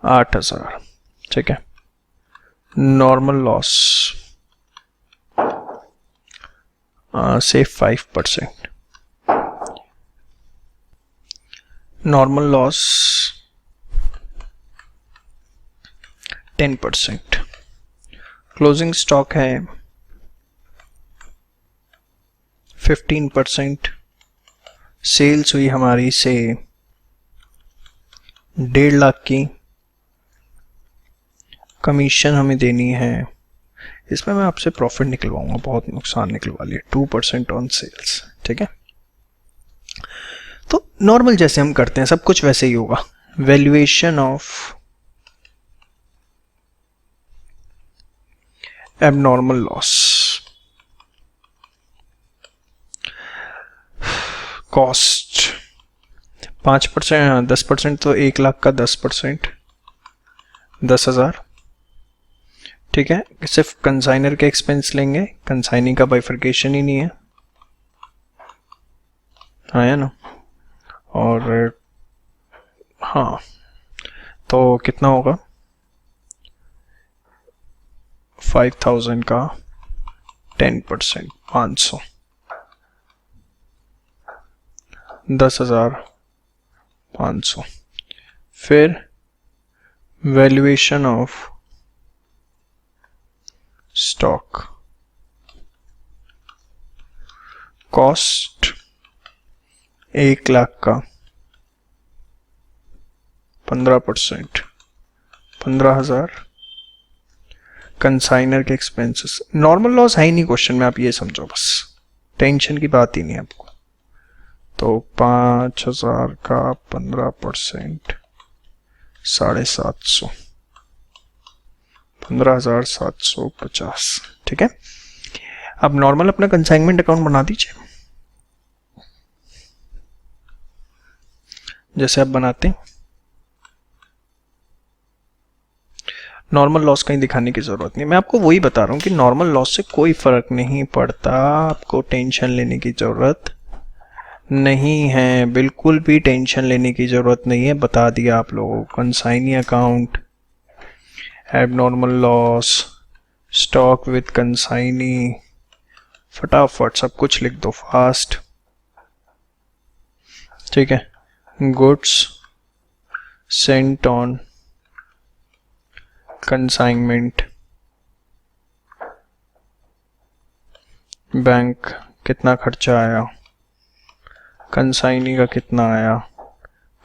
8,000, ठीक है। नॉर्मल लॉस से 5%, नॉर्मल लॉस 10%, क्लोजिंग स्टॉक है 15%, सेल्स हुई हमारी से 1,50,000 की, कमीशन हमें देनी है, इसमें मैं आपसे प्रॉफिट निकलवाऊंगा, बहुत नुकसान निकलवा लिया, 2% ऑन सेल्स, ठीक है। तो नॉर्मल जैसे हम करते हैं सब कुछ वैसे ही होगा। Valuation of abnormal loss, cost 5%, 10%, तो 1,00,000 का 10%, 10,000, ठीक है। सिर्फ कंसाइनर के एक्सपेंस लेंगे, कंसाइनिंग का बाइफर्केशन ही नहीं है, आया ना। और हाँ, तो कितना होगा? 5,000 का 10%, 500, 10,500। फिर वैल्यूएशन ऑफ स्टॉक, कॉस्ट 1,00,000 का 15%, 15,000, कंसाइनर के एक्सपेंसेस। नॉर्मल लॉस है ही नहीं क्वेश्चन में, आप ये समझो, बस टेंशन की बात ही नहीं है आपको। तो 5,000 का 15%, 750, 15,750, ठीक है। अब नॉर्मल अपना कंसाइनमेंट अकाउंट बना दीजिए, जैसे आप बनाते हैं। नॉर्मल लॉस कहीं दिखाने की जरूरत नहीं, मैं आपको वही बता रहा हूं कि नॉर्मल लॉस से कोई फर्क नहीं पड़ता, आपको टेंशन लेने की जरूरत नहीं है, बिल्कुल भी टेंशन लेने की जरूरत नहीं है। बता दिया आप लोगों को, consignee account, abnormal loss, stock with consignee, फटाफट सब कुछ लिख दो फास्ट, ठीक है। Goods sent on consignment, bank कितना खर्चा आया, कंसाइनी का कितना आया,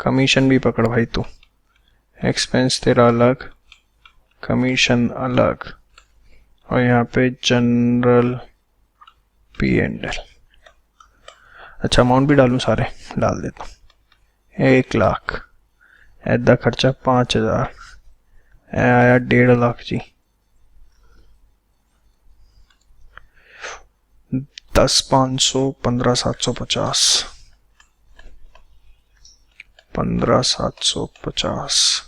कमीशन भी पकड़ भाई तू, एक्सपेंस तेरा अलग, कमीशन अलग, और यहाँ पे जनरल P&L। अच्छा, अमाउंट भी डालूं, सारे डाल देता हूँ। 1,00,000, ऐदा खर्चा 5,000, आया 1,50,000 जी, 10,500, 15,750, 15,750,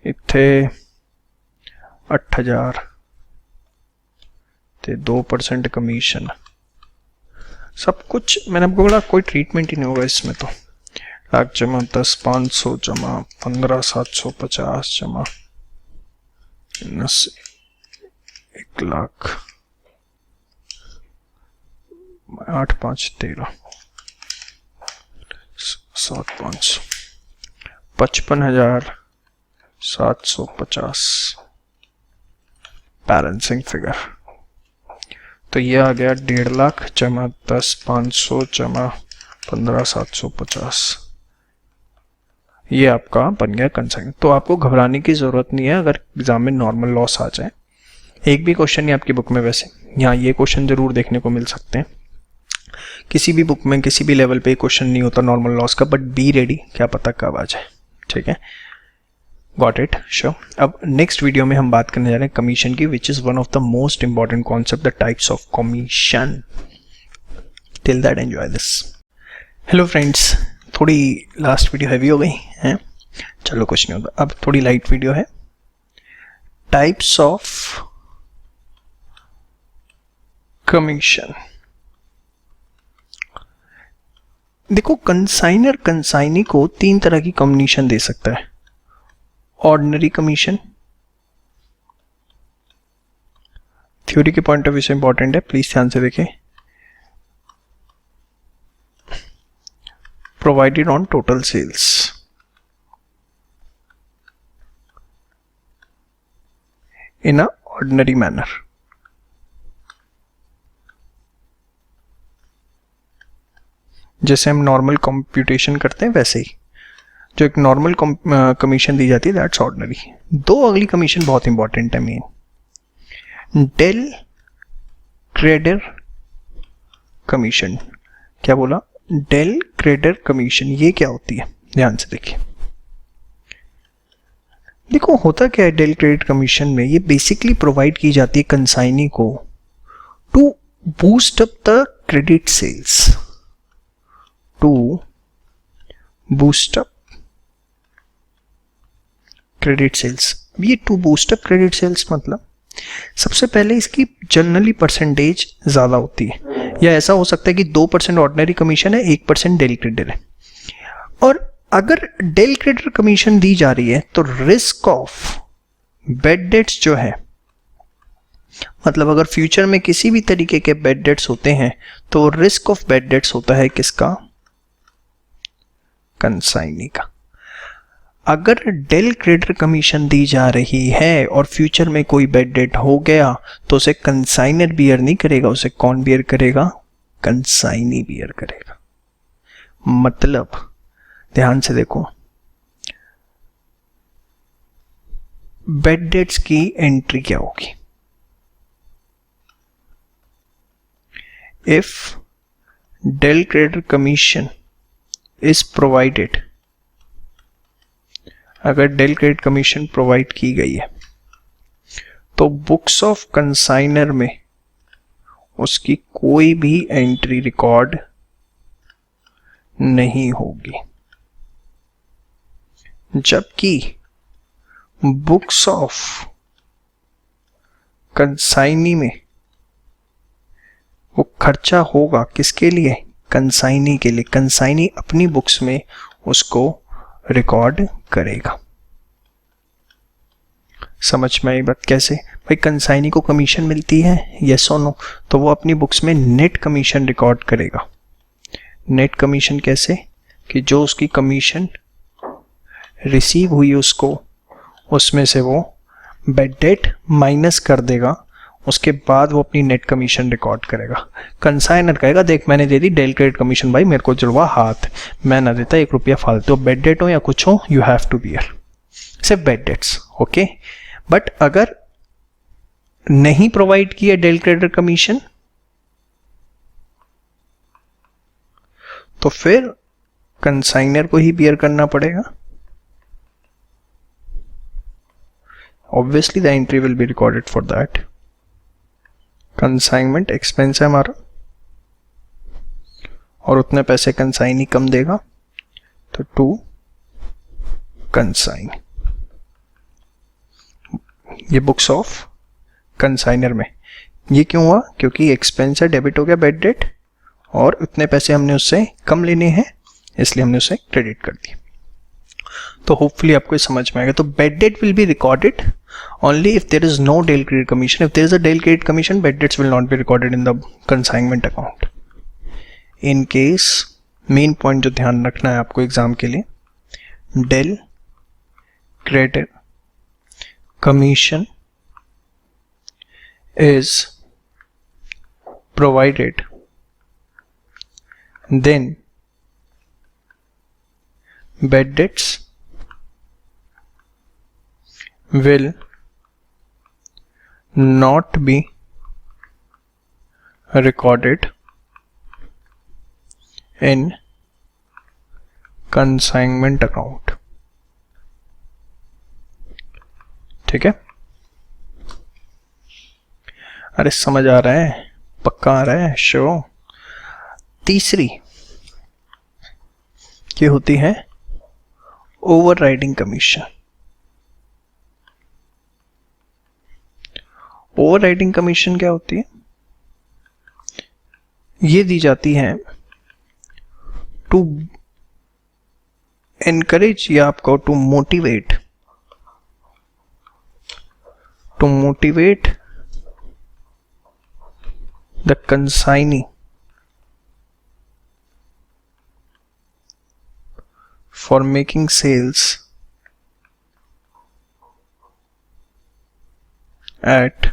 इत्थे 8,000 ते 2% कमीशन, सब कुछ मैंने आपको बोला, कोई ट्रीटमेंट ही नहीं होगा इसमें। तो लाख जमा 10 500 जमा 15 750 जमा 1 लाख 8 5 13 7 5 55,750 बैलेंसिंग फिगर। तो ये आ गया 1.5 लाख जमा 10 500 जमा 15 750। ये आपका बन गया कंसाइनमेंट। तो आपको घबराने की ज़रूरत नहीं है अगर एग्जाम में नॉर्मल लॉस आ जाए। एक भी क्वेश्चन नहीं आपकी बुक में, वैसे यहाँ ये क्वेश्चन ज़रूर देखने को मिल सकते हैं। किसी भी बुक में किसी भी लेवल पे क्वेश्चन नहीं होता नॉर्मल लॉस का, बट बी रेडी, क्या पता कब आ जाए। ठीक है, गॉट इट, श्योर। अब नेक्स्ट वीडियो में हम बात करने जा रहे हैं कमीशन की, which is one of the most important concept, the types of commission. Till that enjoy this. Hello friends, थोड़ी लास्ट वीडियो हैवी हो गई है, चलो कुछ नहीं होता, अब थोड़ी लाइट वीडियो है। Types of commission. देखो, कंसाइनर कंसाइनी को 3 तरह की कमीशन दे सकता है। ऑर्डिनरी कमीशन, थ्योरी के पॉइंट ऑफ व्यू से इंपॉर्टेंट है, प्लीज ध्यान से देखें। Provided on total sales, in a ordinary manner. जैसे हम नॉर्मल कंप्यूटेशन करते हैं वैसे ही जो एक नॉर्मल कमीशन दी जाती है, दैट्स ऑर्डिनरी। 2 अगली कमीशन बहुत इंपॉर्टेंट है मेन, डेल क्रेडर कमीशन। क्या बोला? Del credere commission. ये क्या होती है, ध्यान से देखिए। देखो होता क्या है डेल क्रेडिट कमीशन में, ये बेसिकली प्रोवाइड की जाती है कंसाइनी को to boost up the credit sales, to boost up credit sales. ये to boost up credit sales मतलब सबसे पहले इसकी जनरली परसेंटेज ज्यादा होती है, या ऐसा हो सकता है कि 2% ऑर्डिनरी कमीशन है, 1% डेल क्रेडिट है। और अगर डेल क्रेडिट कमीशन दी जा रही है तो रिस्क ऑफ बैड डेट्स जो है, मतलब अगर फ्यूचर में किसी भी तरीके के बैड डेट्स होते हैं तो रिस्क ऑफ बैड डेट्स होता है किसका? कंसाइनी का। अगर डेल क्रेडिटर कमीशन दी जा रही है और फ्यूचर में कोई बैड डेट हो गया तो उसे कंसाइनर बियर नहीं करेगा, उसे कौन बियर करेगा? कंसाइनी बियर करेगा। मतलब ध्यान से देखो, बैड डेट्स की एंट्री क्या होगी? If del creditor commission is provided, अगर डेल क्रेडिट कमीशन प्रोवाइड की गई है तो बुक्स ऑफ कंसाइनर में उसकी कोई भी एंट्री रिकॉर्ड नहीं होगी, जबकि बुक्स ऑफ कंसाइनी में वो खर्चा होगा किसके लिए? कंसाइनी के लिए। कंसाइनी अपनी बुक्स में उसको रिकॉर्ड करेगा। समझ में आई बात? कैसे भाई, कंसाइनी को कमीशन मिलती है, यस और नो, तो वो अपनी बुक्स में नेट कमीशन रिकॉर्ड करेगा। नेट कमीशन कैसे? कि जो उसकी कमीशन रिसीव हुई उसको, उसमें से वो बैड डेट माइनस कर देगा, उसके बाद वो अपनी नेट कमीशन रिकॉर्ड करेगा। कंसाइनर कहेगा देख मैंने दे दी डेल क्रेडिट कमीशन, भाई मेरे को जुड़वा हाथ, मैं ना देता 1 रुपया फालतू, बैड डेट हो या कुछ हो, यू हैव टू बियर, सिर्फ बैड डेट्स, ओके। बट अगर नहीं प्रोवाइड किया डेल क्रेडिट कमीशन तो फिर कंसाइनर को ही बियर करना पड़ेगा। Obviously the entry will be recorded for that. Consignment expense है हमारा और उतने पैसे कंसाइनी कम देगा, तो टू कंसाइन। ये बुक्स ऑफ कंसाइनर में ये क्यों हुआ? क्योंकि एक्सपेंस है, डेबिट हो गया बैड डेट, और उतने पैसे हमने उससे कम लेने हैं, इसलिए हमने उसे क्रेडिट कर दिया। तो होपफुली आपको समझ में आएगा। तो bad debt will be recorded only if there is no DEL credit commission. If there is a DEL credit commission, bad debts will not be recorded in the consignment account. In case, main point जो ध्यान रखना है आपको exam के लिए, DEL credit commission is provided, then bad debts will not be recorded in consignment account. ठीक है, अरे समझ आ रहा है, पक्का आ रहा है, शो। तीसरी ये होती है ओवरराइडिंग कमीशन। ओवरराइडिंग कमीशन क्या होती है? ये दी जाती है टू एनकरेज या आपको to motivate the consignee for making sales at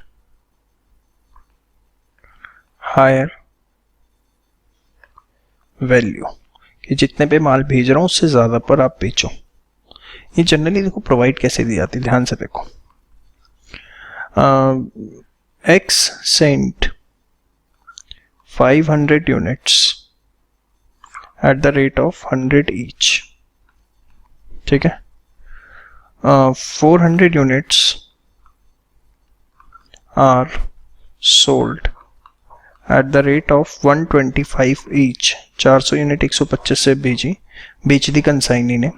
higher value, कि जितने पे माल भेज रहा हूं उससे ज्यादा पर आप बेचो। ये जनरली देखो प्रोवाइड कैसे दी जाती है, ध्यान से देखो। X sent 500 units at the rate of 100 each, ठीक है। 400 units are sold at the rate of 125 each। 400 unit 125 से बेच दी कंसाइनी ने,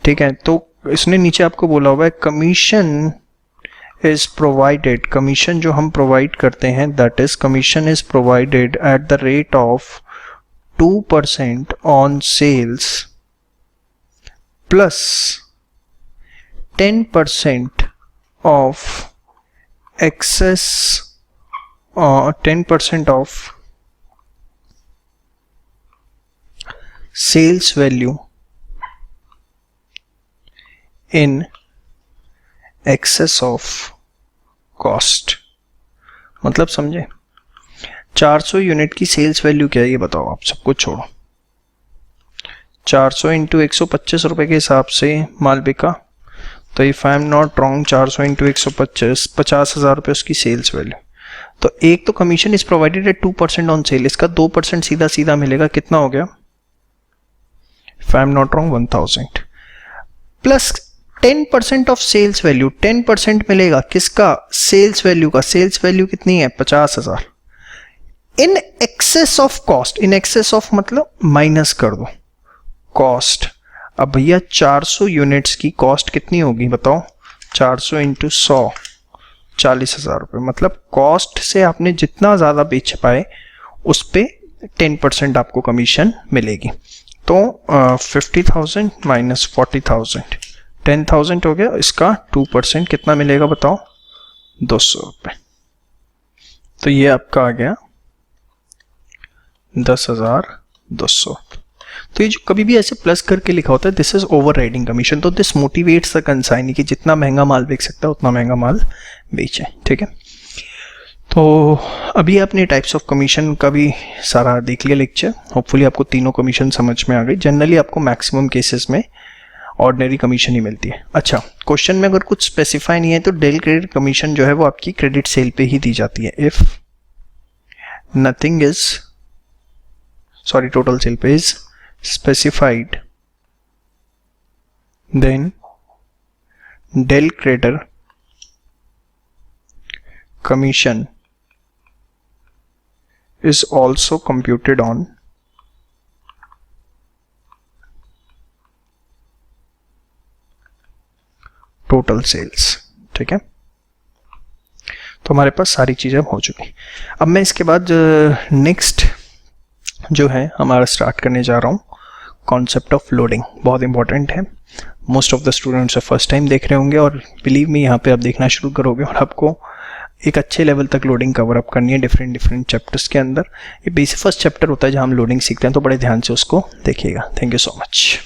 ठीक है। तो इसने नीचे आपको बोला हुआ है कमीशन is provided, कमीशन जो हम प्रोवाइड करते हैं, that is commission is provided at the rate of 2% on sales plus 10% of excess, 10% of sales value in excess of cost। मतलब समझे, 400 यूनिट की सेल्स वैल्यू क्या है ये बताओ, आप सब कुछ छोड़ो। 400 इंटू 125 रुपए के हिसाब से माल बिका, तो if I am not wrong 400 into 125 50,000 रुपये उसकी सेल्स वैल्यू। तो एक तो commission is provided at 2% on sale, इसका 2% सीधा सीधा मिलेगा, कितना हो गया, if I am not wrong 1000 plus 10% of sales value. 10% मिलेगा किसका, सेल्स वैल्यू का। सेल्स वैल्यू कितनी है, 50,000। In excess of cost, in excess of मतलब माइनस कर दो कॉस्ट। अब भैया 400 यूनिट्स की कॉस्ट कितनी होगी बताओ, 400 इंटू 100 40,000 रुपये। मतलब कॉस्ट से आपने जितना ज्यादा बेच पाए उस पे 10% आपको कमीशन मिलेगी। तो 50,000 माइनस 40,000 10,000 हो गया, इसका 2% कितना मिलेगा बताओ, 200 रुपये। तो ये आपका आ गया 10,200। तो ये जो कभी भी ऐसे प्लस करके लिखा होता है this is over riding commission. तो दिस मोटिवेट्स द कंसाइनी कि जितना महंगा माल बेच सकता है उतना महंगा माल बेचे, ठीक है। तो अभी आपने टाइप्स ऑफ कमीशन का भी सारा देख लिया लेक्चर। होपफुली आपको तीनों कमीशन समझ में आ गई। जनरली आपको मैक्सिमम केसेस में ऑर्डिनरी कमीशन ही मिलती है। अच्छा, क्वेश्चन में अगर कुछ स्पेसिफाई नहीं है तो डेल क्रेडिट कमीशन जो है वो आपकी क्रेडिट सेल पे ही दी जाती है। If nothing is, sorry total sale पे is specified, then del creditor commission is also computed on total sales, ठीक है। तो हमारे पास सारी चीजें हो चुकी। अब मैं इसके बाद नेक्स्ट जो है हमारा स्टार्ट करने जा रहा हूँ कॉन्सेप्ट ऑफ लोडिंग। बहुत इंपॉर्टेंट है, most of the students first time देख रहे होंगे और बिलीव मी यहाँ पे आप देखना शुरू करोगे और आपको एक अच्छे लेवल तक लोडिंग कवर अप करनी है डिफरेंट चैप्टर्स के अंदर। ये बेसिक फर्स्ट चैप्टर होता है जहाँ हम लोडिंग सीखते हैं, तो बड़े ध्यान से उसको देखिएगा। Thank you so much.